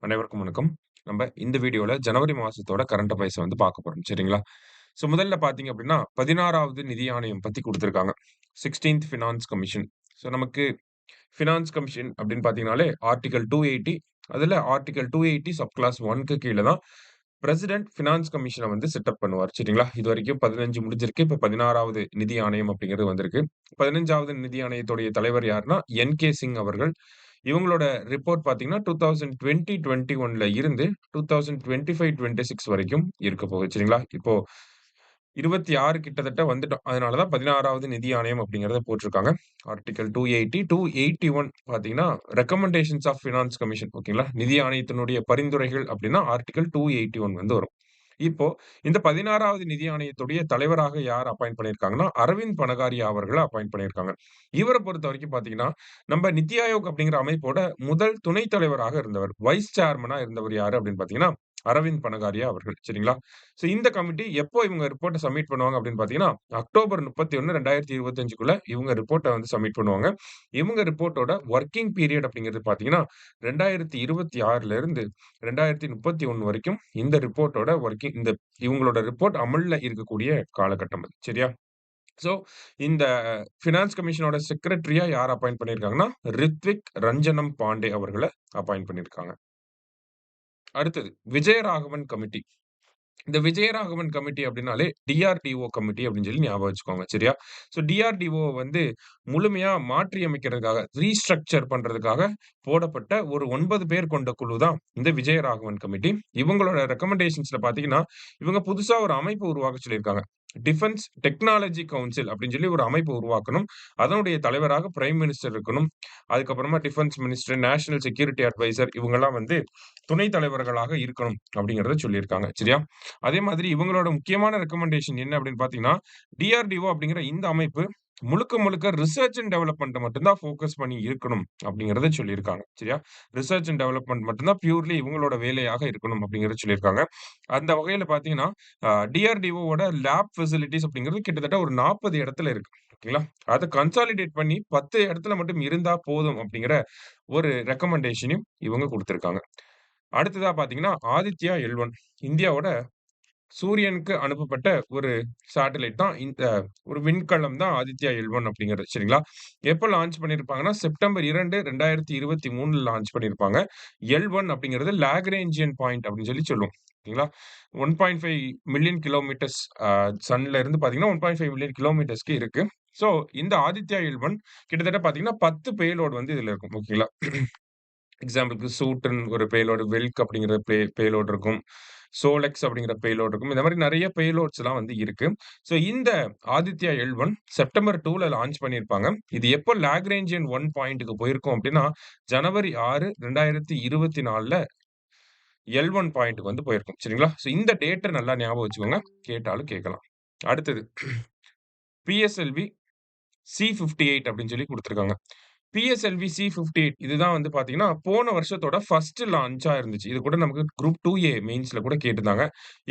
அனைவருக்கும் வணக்கம். நம்ம இந்த வீடியோல ஜனவரி மாசத்தோட கரண்ட் அஃபேர்ஸ பார்க்க போறோம். சரிங்களா? முதல்ல பார்த்தீங்க அப்படின்னா, 16வது நிதி ஆணையம் பத்தி குடுத்திருக்காங்க. 16த் ஃபினான்ஸ் கமிஷன். நமக்கு ஃபினான்ஸ் கமிஷன் அப்படின்னு பார்த்தீங்கனாலே, ஆர்டிகிள் 280 அதுல ஆர்டிகிள் 280 சப் கிளாஸ் 1க்கு கீழ தான் பிரசிடென்ட் ஃபினான்ஸ் கமிஷன செட் அப் பண்ணுவார். சரிங்களா? இதுவரைக்கும் 15 முடிஞ்சிருக்கு. இப்ப 16வது நிதி ஆணையம் அப்படிங்கிறது வந்திருக்கு. 15வது நிதி ஆணையத்துடைய தலைவர் யாருன்னா, என்.கே. சிங் அவர்கள். இவங்களோட ரிப்போர்ட் பார்த்தீங்கன்னா, 2020-21ல இருந்து 2025-26 வரைக்கும் இருக்க போகுது. சரிங்களா? இப்போ 26 கிட்டத்தட்ட வந்துட்டோம். அதனால தான் 16வது நிதி ஆணையம் அப்படிங்கிறத போட்டிருக்காங்க. ஆர்டிகிள் 280, 281 பார்த்தீங்கன்னா, ரெக்கமெண்டேஷன்ஸ் ஆஃப் ஃபினான்ஸ் கமிஷன் ஓகேங்களா? நிதி ஆணையத்தினுடைய பரிந்துரைகள் அப்படின்னா, ஆர்டிகிள் 281 வரும். இப்போ இந்த 16வது நிதி ஆணையத்துடைய தலைவராக யார் அப்பாயிண்ட் பண்ணியிருக்காங்கன்னா, அரவிந்த் பனகாரியா அவர்கள அப்பாயிண்ட் பண்ணியிருக்காங்க. இவர பொறுத்தவரைக்கும் பார்த்தீங்கன்னா, நம்ம நித்தி ஆயோக் அப்படிங்கிற அமைப்போட முதல் துணைத் தலைவராக இருந்தவர். வைஸ் சேர்மனா இருந்தவர் யாரு அப்படின்னு பார்த்தீங்கன்னா, அரவிந்த் பனகாரியா அவர்கள். சரிங்களா? இந்த கமிட்டி எப்போ இவங்க ரிப்போர்ட்ட சப்மிட் பண்ணுவாங்க அப்படின்னு பார்த்தீங்கன்னா, அக்டோபர் 31, 2025க்குள்ள இவங்க ரிப்போர்ட்ட சப்மிட் பண்ணுவாங்க. இவங்க ரிப்போர்ட்டோட வொர்க்கிங் பீரியட் அப்படிங்கிறது பார்த்தீங்கன்னா, 2026ல இருந்து 2031 வரைக்கும் இந்த ரிப்போர்ட்டோட வொர்க்கிங் இவங்களோட ரிப்போர்ட் அமல்ல இருக்கக்கூடிய காலகட்டம் அது. சரியா? சோ இந்த பினான்ஸ் கமிஷனோட செக்ரட்டரியா யார் அப்பாயிண்ட் பண்ணியிருக்காங்கன்னா, ரித்விக் ரஞ்சனம் பாண்டே அவர்கள அப்பாயிண்ட் பண்ணியிருக்காங்க. அடுத்தது விஜயராகவன் கமிட்டி. இந்த விஜயராகவன் கமிட்டி அப்படின்னாலே டிஆர்டிஓ கமிட்டி அப்படின்னு சொல்லி ஞாபகம் வச்சுக்கோங்க. சரியா? டிஆர்டிஓ முழுமையா மாற்றி அமைக்கிறதுக்காக, ரீஸ்ட்ரக்சர் பண்றதுக்காக போடப்பட்ட ஒரு 9 பேர் கொண்ட குழு தான் இந்த விஜயராகவன் கமிட்டி. இவங்களோட ரெக்கமெண்டேஷன்ஸ்ல பார்த்தீங்கன்னா, இவங்க புதுசா ஒரு அமைப்பு உருவாக்க சொல்லியிருக்காங்க. டிஃபென்ஸ் டெக்னாலஜி கவுன்சில் அப்படின்னு சொல்லி ஒரு அமைப்பு உருவாக்கணும். அதனுடைய தலைவராக பிரைம் மினிஸ்டர் இருக்கணும். அதுக்கப்புறமா defence minister, national security advisor இவங்கலாம் துணைத் தலைவர்களாக இருக்கணும் அப்படிங்கிறத சொல்லியிருக்காங்க. சரியா? அதே மாதிரி இவங்களோட முக்கியமான ரெக்கமெண்டேஷன் என்ன அப்படின்னு பார்த்தீங்கன்னா, டிஆர்டிஓ அப்படிங்கிற இந்த அமைப்பு முழுக்க முழுக்க ரிசர்ச் அண்ட் டெவலப்மென்ட்ட மட்டும் தான் ஃபோக்கஸ் பண்ணி இருக்கணும் அப்படிங்கிறத சொல்லியிருக்காங்க. சரியா? ரிசர்ச் அண்ட் டெவலப்மென்ட் மட்டும் தான் பியூர்லி இவங்களோட வேலையாக இருக்கணும் அப்படிங்கிறத சொல்லியிருக்காங்க. அந்த வகையில பார்த்தீங்கன்னா, டிஆர்டிஓவோட லேப் ஃபெசிலிட்டீஸ் அப்படிங்கிறது கிட்டத்தட்ட ஒரு 40 இடத்துல இருக்கு. ஓகேங்களா? அத கன்சாலிடேட் பண்ணி 10 இடத்துல மட்டும் இருந்தா போதும் அப்படிங்கிற ஒரு ரெக்கமெண்டேஷனையும் இவங்க குடுத்திருக்காங்க. அடுத்ததா பார்த்தீங்கன்னா, ஆதித்யா L1 இந்தியாவோட சூரியனுக்கு அனுப்பப்பட்ட ஒரு சேட்டலைட் தான் ஒரு விண்கலம் தான் ஆதித்யா L1 அப்படிங்கிறது. சரிங்களா? எப்ப லான்ச் பண்ணியிருப்பாங்கன்னா, செப்டம்பர் 2, 2023ல லான்ச் பண்ணியிருப்பாங்க. L1 அப்படிங்கிறது லாக்ரேஞ்சியன் பாயிண்ட் அப்படின்னு சொல்லி சொல்லுவோம். ஓகேங்களா? 1.5 மில்லியன் கிலோமீட்டர்ஸ் சன்ல இருந்து பார்த்தீங்கன்னா, 1.5 மில்லியன் கிலோமீட்டர்ஸ்க்கு இருக்கு. சோ இந்த ஆதித்யா L1 கிட்டத்தட்ட பார்த்தீங்கன்னா, 10 பேலோட் இதுல இருக்கும். ஓகேங்களா? எக்ஸாம்பிள்க்கு சூட்ன்னு ஒரு பேலோடு, வெல்க் அப்படிங்கிற பேலோட் இருக்கும். சோலெக்ஸ் அப்படிங்கிற பேலோட் இருக்கும். இந்த மாரி நெறைய பேலோட்ஸ்லாம் இருக்கு. இந்த ஆதித்யா L1 செப்டம்பர் 2ல லான்ச் பண்ணியிருப்பாங்க. இது எப்போ லாக்ரேஞ்சியன் 1 பாயிண்ட்க்கு போயிருக்கும் அப்படின்னா, ஜனவரி 6, 2024ல L1 பாயிண்ட்க்கு போயிருக்கும். சரிங்களா? இந்த டேட்ட நல்லா ஞாபகம் வச்சுக்கோங்க. கேட்டாலும் கேட்கலாம். அடுத்தது பிஎஸ்எல்வி C58 அப்படின்னு சொல்லி குடுத்திருக்காங்க. பிஎஸ்எல்வி C58 இதுதான் பார்த்தீங்கன்னா, போன வருஷத்தோட ஃபர்ஸ்ட் லான்ச்சா இருந்துச்சு. இது கூட நமக்கு குரூப் 2A மெயின்ஸ்ல கூட கேட்டிருந்தாங்க.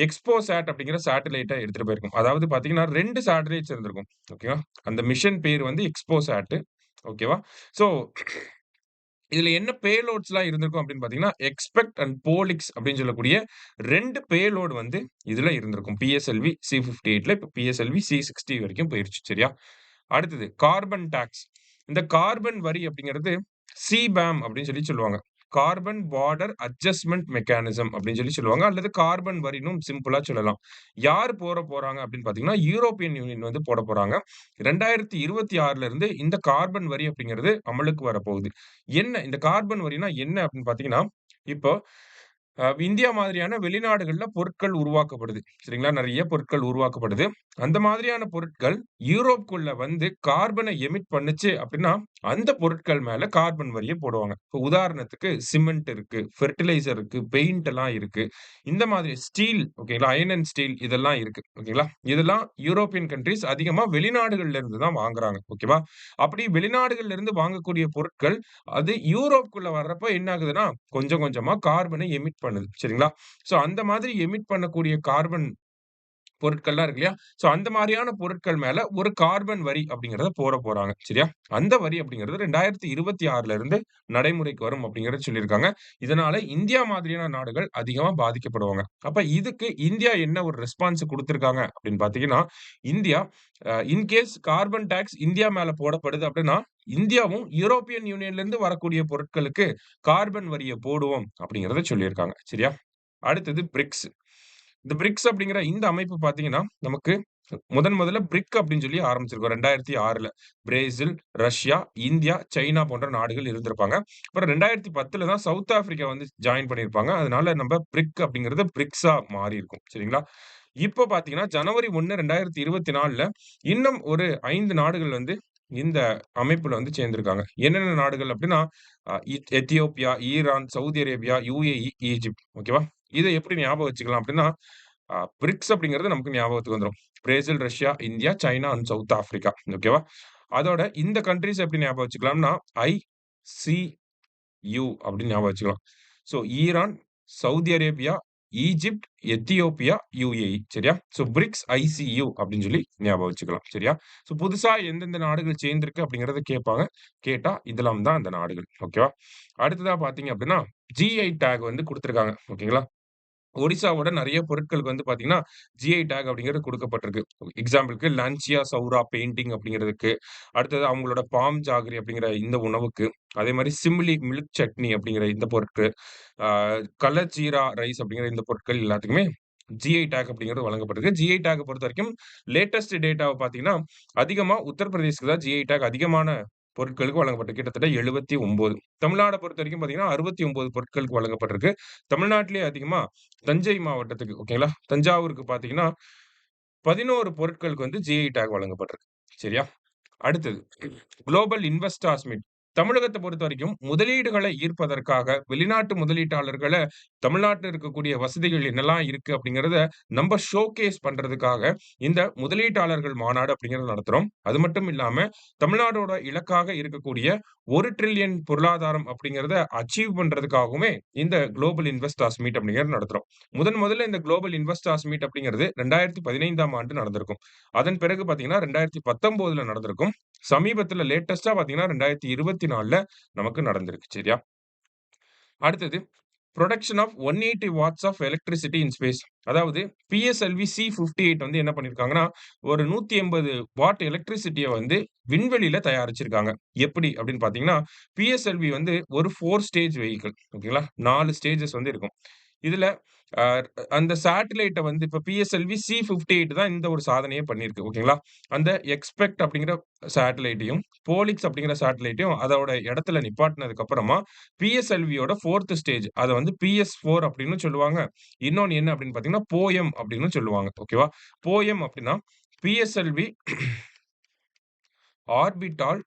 எக்ஸ்போசாட் அப்படிங்கிற சேட்டலைட்ட எடுத்துட்டு போயிருக்கும். அதாவது பார்த்தீங்கன்னா, 2 சேட்டலைட்ஸ் இருந்திருக்கும். ஓகேவா? அந்த மிஷன் பேர் எக்ஸ்போசாட். ஓகேவா? ஸோ இதுல என்ன பேலோட்ஸ்லாம் இருந்திருக்கும் அப்படின்னு பார்த்தீங்கன்னா, எக்ஸ்பெக்ட் அண்ட் போலிக்ஸ் அப்படின்னு சொல்லக்கூடிய 2 பேலோட் இதுல இருந்திருக்கும். பிஎஸ்எல்வி C58ல இப்ப பிஎஸ்எல்வி C60 வரைக்கும் போயிருச்சு. சரியா? அடுத்தது கார்பன் டாக்ஸ். இந்த கார்பன் வரி அப்படிங்கிறது சிபேம் அப்படின்னு சொல்லுவாங்க. கார்பன் பார்டர் அட்ஜஸ்ட்மென்ட் மெக்கானிசம் அப்படின்னு சொல்லுவாங்க. அல்லது கார்பன் வரின்னும் சிம்பிளா சொல்லலாம். யார் போறாங்க அப்படின்னு பார்த்தீங்கன்னா, யூரோப்பியன் யூனியன் போடப் போறாங்க. 2026ல இருந்து இந்த கார்பன் வரி அப்படிங்கிறது அமலுக்கு வரப்போகுது. என்ன இந்த கார்பன் வரின்னா என்ன அப்படின்னு பார்த்தீங்கன்னா, இப்போ இந்தியா மாதிரியான வெளிநாடுகள்ல பொருட்கள் உருவாக்கப்படுது. சரிங்களா? நெறைய பொருட்கள் உருவாக்கப்படுது. அந்த மாதிரியான பொருட்கள் யூரோப்க்குள்ள கார்பன எமிட் பண்ணுச்சு அப்படின்னா, அந்த பொருட்கள் மேல கார்பன் வரிய போடுவாங்க. இப்ப உதாரணத்துக்கு சிமெண்ட் இருக்கு, ஃபெர்டிலைசர் இருக்கு, பெயிண்ட் எல்லாம் இருக்கு. இந்த மாதிரி ஸ்டீல் ஓகேங்களா? அயர்ன் அண்ட் ஸ்டீல் இதெல்லாம் இருக்கு. ஓகேங்களா? இதெல்லாம் யூரோப்பியன் கன்ட்ரீஸ் அதிகமா வெளிநாடுகள்ல இருந்து தான் வாங்குறாங்க. ஓகேவா? அப்படி வெளிநாடுகள்ல இருந்து வாங்கக்கூடிய பொருட்கள், அது யூரோப்க்குள்ள வர்றப்ப என்ன ஆகுதுன்னா, கொஞ்சம் கொஞ்சமா கார்பன எமிட் பண்ணுது. சரிங்களா? அந்த மாதிரி எமிட் பண்ணக்கூடிய கார்பன் பொருட்கள்லாம் இருக்கு இல்லையா? சோ அந்த மாரியான பொருட்கள் மேல ஒரு கார்பன் வரி அப்படிங்கிறத போறாங்க. சரியா? அந்த வரி அப்படிங்கிறது 2026ல இருந்து நடைமுறைக்கு வரும் அப்படிங்கிறத சொல்லியிருக்காங்க. இதனால இந்தியா மாதிரியான நாடுகள் அதிகமா பாதிக்கப்படுவாங்க. அப்ப இதுக்கு இந்தியா என்ன ஒரு ரெஸ்பான்ஸ் குடுத்திருக்காங்க அப்படின்னு பார்த்தீங்கன்னா, India in case carbon tax India மேல போடப்படுது அப்படின்னா, இந்தியாவும் யூரோப்பியன் யூனியன்ல இருந்து வரக்கூடிய பொருட்களுக்கு கார்பன் வரிய போடுவோம் அப்படிங்கிறத சொல்லியிருக்காங்க. சரியா? அடுத்தது பிரிக்ஸ். இந்த பிரிக்ஸ் அப்படிங்கிற இந்த அமைப்பு பார்த்தீங்கன்னா, நமக்கு முதல்ல பிரிக் அப்படின்னு சொல்லி ஆரம்பிச்சிருக்கோம். 2006ல பிரேசில், ரஷ்யா, இந்தியா, சைனா போன்ற நாடுகள் இருந்திருப்பாங்க. அப்புறம் 2010ல தான் சவுத் ஆப்பிரிக்கா வந்து ஜாயின் பண்ணியிருப்பாங்க. அதனால நம்ம பிரிக் அப்படிங்கிறது பிரிக்ஸா மாறியிருக்கும். சரிங்களா? இப்போ பார்த்தீங்கன்னா, ஜனவரி 1, 2024ல இன்னும் ஒரு 5 நாடுகள் வந்து இந்த அமைப்புல வந்து சேர்ந்திருக்காங்க. என்னென்ன நாடுகள் அப்படின்னா, Ethiopia, Iran, Saudi Arabia, UAE, Egypt. ஓகேவா? இத எப்படி ஞாபகம் வச்சுக்கலாம் அப்படின்னா, பிரிக்ஸ் அப்படிங்கிறது நமக்கு ஞாபகத்துக்கு வந்துரும். Brazil, Russia, India, China and south Africa. ஓகேவா? அதோட இந்த கண்ட்ரீஸ் எப்படி ஞாபகம் வச்சுக்கலாம்னா, ICU அப்படின்னு ஞாபகம் வச்சுக்கலாம். So Iran, Saudi Arabia, Egypt, Ethiopia, UAE சரியா? சோ பிரிக்ஸ் ICU அப்படின்னு சொல்லி ஞாபகம் வச்சுக்கலாம். சரியா? சோ புதுசா எந்தெந்த நாடுகள் சேர்ந்திருக்கு அப்படிங்கிறத கேட்பாங்க. கேட்டா இதெல்லாம் தான் அந்த நாடுகள். ஓகேவா? அடுத்ததா பார்த்தீங்க அப்படின்னா, GI டேக் வந்து குடுத்திருக்காங்க. ஓகேங்களா? ஒடிசாவோட நெறைய பொருட்களுக்கு வந்து பார்த்தீங்கன்னா, GI டேக் அப்படிங்கிறது குடுக்கப்பட்டிருக்கு. எக்ஸாம்பிள்க்கு லான்சியா சௌரா பெயிண்டிங் அப்படிங்கிறதுக்கு, அடுத்தது அவங்களோட பாம் ஜாகரி அப்படிங்கிற இந்த உணவுக்கு, அதே மாரி சிம்லி மில்க் சட்னி அப்படிங்கிற இந்த பொருட்கு, ஆ கலர் ஜீரா ரைஸ் அப்படிங்கிற இந்த பொருட்கள் எல்லாத்துக்குமே GI டேக் அப்படிங்கிறது வழங்கப்பட்டிருக்கு. GI டேக்க பொறுத்தவரைக்கும் லேட்டஸ்ட் டேட்டாவ பார்த்தீங்கன்னா, அதிகமா உத்தரப்பிரதேஷ்க்கு தான் GI டேக் அதிகமான பொருட்களுக்கு வழங்கப்பட்டிருக்கு. கிட்டத்தட்ட 79. தமிழ்நாட பொறுத்தவரைக்கும் பார்த்தீங்கன்னா, 69 பொருட்களுக்கு வழங்கப்பட்டிருக்கு. தமிழ்நாட்டிலேயே அதிகமா தஞ்சை மாவட்டத்துக்கு ஓகேங்களா? தஞ்சாவூருக்கு பார்த்தீங்கன்னா, 11 பொருட்களுக்கு வந்து GI டேக் வழங்கப்பட்டிருக்கு. சரியா? அடுத்தது குளோபல் இன்வெஸ்டார்ஸ் மீட். தமிழகத்த பொறுத்தவரைக்கும் முதலீடுகள ஈர்ப்பதற்காக வெளிநாட்டு முதலீட்டாளர்கள தமிழ்நாட்டில இருக்கக்கூடிய வசதிகள் என்னலாம் இருக்கு அப்படிங்கிறத நம்ப ஷோகேஸ் பண்றதுக்காக இந்த முதலீட்டாளர்கள் மாநாடு அப்படிங்கிறத நடத்துறோம். அது மட்டும் இல்லாம தமிழ்நாடோட இலக்காக இருக்கக்கூடிய 1 டிரில்லியன் பொருளாதாரம் அப்படிங்கிறத அச்சீவ் பண்றதுக்காகவுமே இந்த குளோபல் இன்வெஸ்டார்ஸ் மீட் அப்படிங்கிறது நடத்துறோம். முதல்ல இந்த குளோபல் இன்வெஸ்டார்ஸ் மீட் அப்படிங்கிறது 2015ஆம் ஆண்டு நடந்திருக்கும். அதன் பிறகு பார்த்தீங்கன்னா 2019ல நடந்திருக்கும். சமீபத்தில லேட்டஸ்ட்டா பார்த்தீங்கன்னா 2024ல நமக்கு நடந்திருக்கு. சரியா? அடுத்தது production of 180 watts of electricity in space. அதாவது PSLV C58 வந்து என்ன பண்ணியிருக்காங்கன்னா, ஒரு 180 வாட் எலக்ட்ரிசிட்டிய வந்து விண்வெளியில தயாரிச்சிருக்காங்க. எப்படி அப்படின்னு பார்த்தீங்கன்னா, PSLV வந்து ஒரு 4 ஸ்டேஜ் வெஹிக்கிள் ஓகேங்களா? 4 ஸ்டேஜஸ் வந்து இருக்கும். இதுல அ அந்த சேட்டலைட்ட வந்து இப்ப PSLV C58 தான் இந்த ஒரு சாதனையே பண்ணியிருக்கு. ஓகேங்களா? அந்த எக்ஸ்பெக்ட் அப்படிங்கிற சேட்டலைட்டையும், போலிக்ஸ் அப்படிங்கிற சேட்டலைட்டையும் அதோட இடத்துல நிப்பாட்டினதுக்கு அப்புறமா, PSLVயோட 4த் ஸ்டேஜ் அத வந்து PS4 அப்படின்னு சொல்லுவாங்க. இன்னொன்னு என்ன அப்படின்னு பார்த்தீங்கன்னா, போயம் அப்படின்னு சொல்லுவாங்க. ஓகேவா? போயம் அப்படின்னா, PSLV ஆர்பிட்டால்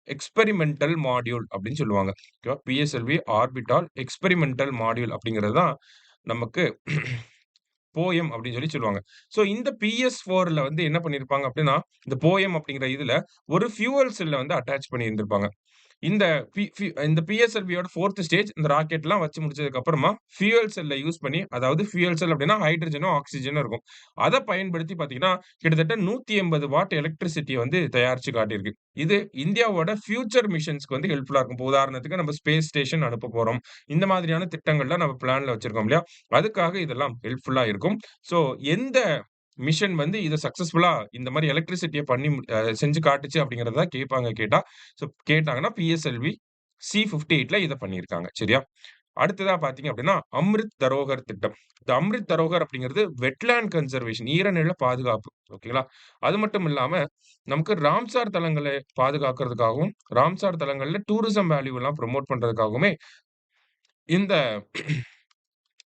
எக்ஸ்பெரிமென்டல் மாடியூல் அப்படின்னு சொல்லுவாங்க. ஓகேவா? PSLV ஆர்பிட்டால் எக்ஸ்பெரிமென்டல் மாடியூல் அப்படிங்கிறது தான் நமக்கு போயம் அப்படின்னு சொல்லி சொல்லுவாங்க. ஸோ இந்த PS4ல வந்து என்ன பண்ணியிருப்பாங்க அப்படின்னா, இந்த போயம் அப்படிங்கிற இதுல ஒரு ஃபியூவல் செல்ல வந்து அட்டாச் பண்ணியிருந்திருப்பாங்க. இந்த பி பி இந்த PSLVயோட 4த் ஸ்டேஜ் இந்த ராக்கெட்லாம் வச்சு முடிச்சதுக்கு அப்புறமா, ஃபியூயல் செல்ல யூஸ் பண்ணி அதாவது ஃபியூயல் செல் அப்படின்னா ஹைட்ரஜனும், ஆக்ஸிஜனும் இருக்கும். அத பயன்படுத்தி பார்த்தீங்கன்னா, கிட்டத்தட்ட 180 வாட் எலக்ட்ரிசிட்டிய வந்து தயாரிச்சு காட்டியிருக்கு. இது இந்தியாவோட ஃபியூச்சர் மிஷன்ஸ்க்கு வந்து ஹெல்ப்ஃபுல்லா இருக்கும். இப்போ உதாரணத்துக்கு நம்ம ஸ்பேஸ் ஸ்டேஷன் அனுப்ப போறோம். இந்த மாதிரியான திட்டங்கள்லாம் நம்ம பிளான்ல வச்சிருக்கோம் இல்லையா? அதுக்காக இதெல்லாம் ஹெல்ப்ஃபுல்லா இருக்கும். ஸோ எந்த மிஷன் வந்து இத சக்சஸ்ஃபுல்லா இந்த மாரி எலக்ட்ரிசிட்டிய பண்ணி செஞ்சு காட்டுச்சு அப்படிங்கிறத தான் கேட்பாங்க கேட்டா. ஸோ கேட்டாங்கன்னா PSLV C58ல இத பண்ணியிருக்காங்க. சரியா? அடுத்ததா பார்த்தீங்க அப்படின்னா, அம்ரித் தரோகர் திட்டம். இந்த அம்ரித் தரோகர் அப்படிங்கிறது வெட்லேண்ட் கன்சர்வேஷன் ஈரநில பாதுகாப்பு. ஓகேங்களா? அது மட்டும் இல்லாம நமக்கு ராம்சார் தலங்கள பாதுகாக்கிறதுக்காகவும், ராம்சார் தலங்கள்ல டூரிசம் வேல்யூலாம் புரமோட் பண்றதுக்காகவுமே இந்த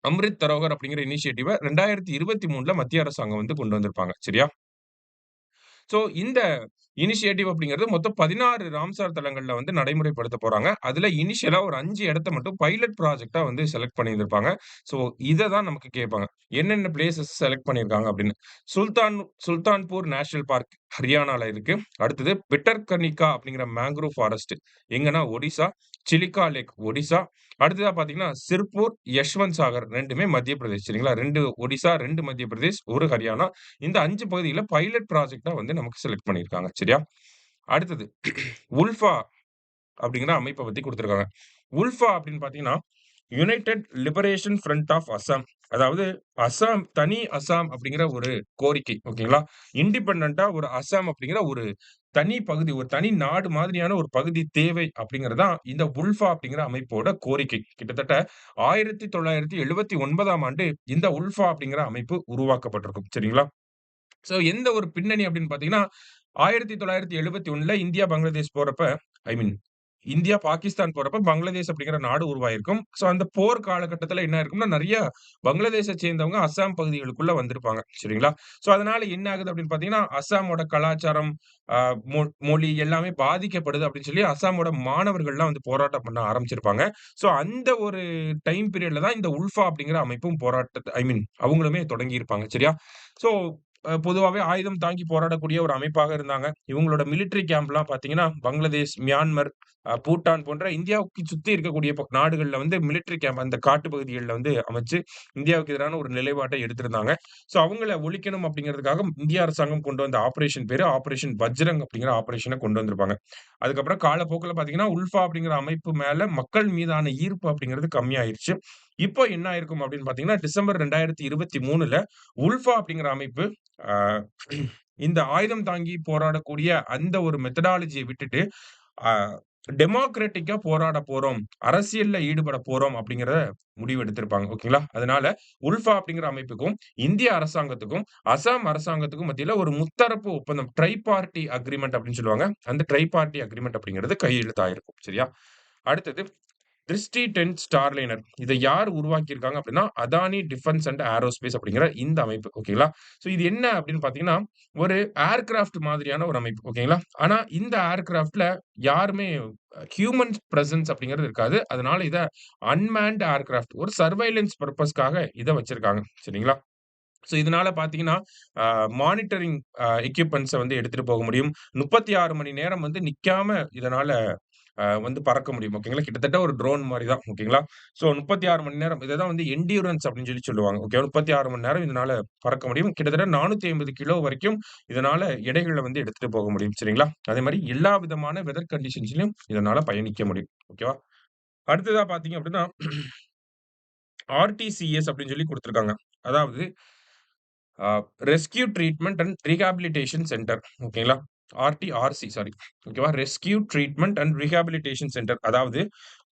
அம்ரித் தரோகர் அப்படிங்கிற இனிஷியேட்டிவ 2023ல மத்திய அரசாங்கம் வந்து கொண்டு வந்திருப்பாங்க. சரியா? ஸோ இந்த இனிஷியேட்டிவ் அப்படிங்கிறது மொத்தம் 16 ராம்சார் தலங்கள்ல வந்து நடைமுறைப்படுத்தப் போறாங்க. அதுல இனிஷியலா ஒரு 5 இடத்த மட்டும் பைலட் ப்ராஜெக்ட்டா வந்து செலக்ட் பண்ணியிருந்திருப்பாங்க. ஸோ இத தான் நமக்கு கேட்பாங்க. என்னென்ன பிளேஸஸ் செலக்ட் பண்ணியிருக்காங்க அப்படின்னு. சுல்தான்பூர் நேஷனல் பார்க் ஹரியானால இருக்கு. அடுத்தது பிட்டர்கனிகா அப்படிங்கிற மேங்க்ரோவ் ஃபாரஸ்ட் எங்கன்னா ஒடிசா, சிலிகா லேக் ஒடிசா. அடுத்ததா பார்த்தீங்கன்னா, சிர்பூர், யஷ்வந்த் சாகர் 2மே மத்திய பிரதேஷ் சரிங்களா? 2 ஒடிசா, 2 மத்திய பிரதேஷ், 1 ஹரியானா. இந்த 5 பகுதியில பைலட் ப்ராஜெக்ட்டா வந்து நமக்கு செலக்ட் பண்ணியிருக்காங்க. சரியா? அடுத்தது உல்ஃபா அப்படிங்கிற அமைப்ப பத்தி குடுத்திருக்காங்க. உல்ஃபா அப்படின்னு பார்த்தீங்கன்னா, United Liberation Front of Assam. அதாவது அசாம் தனி அசாம் அப்படிங்கிற ஒரு கோரிக்கை. ஓகேங்களா? இண்டிபெண்டன்ட்டா ஒரு அசாம் அப்படிங்கிற ஒரு தனி பகுதி, ஒரு தனி நாடு மாதிரியான ஒரு பகுதி தேவை அப்படிங்கிறது தான் இந்த உல்ஃபா அப்படிங்கிற அமைப்போட கோரிக்கை. கிட்டத்தட்ட 1979ஆம் ஆண்டு இந்த உல்ஃபா அப்படிங்கிற அமைப்பு உருவாக்கப்பட்டிருக்கும். சரிங்களா? சோ எந்த ஒரு பின்னணி அப்படின்னு பார்த்தீங்கன்னா, 1971ல இந்தியா, பங்களாதேஷ் போறப்ப ஐ மீன் இந்தியா, பாகிஸ்தான் போறப்ப பங்களாதேஷ் அப்படிங்கிற நாடு உருவாகியிருக்கும். சோ அந்த போர் காலகட்டத்தில என்ன ஆயிருக்கும்னா, நெறைய பங்களாதேஷ சேர்ந்தவங்க அஸ்ஸாம் பகுதிகளுக்குள்ள வந்திருப்பாங்க. சரிங்களா? சோ அதனால என்ன ஆகுது அப்படின்னு பார்த்தீங்கன்னா, அஸ்ஸாமோட கலாச்சாரம், அ மொ மொழி எல்லாமே பாதிக்கப்படுது அப்படின்னு சொல்லி அஸ்ஸாமோட மாணவர்கள்லாம் வந்து போராட்டம் பண்ண ஆரம்பிச்சிருப்பாங்க. சோ அந்த ஒரு டைம் பீரியட்ல தான் இந்த உல்ஃபா அப்படிங்கிற அமைப்பும் போராட்டத்த ஐ மீன் அவங்களுமே தொடங்கியிருப்பாங்க. சரியா? சோ பொதுவாவே ஆயுதம் தாங்கி போராடக்கூடிய ஒரு அமைப்பாக இருந்தாங்க. இவங்களோட மிலிட்டரி கேம்ப்லாம் பார்த்தீங்கன்னா, பங்களாதேஷ், மியான்மர், பூட்டான் போன்ற இந்தியாவுக்கு சுத்தி இருக்கக்கூடிய நாடுகள்ல வந்து மிலிட்டரி கேம்ப் அந்த காட்டு பகுதிகள்ல வந்து அமைச்சு, இந்தியாவுக்கு எதிரான ஒரு நிலைப்பாட்டை எடுத்திருந்தாங்க. சோ அவங்கள ஒழிக்கணும் அப்படிங்கிறதுக்காக இந்திய அரசாங்கம் கொண்டு வந்த ஆப்பரேஷன் பேரு ஆப்பரேஷன் பஜ்ரங் அப்படிங்கிற ஆப்பரேஷன கொண்டு வந்திருப்பாங்க. அதுக்கப்புறம் காலப்போக்குல பார்த்தீங்கன்னா, உல்ஃபா அப்படிங்கிற அமைப்பு மேல மக்கள் மீதான ஈர்ப்பு அப்படிங்கிறது கம்மியாயிருச்சு. இப்போ என்ன ஆயிருக்கும் அப்படின்னு பார்த்தீங்கன்னா, டிசம்பர் 2023ல உல்ஃபா அப்படிங்கிற அமைப்பு ஆ இந்த ஆயுதம் தாங்கி போராடக்கூடிய அந்த ஒரு மெத்தடாலஜிய விட்டுட்டு, அ டெமோக்ரட்டிக்கா போராட போறோம். அரசியல்ல ஈடுபட போறோம் அப்படிங்கிற முடிவு எடுத்திருப்பாங்க. ஓகேங்களா? அதனால உல்ஃபா அப்படிங்கிற அமைப்புக்கும், இந்திய அரசாங்கத்துக்கும், அசாம் அரசாங்கத்துக்கும் மத்தியில ஒரு முத்தரப்பு ஒப்பந்தம் ட்ரை பார்ட்டி அக்ரீமெண்ட் அப்படின்னு சொல்லுவாங்க. அந்த ட்ரை பார்ட்டி அக்ரீமெண்ட் அப்படிங்கிறது கையெழுத்தாயிருக்கும். சரியா? அடுத்தது திருஷ்டி 10 ஸ்டார்லைனர். இத யார் உருவாக்கியிருக்காங்க அப்டின்னா, அதானி டிஃபென்ஸ் அண்ட் ஏரோஸ்பேஸ் அப்படிங்கிற இந்த அமைப்பு. ஓகேங்களா? சோ இது என்ன அப்படின்னு பார்த்தீங்கன்னா, ஒரு ஏர்கிராஃப்ட் மாதிரியான ஒரு அமைப்பு. ஓகேங்களா? ஆனா இந்த ஏர்கிராஃப்ட்ல யாருமே ஹியூமன் பிரசன்ஸ் அப்படிங்கிறது இருக்காது. அதனால இத அன்மேன்ட் ஏர்கிராஃப்ட் ஒரு சர்வைலன்ஸ் பர்ப்பஸ்க்காக இத வச்சிருக்காங்க. சரிங்களா? சோ இதனால பார்த்தீங்கன்னா, அ மானிட்டரிங் எக்யூப்மென்ட்ஸ வந்து எடுத்துட்டு போக முடியும். 36 மணி நேரம் வந்து நிக்காம இதனால வந்து பறக்க முடியும். ஓகேங்களா? கிட்டத்தட்ட ஒரு ட்ரோன் மாரி தான். ஓகேங்களா? சோ 36 மணி நேரம் இத தான் வந்து எண்ட்யூரன்ஸ் அப்படின்னு சொல்லி சொல்லுவாங்க. ஓகே 36 மணி நேரம் இதனால பறக்க முடியும். கிட்டத்தட்ட 450 கிலோ வரைக்கும் இதனால எடைகள வந்து எடுத்துட்டு போக முடியும். சரிங்களா? அதே மாரி எல்லா விதமான வெதர் கண்டிஷன்ஸ்லயும் இதனால பயணிக்க முடியும். ஓகேவா? அடுத்ததா பார்த்தீங்க அப்படின்னா, ஆர்டிசிஎஸ் அப்படின்னு சொல்லி குடுத்துருக்காங்க. அதாவது a rescue treatment and rehabilitation centre ஓகேங்களா? RTRC sorry. ஓகேவா? Rescue treatment and rehabilitation centre. அதாவது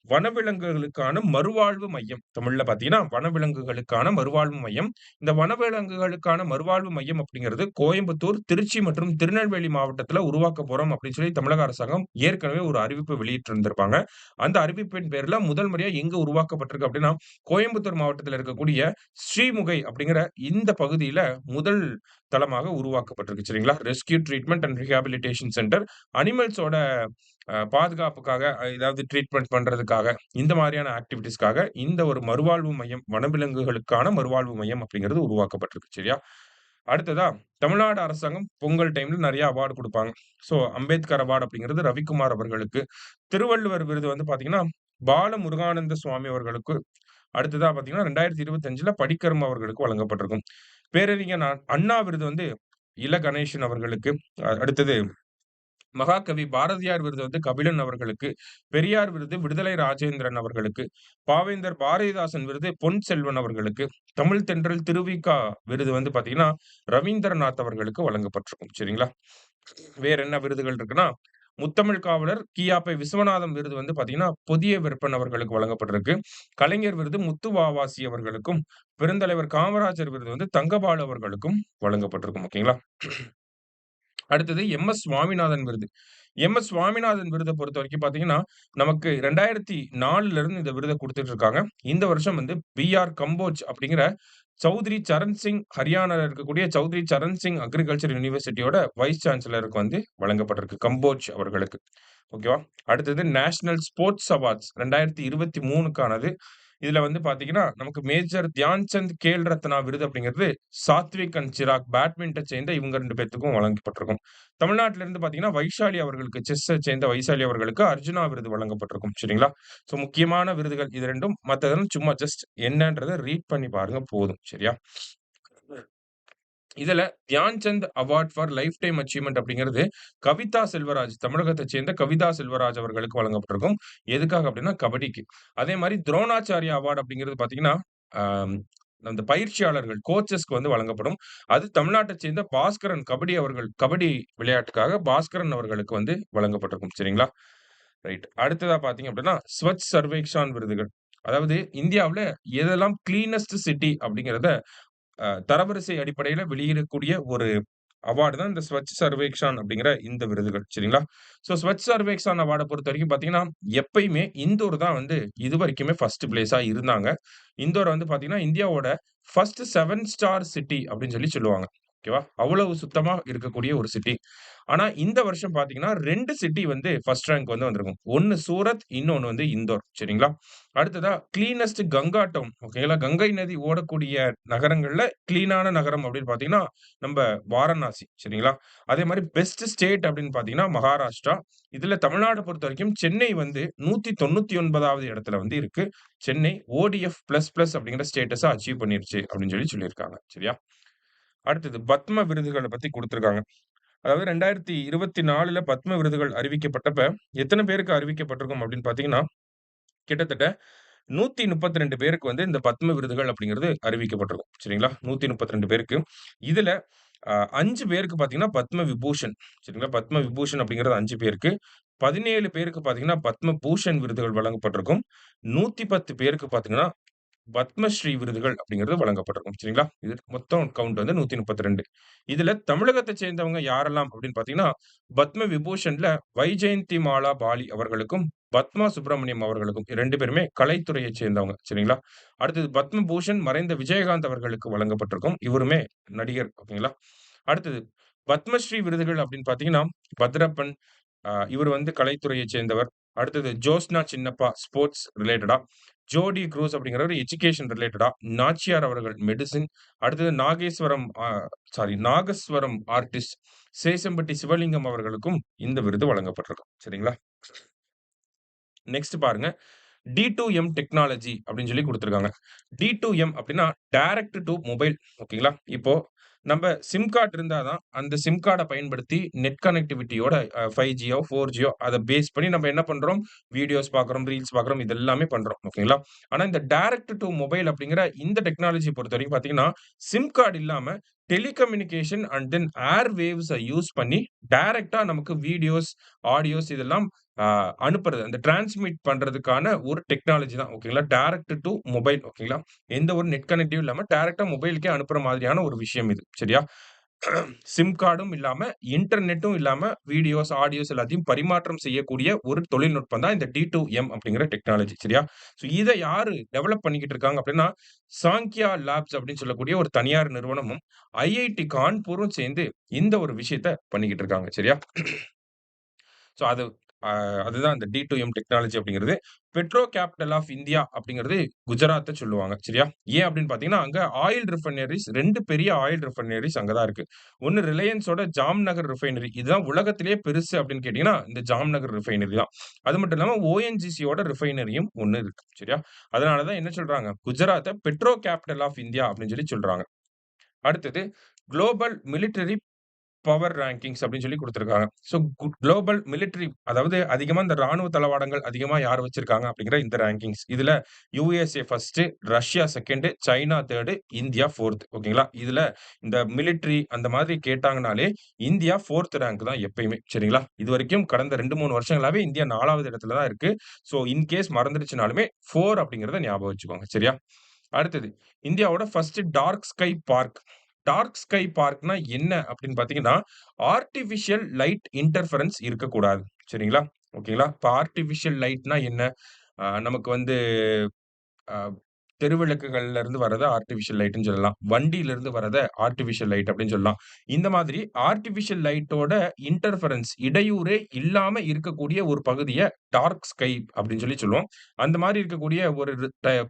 வனவிலங்குகளுக்கான மறுவாழ்வு மையம். தமிழ்ல பார்த்தீங்கன்னா, வனவிலங்குகளுக்கான மறுவாழ்வு மையம். இந்த வனவிலங்குகளுக்கான மறுவாழ்வு மையம் அப்படிங்கிறது கோயம்புத்தூர், திருச்சி மற்றும் திருநெல்வேலி மாவட்டத்தில உருவாக்க போறோம் அப்படின்னு சொல்லி தமிழக அரசாங்கம் ஏற்கனவே ஒரு அறிவிப்பு வெளியிட்டிருந்திருப்பாங்க. அந்த அறிவிப்பின் பேர்ல முதல் முறையா எங்க உருவாக்கப்பட்டிருக்கு அப்படின்னா, கோயம்புத்தூர் மாவட்டத்தில இருக்கக்கூடிய ஸ்ரீமுகை அப்படிங்கிற இந்த பகுதியில முதல் தளமாக உருவாக்கப்பட்டிருக்கு. சரிங்களா? Rescue treatment and rehabilitation centre அனிமல்ஸோட பாதுகாப்புக்காக ஏதாவது ட்ரீட்மெண்ட் பண்றதுக்காக, இந்த மாரியான ஆக்டிவிட்டீஸ்க்காக இந்த ஒரு மறுவாழ்வு மையம், வனவிலங்குகளுக்கான மறுவாழ்வு மையம் அப்படிங்கிறது உருவாக்கப்பட்டிருக்கு. சரியா? அடுத்ததா தமிழ்நாடு அரசாங்கம் பொங்கல் டைம்ல நெறைய அவார்ட் குடுப்பாங்க. சோ அம்பேத்கர் அவார்ட் அப்படிங்கிறது ரவிக்குமார் அவர்களுக்கு. திருவள்ளுவர் விருது வந்து பார்த்தீங்கன்னா, பால முருகானந்த சுவாமி அவர்களுக்கு. அடுத்ததா பார்த்தீங்கன்னா, 2025ல படிக்கர்ம அவர்களுக்கு வழங்கப்பட்டிருக்கும். பேரறிஞர் அண்ணா விருது வந்து இல கணேசன் அவர்களுக்கு. அடுத்தது மகாகவி பாரதியார் விருது வந்து கபிலன் அவர்களுக்கு, பெரியார் விருது விடுதலை ராஜேந்திரன் அவர்களுக்கு, பாவேந்தர் பாரதிதாசன் விருது பொன் செல்வன் அவர்களுக்கு, தமிழ் தென்றல் திருவிக விருது வந்து பார்த்தீங்கன்னா, ரவீந்திரநாத் அவர்களுக்கு வழங்கப்பட்டிருக்கும். சரிங்களா? வேற என்ன விருதுகள் இருக்குன்னா, முத்தமிழ் காவலர் கி.ஆ.பெ. விஸ்வநாதம் விருது வந்து பார்த்தீங்கன்னா, புதிய விற்பன் அவர்களுக்கு வழங்கப்பட்டிருக்கு. கலைஞர் விருது முத்து வ.வா.சி அவர்களுக்கும், பெருந்தலைவர் காமராஜர் விருது வந்து தங்கபாலு அவர்களுக்கும் வழங்கப்பட்டிருக்கும். ஓகேங்களா? அடுத்தது எம்.எஸ். சுவாமிநாதன் விருது. எம்.எஸ். சுவாமிநாதன் விருத பொறுத்தவரைக்கும் பார்த்தீங்கன்னா, நமக்கு 2004ல இருந்து இந்த விருத குடுத்துட்டு இருக்காங்க. இந்த வருஷம் வந்து பி.ஆர். கம்போஜ் அப்படிங்கிற சௌத்ரி சரண் சிங் ஹரியானால இருக்கக்கூடிய சௌத்ரி சரண் சிங் அக்ரிகல்ச்சர் யுனிவர்சிட்டியோட வைஸ் சான்சலருக்கு வந்து வழங்கப்பட்டிருக்கு. கம்போஜ் அவர்களுக்கு. ஓகேவா? அடுத்தது நேஷனல் ஸ்போர்ட்ஸ் அவார்ட்ஸ் 2023க்கானது. இதுல வந்து பாத்தீங்கன்னா, நமக்கு மேஜர் தியான்சந்த் கேல் ரத்னா விருது அப்படிங்கிறது சாத்விக் அண்ட் சிராக் பேட்மிண்டன் சேர்ந்த இவங்க 2 பேத்துக்கும் வழங்கப்பட்டிருக்கும். தமிழ்நாட்டில இருந்து பாத்தீங்கன்னா, வைஷாலி அவர்களுக்கு செஸ்ஸ சேர்ந்த வைஷாலி அவர்களுக்கு அர்ஜுனா விருது வழங்கப்பட்டிருக்கும். சரிங்களா? ஸோ முக்கியமான விருதுகள் இது 2ம். மத்ததெல்லாம் சும்மா ஜஸ்ட் என்னன்றத ரீட் பண்ணி பாருங்க போதும். சரியா? இதுல Dhyan Chand award for lifetime achievement அப்படிங்கிறது கவிதா செல்வராஜ் தமிழகத்தைச் சேர்ந்த கவிதா செல்வராஜ் அவர்களுக்கு வழங்கப்பட்டிருக்கும். எதுக்காக அப்படின்னா கபடிக்கு. அதே மாரி துரோணாச்சாரியா அவார்ட் அப்படிங்கிறது பார்த்தீங்கன்னா, ஆம் அந்த பயிற்சியாளர்கள் கோச்சஸ்க்கு வந்து வழங்கப்படும். அது தமிழ்நாட்டைச் சேர்ந்த பாஸ்கரன் கபடி விளையாட்டுக்காக பாஸ்கரன் அவர்களுக்கு வந்து வழங்கப்பட்டிருக்கும். சரிங்களா? ரைட். அடுத்ததா பார்த்தீங்க அப்படின்னா, ஸ்வச் சர்வேக்ஷான் விருதுகள். அதாவது இந்தியாவுல எதெல்லாம் கிளீனஸ்ட் சிட்டி அப்படிங்கிறத தரவரிசை அடிப்படையில வெளியிடக்கூடிய ஒரு அவார்டு தான் இந்த ஸ்வச் சர்வேக்ஷான் அப்படிங்கிற இந்த விருதுகள். சரிங்களா? ஸோ ஸ்வச் சர்வேக்ஷான் அவார்ட பொறுத்தவரைக்கும் பார்த்தீங்கன்னா, எப்பயுமே இந்தூர் தான் வந்து இதுவரைக்குமே 1 பிளேஸா இருந்தாங்க. இந்தோர் வந்து பார்த்தீங்கன்னா, இந்தியாவோட 7 ஸ்டார் சிட்டி அப்படின்னு சொல்லுவாங்க. ஓகேவா? அவ்வளவு சுத்தமா இருக்கக்கூடிய ஒரு சிட்டி. ஆனா இந்த வருஷம் பார்த்தீங்கன்னா, 2 சிட்டி வந்து 1 ரேங்க் வந்து வந்திருக்கும். ஒண்ணு சூரத், இன்னொன்னு வந்து இந்தோர். சரிங்களா? அடுத்ததா கிளீனஸ்ட் கங்கா டவுன். ஓகேங்களா? கங்கை நதி ஓடக்கூடிய நகரங்கள்ல கிளீனான நகரம் அப்படின்னு பார்த்தீங்கன்னா, நம்ப வாரணாசி. சரிங்களா? அதே மாரி பெஸ்ட் ஸ்டேட் அப்படின்னு பார்த்தீங்கன்னா, மகாராஷ்டிரா. இதுல தமிழ்நாட பொறுத்தவரைக்கும் சென்னை வந்து 199வது இடத்துல வந்து இருக்கு. சென்னை ஓடிஎஃப் பிளஸ் பிளஸ் அப்படிங்கிற ஸ்டேட்டஸ அச்சீவ் பண்ணிருச்சு அப்படின்னு சொல்லியிருக்காங்க. சரியா? அடுத்தது பத்ம விருதுகள பத்தி குடுத்திருக்காங்க. அதாவது 2024ல பத்ம விருதுகள் அறிவிக்கப்பட்டப்ப, எத்தன பேருக்கு அறிவிக்கப்பட்டிருக்கும் அப்படின்னு பார்த்தீங்கன்னா, கிட்டத்தட்ட 132 பேருக்கு வந்து இந்த பத்ம விருதுகள் அப்படிங்கிறது அறிவிக்கப்பட்டிருக்கும். சரிங்களா? 132 பேருக்கு. இதுல 5 பேருக்கு பார்த்தீங்கன்னா, பத்ம விபூஷன். சரிங்களா? பத்ம விபூஷன் அப்படிங்கிறது 5 பேருக்கு. 17 பேருக்கு பார்த்தீங்கன்னா, பத்ம பூஷன் விருதுகள் வழங்கப்பட்டிருக்கும். 110 பேருக்கு பார்த்தீங்கன்னா பத்மஸ்ரீ விருதுகள் அப்படிங்கிறது வழங்கப்பட்டிருக்கும். சரிங்களா? இது மொத்தம் கவுண்ட் வந்து 132. இதுல தமிழகத்தைச் சேர்ந்தவங்க யாரெல்லாம் அப்படின்னு பார்த்தீங்கன்னா, பத்ம விபூஷன்ல வைஜெயந்தி மாலா பாலி அவர்களுக்கும், பத்மா சுப்பிரமணியம் அவர்களுக்கும் 2 பேருமே கலைத்துறையைச் சேர்ந்தவங்க. சரிங்களா? அடுத்தது பத்ம பூஷன் மறைந்த விஜயகாந்த் அவர்களுக்கு வழங்கப்பட்டிருக்கும். இவருமே நடிகர். ஓகேங்களா? அடுத்தது பத்மஸ்ரீ விருதுகள் அப்படின்னு பார்த்தீங்கன்னா, பத்ரப்பன் இவரு வந்து கலைத்துறையைச் சேர்ந்தவர். அடுத்தது ஜோஸ்னா சின்னப்பா ஸ்போர்ட்ஸ் ரிலேட்டடா, ஜோடி குரூஸ் அப்படிங்கிறவர் எஜுகேஷன் ரிலேட்டடா, நாச்சியார் அவர்கள் மெடிசின், அடுத்தது நாகஸ்வரம் ஆர்டிஸ்ட் சேசம்பட்டி சிவலிங்கம் அவர்களுக்கும் இந்த விருது வழங்கப்பட்டிருக்கும். சரிங்களா? நெக்ஸ்ட் பாருங்க. டி2எம் டெக்னாலஜி அப்படின்னு குடுத்திருக்காங்க. டி2எம் அப்படின்னா டைரக்ட் டூ மொபைல். ஓகேங்களா? இப்போ நம்ப சிம் கார்ட் இருந்தா தான், அந்த சிம் கார்ட பயன்படுத்தி நெட் கனெக்டிவிட்டியோட 5Gயோ, 4Gயோ அத பேஸ் பண்ணி நம்ம என்ன பண்றோம்? வீடியோஸ் பார்க்குறோம், ரீல்ஸ் பார்க்குறோம். இது எல்லாமே பண்றோம். ஓகேங்களா? ஆனா இந்த டைரக்ட் டூ மொபைல் அப்படிங்கிற இந்த டெக்னாலஜிய பொறுத்தவரைக்கும் பார்த்தீங்கன்னா, சிம் கார்ட் இல்லாம telecommunication and then air waves use பண்ணி டைரக்ட்டா நமக்கு வீடியோஸ், ஆடியோஸ் இதெல்லாம் ஆ அனுப்புறது. அந்த டிரான்ஸ்மிட் பண்றதுக்கான ஒரு டெக்னாலஜி தான். ஓகேங்களா? Direct to mobile. ஓகேங்களா? எந்த ஒரு நெட் கனெக்டிவும் இல்லாம டைரக்ட்டா மொபைலுக்கே அனுப்புற மாதிரியான ஒரு விஷயம் இது. சரியா? சிம் கார்டும் இல்லாம, இன்டர்நெட்டும் இல்லாம, வீடியோஸ், ஆடியோஸ் எல்லாத்தையும் பரிமாற்றம் செய்யக்கூடிய ஒரு தொழில்நுட்பம் தான் இந்த டி2எம் அப்படிங்கிற டெக்னாலஜி. சரியா? ஸோ இத யாரு டெவலப் பண்ணிக்கிட்டு இருக்காங்க அப்படின்னா, சாங்கியா லேப்ஸ் அப்படின்னு சொல்லக்கூடிய ஒரு தனியார் நிறுவனமும், ஐஐடி கான்பூரும் சேர்ந்து இந்த ஒரு விஷயத்த பண்ணிக்கிட்டு இருக்காங்க. சரியா? ஸோ அ அதுதான் அந்த டி2எம் டெக்னாலஜி அப்படிங்கிறது. பெட்ரோ கேப்பிட்டல் ஆஃப் இந்தியா அப்படிங்கிறது குஜராத்த சொல்லுவாங்க. சரியா? ஏன் அப்படின்னு பார்த்தீங்கன்னா, அங்க ஆயில் ரிஃபைனரீஸ் 2 பெரிய ஆயில் ரிஃபைனரீஸ் அங்க தான் இருக்கு. ஒண்ணு ரிலையன்ஸோட ஜாம்நகர் ரிஃபைனரி. இதுதான் உலகத்திலேயே பெருசு அப்படின்னு கேட்டீங்கன்னா, இந்த ஜாம்நகர் ரிஃபைனரி தான். அது மட்டும் இல்லாம ஓஎன்ஜிசியோட ரிஃபைனரியும் ஒண்ணு இருக்கு. சரியா? அதனால தான் என்ன சொல்றாங்க? குஜராத்த பெட்ரோ கேப்பிட்டல் ஆஃப் இந்தியா அப்படின்னு சொல்றாங்க. அடுத்தது குளோபல் மிலிட்டரி பவர் ரேங்கிங்ஸ் அப்படின்னு குடுத்திருக்காங்க. ஸோ குளோபல் மிலிட்டரி அதாவது அதிகமா இந்த ராணுவ தளவாடங்கள் அதிகமா யார் வச்சிருக்காங்க அப்படிங்கிற இந்த ரேங்கிங்ஸ். இதுல யுஎஸ்ஏ 1, ரஷ்யா 2, சைனா 3, இந்தியா 4. ஓகேங்களா? இதுல இந்த மிலிட்டரி அந்த மாதிரி கேட்டாங்கனாலே இந்தியா 4த் ரேங்க் தான் எப்பயுமே. சரிங்களா? இதுவரைக்கும் கடந்த 2, 3 வருஷங்களாவே இந்தியா 4வது இடத்துல தான் இருக்கு. ஸோ இன் கேஸ் மறந்துருச்சுனாலுமே 4 அப்படிங்கிறத ஞாபகம் வச்சுக்கோங்க. சரியா? அடுத்தது இந்தியாவோட first dark sky park. Dark sky பார்க்னா என்ன அப்படின்னு பார்த்தீங்கன்னா, ஆர்டிபிஷியல் லைட் இன்டர்ஃபெரன்ஸ் இருக்கக்கூடாது. சரிங்களா? ஓகேங்களா? இப்ப ஆர்டிபிஷியல் லைட்னா என்ன? நமக்கு வந்து அ தெருவிளக்குகள்ல இருந்து வர்றத ஆர்டிபிஷியல் லைட்ன்னு சொல்லலாம். வண்டியில இருந்து வர்றத ஆர்டிபிஷியல் லைட் அப்படின்னு சொல்லலாம். இந்த மாதிரி ஆர்டிபிஷியல் லைட்டோட இன்டர்ஃபரன்ஸ் இடையூறே இல்லாம இருக்கக்கூடிய ஒரு பகுதிய டார்க் ஸ்கை அப்படின்னு சொல்லுவோம். அந்த மாரி இருக்கக்கூடிய ஒரு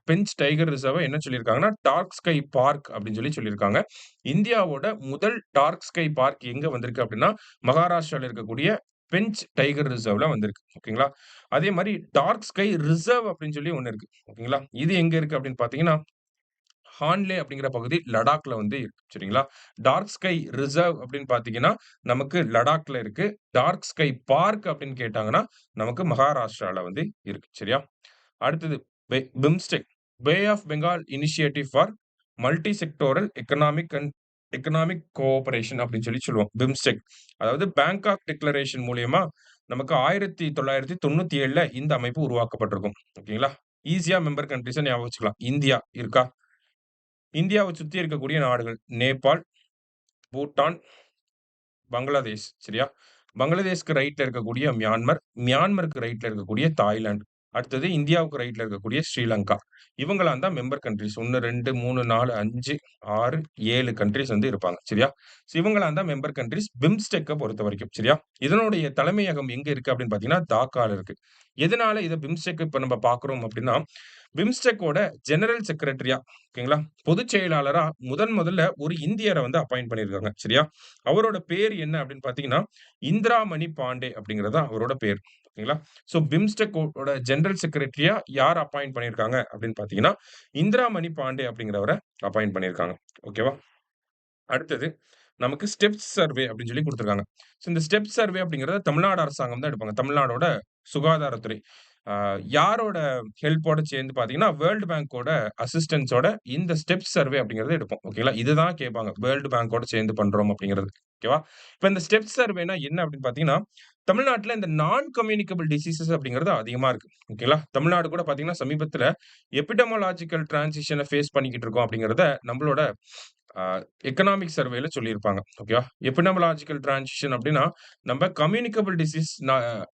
பென்ச் டைகர் ரிசர்வ என்ன சொல்லியிருக்காங்கன்னா, டார்க் ஸ்கை பார்க் அப்படின்னு சொல்லியிருக்காங்க. இந்தியாவோட முதல் டார்க் ஸ்கை பார்க் எங்க வந்திருக்கு அப்படின்னா, மகாராஷ்டிரால இருக்கக்கூடிய பென்ச் டைகர் ரிசர்வ்ல வந்திருக்கு. ஓகேங்களா? அதே மாரி டார்க் ஸ்கை ரிசர்வ் அப்படின்னு சொல்லி ஒண்ணு இருக்கு. ஓகேங்களா? இது எங்க இருக்கு அப்படின்னு பார்த்தீங்கன்னா, ஹான்லே அப்படிங்கிற பகுதி லடாக்ல வந்து இருக்கு. சரிங்களா? டார்க் ஸ்கை ரிசர்வ் அப்படின்னு பார்த்தீங்கன்னா, நமக்கு லடாக்ல இருக்கு. டார்க் ஸ்கை பார்க் அப்படின்னு கேட்டாங்கன்னா, நமக்கு மகாராஷ்டிரால வந்து இருக்கு. சரியா? அடுத்தது BIMSTEC. Bay of Bengal initiative for multi sectoral economic cooperation அப்படின்னு சொல்லுவோம். பிம்ஸ்டெக். அதாவது பேங்காக் டிக்ளரேஷன் மூலியமா நமக்கு 1997ல இந்த அமைப்பு உருவாக்கப்பட்டிருக்கும். ஓகேங்களா? ஈஸியா மெம்பர் கண்ட்ரீஸ ஞாபகம் வச்சுக்கலாம். இந்தியா இருக்கா? இந்தியாவ சுத்தி இருக்கக்கூடிய நாடுகள். நேபாள், பூட்டான், பங்களாதேஷ். சரியா? பங்களாதேஷ்க்கு ரைட்ல இருக்கக்கூடிய மியான்மர், மியான்மருக்கு ரைட்ல இருக்கக்கூடிய தாய்லாந்து. அடுத்தது இந்தியாவுக்கு ரைட்ல இருக்கக்கூடிய ஸ்ரீலங்கா. இவங்கலாம் தான் மெம்பர் கண்ட்ரீஸ். 1, 2, 3, 4, 5, 6, 7 கண்ட்ரீஸ் வந்து இருப்பாங்க. சரியா? ஸோ இவங்கலாம் தான் மெம்பர் கண்ட்ரீஸ் பிம்ஸ்டெக்க பொறுத்தவரைக்கும். சரியா? இதனுடைய தலைமையகம் எங்க இருக்கு அப்படின்னு பார்த்தீங்கன்னா, டாக்கால இருக்கு. எதனால இத பிம்ஸ்டெக் இப்ப நம்ம பார்க்கிறோம் அப்படின்னா, பிம்ஸ்டெக்கோட ஜெனரல் செக்ரட்டரியா ஓகேங்களா, பொதுச் செயலாளரா முதல்ல ஒரு இந்தியர வந்து அப்பாயிண்ட் பண்ணியிருக்காங்க. சரியா? அவரோட பேர் என்ன அப்படின்னு பார்த்தீங்கன்னா, இந்திராமணி பாண்டே அப்படிங்கிறது தான் அவரோட பேர். ஓகேங்களா? ஸோ பிம்ஸ்டெக்கோட ஜெனரல் செக்ரட்டரியா யார் அப்பாயிண்ட் பண்ணியிருக்காங்க அப்படின்னு பார்த்தீங்கன்னா, இந்திராமணி பாண்டே அப்படிங்கிறவர அப்பாயிண்ட் பண்ணியிருக்காங்க. ஓகேவா? அடுத்தது நமக்கு ஸ்டெப்ஸ் சர்வே அப்படின்னு சொல்லி குடுத்திருக்காங்க. ஸோ இந்த ஸ்டெப்ஸ் சர்வே அப்படிங்கிறத தமிழ்நாடு அரசாங்கம் தான் எடுப்பாங்க. தமிழ்நாடோட சுகாதாரத்துறை. யாரோட ஹெல்ப்போட சேர்ந்து பார்த்தீங்கன்னா, வேர்ல்ட் பேங்கோட அசிஸ்டன்ஸோட இந்த ஸ்டெப்ஸ் சர்வே அப்படிங்கிறத எடுப்போம். ஓகேங்களா? இதுதான் கேட்பாங்க. வேர்ல்ட் பேங்கோட சேர்ந்து பண்றோம் அப்படிங்கிறது. ஓகேவா? இப்ப இந்த ஸ்டெப்ஸ் சர்வேனா என்ன அப்படின்னு பார்த்தீங்கன்னா, தமிழ்நாட்டுல இந்த நான் கம்யூனிகபிள் டிசீசஸ் அப்படிங்கிறது அதிகமா இருக்கு. ஓகேங்களா? தமிழ்நாடு கூட பார்த்தீங்கன்னா, சமீபத்தில எபிடெமாலாஜிக்கல் டிரான்சிஷன ஃபேஸ் பண்ணிக்கிட்டு இருக்கோம் அப்படிங்கிறத நம்மளோட அ எக்கனாமிக் சர்வேல சொல்லியிருப்பாங்க. ஓகேவா? எபிடெமாலாஜிக்கல் டிரான்சிஷன் அப்டின்னா, நம்ம கம்யூனிகபிள் டிசீஸ்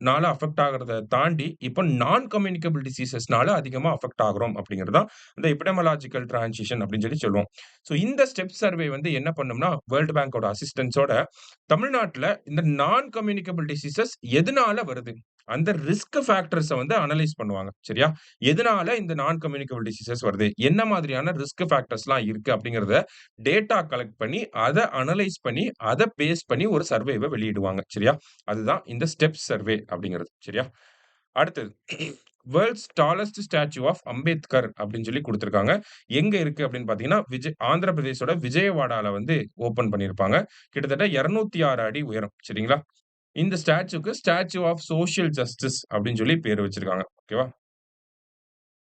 னால அஃபெக்ட் ஆகுறத தாண்டி, இப்ப நான் கம்யூனிகபிள் டிசீசஸ்னால அதிகமா அஃபெக்ட் ஆகுறோம் அப்படிங்கிறது தான், இந்த எபிடெமாலாஜிக்கல் டிரான்சிஷன் அப்படின்னு சொல்லுவோம். ஸோ இந்த ஸ்டெப் சர்வே வந்து என்ன பண்ணும்னா, வேர்ல்ட் பேங்கோட அசிஸ்டன்ஸோட தமிழ்நாட்டுல இந்த நான் கம்யூனிகபிள் டிசீசஸ் எதனால வருது? அந்த ரிஸ்க் ஃபேக்டர்ஸ வந்து அனலைஸ் பண்ணுவாங்க. சரியா? எதனால இந்த நான் கம்யூனிகபிள் டிசீசஸ் வருது? என்ன மாதிரியான ரிஸ்க் ஃபேக்டர்ஸ்லாம் இருக்கு அப்படிங்கிறத டேட்டா கலெக்ட் பண்ணி, அத அனலைஸ் பண்ணி, அத பேஸ் பண்ணி ஒரு சர்வேவ வெளியிடுவாங்க. சரியா? அதுதான் இந்த ஸ்டெப் சர்வே அப்படிங்கிறது. சரியா? அடுத்தது world's tallest statue of Ambedkar அப்படின்னு சொல்லி குடுத்திருக்காங்க. எங்க இருக்கு அப்படின்னு பார்த்தீங்கன்னா, ஆந்திர பிரதேசோட விஜயவாடால வந்து ஓப்பன் பண்ணியிருப்பாங்க. கிட்டத்தட்ட 206 அடி உயரம். சரிங்களா? இந்த ஸ்டாச்சுக்கு ஸ்டாச்சு ஆஃப் சோசியல் ஜஸ்டிஸ் அப்படின்னு சொல்லி பேரு வச்சிருக்காங்க. ஓகேவா?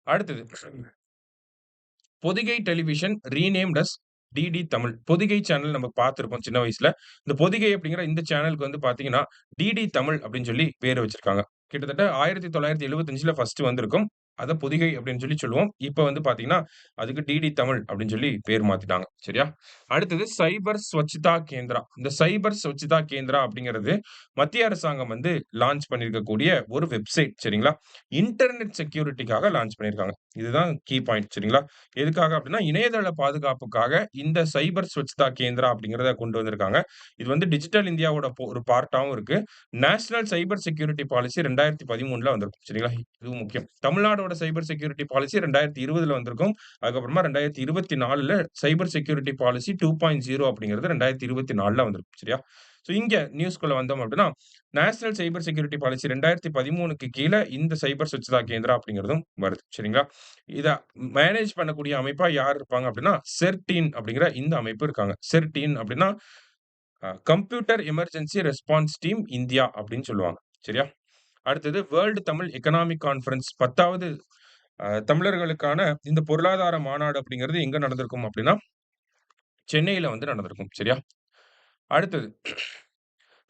அடுத்தது Pothigai television renamed as DD Tamil. Pothigai channel நம்ம பார்த்திருப்போம் சின்ன வயசுல. இந்த பொதிகை அப்படிங்கிற இந்த சேனலுக்கு வந்து பார்த்தீங்கன்னா, டிடி தமிழ் அப்படின்னு சொல்லி பேரு வச்சிருக்காங்க. கிட்டத்தட்ட 1975ல ஃபர்ஸ்ட் வந்திருக்கும். அத பொதிகை அப்படின்னு சொல்லுவோம். இப்ப வந்து பார்த்தீங்கன்னா, அதுக்கு டிடி தமிழ் அப்படின்னு சொல்லி பேர் மாத்திட்டாங்க. சரியா? அடுத்தது சைபர் ஸ்வச்தா கேந்திரா. இந்த சைபர் ஸ்வச்தா கேந்திரா அப்படிங்கிறது மத்திய அரசாங்கம் வந்து லான்ச் பண்ணியிருக்கக்கூடிய ஒரு வெப்சைட். சரிங்களா? இன்டர்நெட் செக்யூரிட்டிக்காக லான்ச் பண்ணியிருக்காங்க. இதுதான் கீ பாயிண்ட். சரிங்களா? எதுக்காக அப்டின்னா, இணையதள பாதுகாப்புக்காக இந்த சைபர் ஸ்வச்தா கேந்திரா அப்படிங்கிறத கொண்டு வந்திருக்காங்க. இது வந்து டிஜிட்டல் இந்தியாவோட ஒரு பார்ட்டாவும் இருக்கு. நேஷனல் சைபர் செக்யூரிட்டி பாலிசி 2013ல வந்திருக்கும். சரிங்களா? இதுவும் முக்கியம். தமிழ்நாடோட சைபர் செக்யூரிட்டி பாலிசி 2020ல வந்திருக்கும். அதுக்கப்புறமா 2024ல சைபர் செக்யூரிட்டி பாலிசி 2.0 அப்படிங்கிறது 2024ல வந்திருக்கும். சரியா? ஸோ இங்க நியூஸ்க்குள்ள வந்தோம் அப்டின்னா, நேஷனல் சைபர் செக்யூரிட்டி பாலிசி 2013க்கு கீழ இந்த சைபர் ஸ்வச்தா கேந்திரா அப்படிங்கிறதும் வருது. சரிங்களா? இத மேனேஜ் பண்ணக்கூடிய அமைப்பா யார் இருப்பாங்க அப்டின்னா, செர்டீன் அப்படிங்கிற இந்த அமைப்பு இருக்காங்க. செர்டீன் அப்டின்னா, computer emergency response team India அப்படின்னு சொல்லுவாங்க. சரியா? அடுத்தது வேர்ல்ட் தமிழ் எக்கனாமிக் கான்ஃபரன்ஸ் 10வது தமிழர்களுக்கான இந்த பொருளாதார மாநாடு அப்படிங்கிறது எங்க நடந்திருக்கும் அப்படின்னா, சென்னையில வந்து நடந்திருக்கும். சரியா? அடுத்தது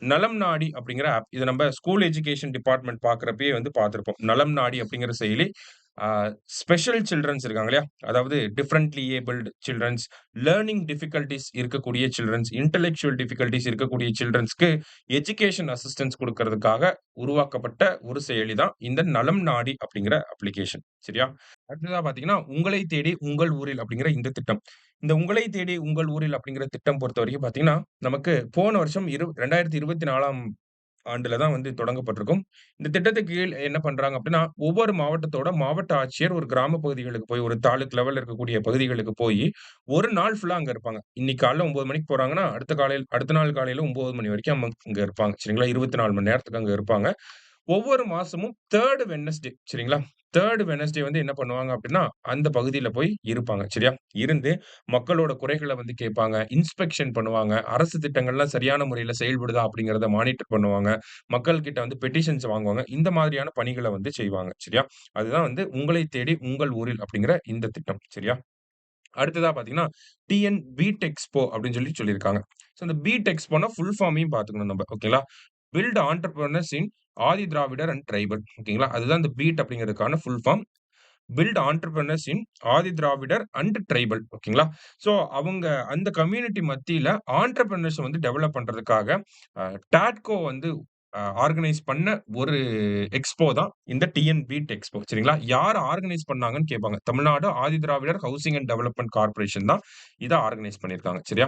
நலம் நாடி அப்படிங்கிற ஆப். இத நம்ம ஸ்கூல் எஜுகேஷன் டிபார்ட்மென்ட் பார்க்கிறப்பயே வந்து பார்த்திருப்போம். நலம் நாடி அப்படிங்கிற செயலி ஆ ஸ்பெஷல் சில்ட்ரன்ஸ் இருக்காங்க இல்லையா? அதாவது differently abled children's, learning difficulties இருக்கக்கூடிய சில்ட்ரன்ஸ், இன்டலெக்சுவல் டிஃபிகல்டீஸ் இருக்கக்கூடிய சில்ட்ரன்ஸ்க்கு எஜுகேஷன் அசிஸ்டன்ஸ் குடுக்கறதுக்காக உருவாக்கப்பட்ட ஒரு செயலி தான் இந்த நலம் நாடி அப்படிங்கிற அப்ளிகேஷன். சரியா? அடுத்ததா பார்த்தீங்கன்னா, உங்களை தேடி உங்கள் ஊரில் அப்படிங்கிற இந்த திட்டம். இந்த உங்களை தேடி உங்கள் ஊரில் அப்படிங்கிற திட்டம் பொறுத்தவரைக்கும் பார்த்தீங்கன்னா, நமக்கு போன வருஷம் 2024ஆம் ஆண்டுல தான் வந்து தொடங்கப்பட்டிருக்கும். இந்த திட்டத்துக்கு கீழ் என்ன பண்றாங்க அப்டின்னா, ஒவ்வொரு மாவட்டத்தோட மாவட்ட ஆட்சியர் ஒரு கிராம பகுதிகளுக்கு போய், ஒரு தாலுக் லெவல்ல இருக்கக்கூடிய பகுதிகளுக்கு போயி, 1 நாள் ஃபுல்லா அங்க இருப்பாங்க. இன்னைக்கு காலைல 9 மணிக்கு போறாங்கன்னா, அடுத்த நாள் காலையில 9 மணி வரைக்கும் அங்க இருப்பாங்க. சரிங்களா? 24 மணி நேரத்துக்கு அங்க இருப்பாங்க. ஒவ்வொரு மாசமும் 3 வெட்னஸ்டே சரிங்களா? 3 வெட்னஸ்டே வந்து என்ன பண்ணுவாங்க அப்டின்னா, அந்த பகுதியில போய் இருப்பாங்க. சரியா? இருந்து மக்களோட குறைகள வந்து கேட்பாங்க. இன்ஸ்பெக்ஷன் பண்ணுவாங்க. அரசு திட்டங்கள்லாம் சரியான முறையில செயல்படுதா அப்படிங்கிறத மானிட்டர் பண்ணுவாங்க. மக்கள் கிட்ட வந்து பெட்டிஷன்ஸ் வாங்குவாங்க. இந்த மாதிரியான பணிகள வந்து செய்வாங்க. சரியா? அதுதான் வந்து உங்களை தேடி உங்கள் ஊரில் அப்படிங்கிற இந்த திட்டம். சரியா? அடுத்ததா பார்த்தீங்கன்னா, டிஎன் பீட் எக்ஸ்போ அப்படின்னு சொல்லியிருக்காங்க. ஸோ இந்த பீட் எக்ஸ்போனா ஃபுல் ஃபார்மையும் பார்த்துக்கணும் நம்ப. ஓகேங்களா? Build entrepreneurs in Adi Dravidar and tribal. ஓகேங்களா? அதுதான் இந்த பீட் அப்படிங்கிறதுக்கான full form. Build entrepreneurs in Adi Dravidar and tribal. ஓகேங்களா? ஸோ அவங்க அந்த கம்யூனிட்டி மத்தியில ஆன்டர்பிரினியர்ஸ வந்து டெவலப் பண்றதுக்காக டாட்கோ வந்து ஆர்கனைஸ் பண்ண ஒரு எக்ஸ்போ தான் இந்த டிஎன் பீட் எக்ஸ்போ. சரிங்களா? யார் ஆர்கனைஸ் பண்ணாங்கன்னு கேட்பாங்க. தமிழ்நாடு ஆதிதிராவிடர் ஹவுசிங் அண்ட் டெவலப்மென்ட் கார்ப்பரேஷன் தான் இத ஆர்கனைஸ் பண்ணியிருக்காங்க. சரியா?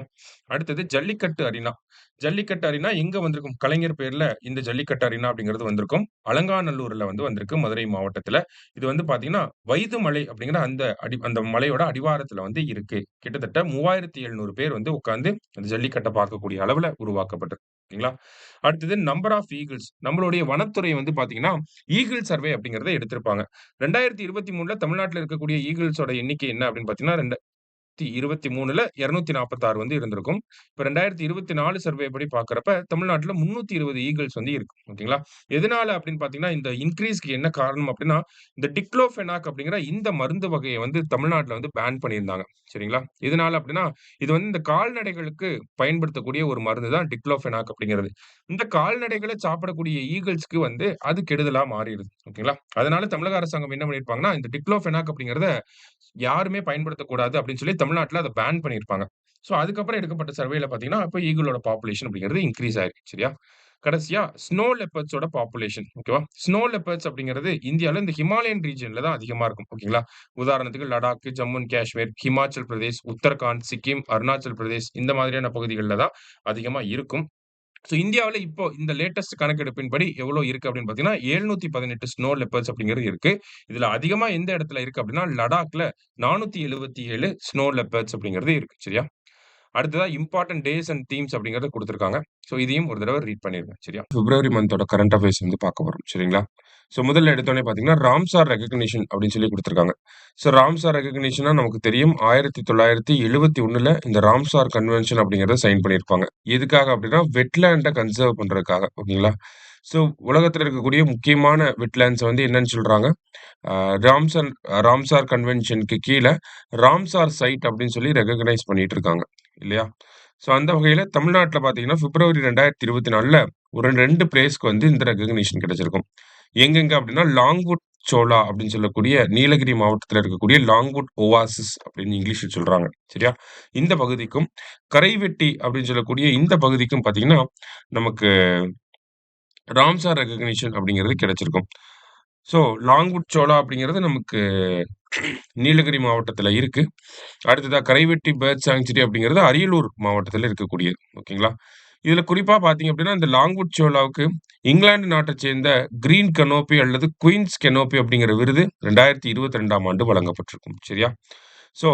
அடுத்தது ஜல்லிக்கட்டு அரீனா. ஜல்லிக்கட்டு அரீனா எங்க வந்திருக்கும்? கலைஞர் பேர்ல இந்த ஜல்லிக்கட்டு அரீனா அப்படிங்கிறது வந்திருக்கும். அலங்காநல்லூர்ல வந்து வந்திருக்கு, மதுரை மாவட்டத்துல. இது வந்து பார்த்தீங்கன்னா, வைதுமலை அப்படிங்கிற அந்த மலையோட அடிவாரத்துல வந்து இருக்கு. கிட்டத்தட்ட 3700 பேர் வந்து உட்கார்ந்து அந்த ஜல்லிக்கட்ட பார்க்கக்கூடிய அளவுல உருவாக்கப்பட்டிருக்கு. ஓகேங்களா? அடுத்தது நம்பர் ஆஃப் ஈகிள்ஸ். நம்மளுடைய வனத்துறை வந்து பார்த்தீங்கன்னா, ஈகிள் சர்வே அப்படிங்கிறத எடுத்திருப்பாங்க. 2023ல தமிழ்நாட்டுல இருக்கக்கூடிய ஈகிள்ஸோட எண்ணிக்கை என்ன அப்படின்னு பார்த்தீங்கன்னா, 2023ல 246 வந்து இருந்திருக்கும். இப்ப 2024 சர்வே படி பார்க்கிறப்ப, தமிழ்நாட்டுல 320 ஈகிள்ஸ் வந்து இருக்கு. ஓகேங்களா? எதனால அப்படின்னு பார்த்தீங்கன்னா, இந்த இன்கிரீஸ்க்கு என்ன காரணம் அப்படின்னா, இந்த டிக்ளோஃபெனாக் அப்படிங்கிற இந்த மருந்து வகைய வந்து தமிழ்நாட்டுல வந்து பேன் பண்ணியிருந்தாங்க. சரிங்களா? எதனால அப்படின்னா, இது வந்து இந்த கால்நடைகளுக்கு பயன்படுத்தக்கூடிய ஒரு மருந்து தான் டிக்ளோஃபெனாக் அப்படிங்கிறது. இந்த கால்நடைகள சாப்பிடக்கூடிய ஈகிள்ஸ்க்கு வந்து அது கெடுதலா மாறிருது. ஓகேங்களா? அதனால தமிழக அரசாங்கம் என்ன பண்ணியிருப்பாங்கன்னா, இந்த டிக்ளோஃபெனாக் அப்படிங்கிறத யாருமே பயன்படுத்தக்கூடாது அப்படின்னு சொல்லி தமிழ்நாட்டுல அத பேன் பண்ணியிருப்பாங்க. ஸோ அதுக்கப்புறம் எடுக்கப்பட்ட சர்வேல பார்த்தீங்கன்னா, அப்ப ஈகிளோட பாப்புலேஷன் அப்படிங்கிறது இன்கிரீஸ் ஆயிருக்கு. சரியா? கடைசியா ஸ்னோ லெப்பர்ட்ஸோட பாப்புலேஷன். ஓகேவா? ஸ்னோ லெப்பர்ட்ஸ் அப்படிங்கிறது இந்தியால இந்த ஹிமாலயன் ரீஜியன்ல தான் அதிகமா இருக்கும். ஓகேங்களா? உதாரணத்துக்கு லடாக், ஜம்மு அண்ட் காஷ்மீர், ஹிமாச்சல் பிரதேஷ், உத்தரகாண்ட், சிக்கிம், அருணாச்சல் பிரதேஷ் இந்த மாதிரியான பகுதிகள்ல தான் அதிகமா இருக்கும். ஸோ இந்தியாவுல இப்போ இந்த லேட்டஸ்ட் கணக்கெடுப்பின்படி எவ்வளோ இருக்கு அப்படின்னு பார்த்தீங்கன்னா, 718 ஸ்னோ லெப்பர்ட்ஸ் அப்படிங்கிறது இருக்கு. இதுல அதிகமா எந்த இடத்துல இருக்கு அப்படின்னா, லடாக்ல 477 ஸ்னோ லெப்பர்ட்ஸ் அப்படிங்கிறது இருக்கு. சரியா? அடுத்ததா இம்பார்ட்டன்ட் டேஸ் அண்ட் தீம்ஸ் அப்படிங்கிறத குடுத்திருக்காங்க. ஸோ இதையும் ஒரு தடவ ரீட் பண்ணிருங்க. சரியா? பிப்ரவரி மந்தோட கரண்ட் அஃபேர்ஸ் வந்து பார்க்க போறோம். சரிங்களா? ஸோ முதல்ல எடுத்தோனே பார்த்தீங்கன்னா, ராம்சார் ரெகக்னிஷன் அப்படின்னு சொல்லி குடுத்திருக்காங்க. ஸோ ராம்சார் ரெகக்னிஷன்னா நமக்கு தெரியும் 1971ல இந்த ராம்சார் கன்வென்ஷன் அப்படிங்கிறத சைன் பண்ணியிருப்பாங்க. எதுக்காக அப்படின்னா, வெட்லேண்ட கன்சர்வ் பண்றதுக்காக. ஓகேங்களா? ஸோ உலகத்துல இருக்கக்கூடிய முக்கியமான வெட்லேண்ட்ஸ வந்து என்னன்னு சொல்றாங்க? அ ராம்சர் ராம்சார் கன்வென்ஷனுக்கு கீழ ராம்சார் சைட் அப்படின்னு சொல்லி ரெகக்னைஸ் பண்ணிட்டு இருக்காங்க. இல்லையா? ஸோ அந்த வகையில தமிழ்நாட்டுல பார்த்தீங்கன்னா, பிப்ரவரி 2024ல ஒரு 2 பிளேஸ்க்கு வந்து இந்த ரெகக்னிஷன் கிடைச்சிருக்கும். எங்கெங்க அப்படின்னா, லாங்வுட் சோலா அப்படின்னு சொல்லக்கூடிய நீலகிரி மாவட்டத்துல இருக்கக்கூடிய லாங்வுட் ஒவாசிஸ் அப்படின்னு இங்கிலீஷ்ல சொல்றாங்க. சரியா? இந்த பகுதிக்கும், கரைவெட்டி அப்படின்னு சொல்லக்கூடிய இந்த பகுதிக்கும் பார்த்தீங்கன்னா, நமக்கு ராம்சார் ரெகக்னிஷன் அப்படிங்கிறது கிடைச்சிருக்கும். ஸோ லாங்வுட் சோலா அப்படிங்கிறது நமக்கு நீலகிரி மாவட்டத்துல இருக்கு. அடுத்ததா கரைவெட்டி பேர்ட் சாங்சுரி அப்படிங்கிறது அரியலூர் மாவட்டத்துல இருக்கக்கூடியது. ஓகேங்களா? இதுல குறிப்பா பார்த்தீங்க அப்படின்னா, இந்த லாங்வுட் சோலாவுக்கு இங்கிலாந்து நாட்டச் சேர்ந்த கிரீன் கனோப்பி அல்லது குயின்ஸ் கனோப்பி அப்படிங்கிற விருது 2022ஆம் ஆண்டு வழங்கப்பட்டிருக்கும். சரியா? ஸோ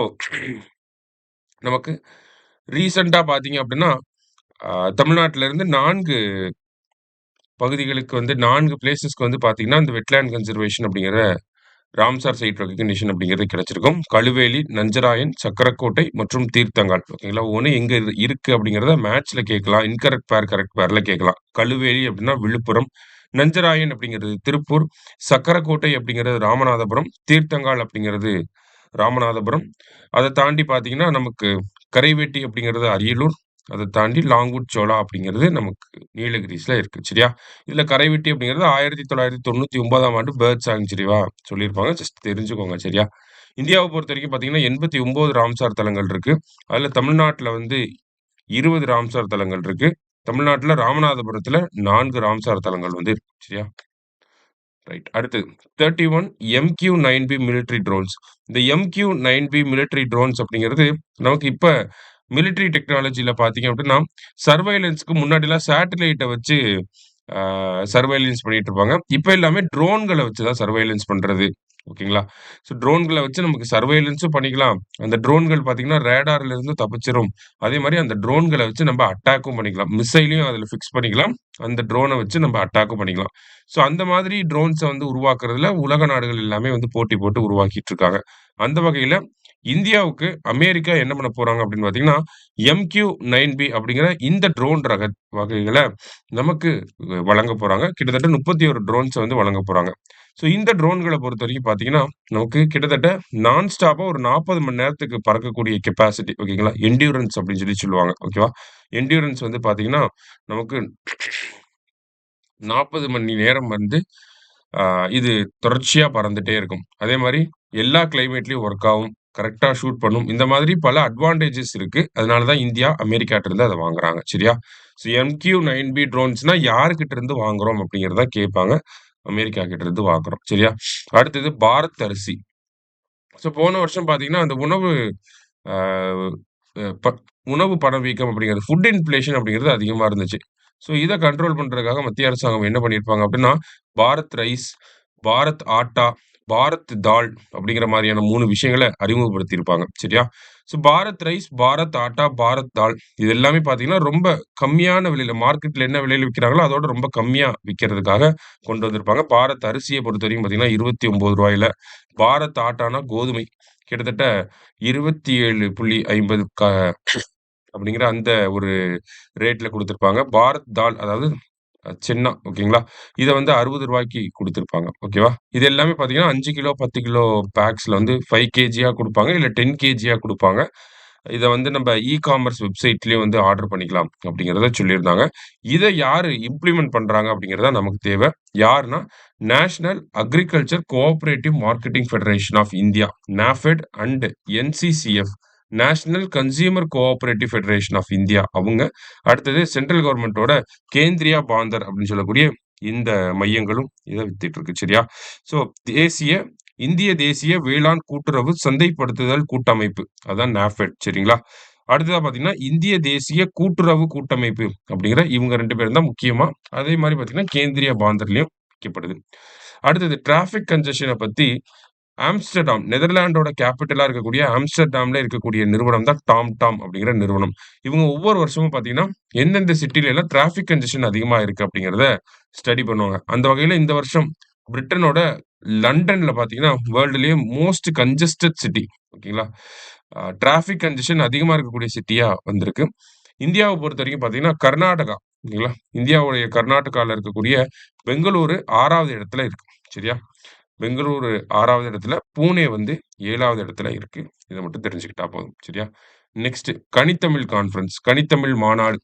நமக்கு ரீசென்ட்டா பார்த்தீங்க அப்படின்னா, அ தமிழ்நாட்டுல இருந்து 4 பகுதிகளுக்கு வந்து 4 பிளேஸஸ்க்கு வந்து பார்த்தீங்கன்னா, இந்த வெட்லேண்ட் கன்சர்வேஷன் அப்படிங்கிற ராம்சார் சைட் ரெகக்னிஷன் அப்படிங்கிறது கிடைச்சிருக்கும். கழுவேலி, நஞ்சராயன், சக்கரக்கோட்டை மற்றும் தீர்த்தங்கால். ஓகேங்களா? ஒவ்வொன்னும் எங்க இருக்கு அப்படிங்கிறத மேட்ச்ல கேட்கலாம். இன்கரெக்ட் பேர், கரெக்ட் பேர்ல கேட்கலாம். கழுவேலி அப்படின்னா விழுப்புரம், நஞ்சராயன் அப்படிங்கிறது திருப்பூர், சக்கரக்கோட்டை அப்படிங்கிறது ராமநாதபுரம், தீர்த்தங்கால் அப்படிங்கிறது ராமநாதபுரம். அத தாண்டி பார்த்தீங்கன்னா, நமக்கு கரைவேட்டி அப்படிங்கிறது அரியலூர், அத தாண்டி லாங்வுட் சோலா அப்படிங்கிறது நமக்கு நீலகிரிஸ்ல இருக்கு. சரியா? இதுல கரைவெட்டி அப்படிங்கிறது 1999ஆம் ஆண்டு பேர்ட் சாங்சுரிவா சொல்லியிருப்பாங்க. ஜஸ்ட் தெரிஞ்சுக்கோங்க. சரியா? இந்தியாவ பொறுத்தவரைக்கும் பார்த்தீங்கன்னா, 89 ராம்சார் தலங்கள் இருக்கு. அதுல தமிழ்நாட்டுல வந்து 20 ராம்சார் தலங்கள் இருக்கு. தமிழ்நாட்டுல ராமநாதபுரத்துல 4 ராம்சார் தலங்கள் வந்து இருக்கு. சரியா? ரைட். அடுத்தது 31 MQ-9B மிலிட்டரி ட்ரோன்ஸ். இந்த MQ-9B மிலிட்டரி ட்ரோன்ஸ் அப்படிங்கிறது நமக்கு இப்ப மிலிட்டரி டெக்னாலஜில பார்த்தீங்க அப்படின்னா, சர்வைலன்ஸ்க்கு முன்னாடிலாம் சேட்டலைட்ட வச்சு அ சர்வைலன்ஸ் பண்ணிட்டு இருப்பாங்க. இப்ப எல்லாமே ட்ரோன்கள வச்சு தான் சர்வைலன்ஸ் பண்றது. ஓகேங்களா? ஸோ ட்ரோன்கள வச்சு நமக்கு சர்வைலன்ஸும் பண்ணிக்கலாம். அந்த ட்ரோன்கள் பார்த்தீங்கன்னா, ரேடார்ல இருந்து தப்பிச்சிரும். அதே மாரி அந்த ட்ரோன்கள வச்சு நம்ம அட்டாக்கும் பண்ணிக்கலாம். மிசைலையும் அதுல ஃபிக்ஸ் பண்ணிக்கலாம். அந்த ட்ரோன வச்சு நம்ம அட்டாக்கும் பண்ணிக்கலாம். ஸோ அந்த மாதிரி ட்ரோன்ஸ வந்து உருவாக்குறதுல உலக நாடுகள் எல்லாமே வந்து போட்டி போட்டு உருவாக்கிட்டு இருக்காங்க. அந்த வகையில இந்தியாவுக்கு அமெரிக்கா என்ன பண்ண போறாங்க அப்படின்னு பார்த்தீங்கன்னா, MQ-9B அப்படிங்கிற இந்த ட்ரோன் வகைகள நமக்கு வழங்க போறாங்க. கிட்டத்தட்ட 31 ட்ரோன்ஸ வந்து வழங்க போறாங்க. ஸோ இந்த ட்ரோன்கள பொறுத்தவரைக்கும் பார்த்தீங்கன்னா, நமக்கு கிட்டத்தட்ட நான் ஸ்டாப்பா ஒரு 40 மணி நேரத்துக்கு பறக்கக்கூடிய கெப்பாசிட்டி ஓகேங்களா? எண்ட்யூரன்ஸ் அப்படின்னு சொல்லி சொல்லுவாங்க. ஓகேவா? எண்ட்யூரன்ஸ் வந்து பார்த்தீங்கன்னா, நமக்கு 40 மணி நேரம் வந்து அ இது தொடர்ச்சியா பறந்துட்டே இருக்கும். அதே மாரி எல்லா கிளைமேட்லயும் ஒர்க் ஆகும். கரெக்ட்டா ஷூட் பண்ணும். இந்த மாதிரி பல அட்வான்டேஜஸ் இருக்கு. அதனால தான் இந்தியா அமெரிக்காட்ட இருந்து அத வாங்குறாங்க. சரியா? ஸோ MQ-9B ட்ரோன்ஸ்னா யார்கிட்ட இருந்து வாங்குறோம் அப்படிங்கிறத கேட்பாங்க. அமெரிக்கா கிட்ட இருந்து வாங்குறோம். சரியா? அடுத்தது பாரத் அரிசி. ஸோ போன வருஷம் பார்த்தீங்கன்னா, அந்த உணவு அ அ ப உணவு பணவீக்கம் அப்படிங்கிறது ஃபுட் இன்ஃப்ளேஷன் அப்படிங்கிறது அதிகமா இருந்துச்சு. ஸோ இத கண்ட்ரோல் பண்றதுக்காக மத்திய அரசாங்கம் என்ன பண்ணியிருப்பாங்க அப்படின்னா, பாரத் ரைஸ், பாரத் ஆட்டா, பாரத் தால் அப்படிங்கிற மாரியான 3 விஷயங்கள அறிமுகப்படுத்தியிருப்பாங்க. சரியா? ஸோ பாரத் ரைஸ், பாரத் ஆட்டா, பாரத் தால் இது எல்லாமே பார்த்தீங்கன்னா, ரொம்ப கம்மியான விலையில மார்க்கெட்ல என்ன விலையில விக்கிறாங்களோ, அதோட ரொம்ப கம்மியா விக்கிறதுக்காக கொண்டு வந்திருப்பாங்க. பாரத் அரிசிய பொறுத்தவரைக்கும் பார்த்தீங்கன்னா, ரூ. 29ல பாரத் ஆட்டானா கோதுமை கிட்டத்தட்ட 27.50 அப்படிங்கிற அந்த ஒரு ரேட்ல குடுத்திருப்பாங்க. பாரத் தால் அதாவது சென்னா ஓகேங்களா? இத வந்து ரூ. 60க்கு குடுத்திருப்பாங்க. ஓகேவா? இது எல்லாமே பார்த்தீங்கன்னா, 5 கிலோ, 10 கிலோ பேக்ஸ்ல வந்து 5 கேஜியா குடுப்பாங்க. இல்ல 10 கேஜியா குடுப்பாங்க. இத வந்து நம்ப இ-காமர்ஸ் வெப்சைட்லயே வந்து ஆர்டர் பண்ணிக்கலாம் அப்படிங்கிறத சொல்லியிருந்தாங்க. இத யாரு இம்ப்ளிமெண்ட் பண்றாங்க அப்படிங்கிறது தான் நமக்கு தேவ. யாருன்னா, national agriculture cooperative marketing federation of India, NAFED and NCCF national consumer cooperative federation of India அவங்க. அடுத்தது சென்ட்ரல் கவர்ன்மென்ட்டோட கேந்திரியா பாந்தர் அப்படின்னு சொல்லக்கூடிய இந்த மையங்களும் இத வித்துட்டு இருக்கு. சரியா? ஸோ தேசிய இந்திய தேசிய வேளாண் கூட்டுறவு சந்தைப்படுத்துதல் கூட்டமைப்பு. அதான் NAFED சரிங்களா? அடுத்ததா பார்த்தீங்கன்னா, இந்திய தேசிய கூட்டுறவு கூட்டமைப்பு அப்படிங்கிற இவங்க 2 பேரும் தான் முக்கியமா. அதே மாரி பார்த்தீங்கன்னா, கேந்திரிய பாந்தர்லயும் வைக்கப்படுது. அடுத்தது டிராஃபிக் கன்ஜெஷன பத்தி ஆம்ஸ்டர்டாம் நெதர்லாண்டோட கேப்பிட்டலா இருக்கக்கூடிய ஆம்ஸ்டர்டாம்ல இருக்கக்கூடிய நிறுவனம் தான் டாம் அப்படிங்கிற நிறுவனம். இவங்க ஒவ்வொரு வருஷமும் பார்த்தீங்கன்னா, எந்தெந்த சிட்டில எல்லாம் டிராஃபிக் கன்ஜெஷன் அதிகமா இருக்கு அப்படிங்கிறத ஸ்டடி பண்ணுவாங்க. அந்த வகையில இந்த வருஷம் பிரிட்டனோட லண்டன்ல பார்த்தீங்கன்னா, வேர்ல்டுலயே மோஸ்ட் கன்ஜஸ்டட் சிட்டி ஓகேங்களா? டிராஃபிக் கன்ஜெஷன் அதிகமா இருக்கக்கூடிய சிட்டியா வந்திருக்கு. இந்தியாவ பொறுத்தவரைக்கும் பார்த்தீங்கன்னா, கர்நாடகா ஓகேங்களா? இந்தியாவுடைய கர்நாடகால இருக்கக்கூடிய பெங்களூரு 6வது இடத்துல இருக்கு. சரியா? பெங்களூரு 6வது இடத்துல, பூனே வந்து 7வது இடத்துல இருக்கு. இத மட்டும் தெரிஞ்சுக்கிட்டா போதும். சரியா? நெக்ஸ்ட் கனித்தமிழ் கான்ஃபரன்ஸ், கனித்தமிழ் மாநாடு.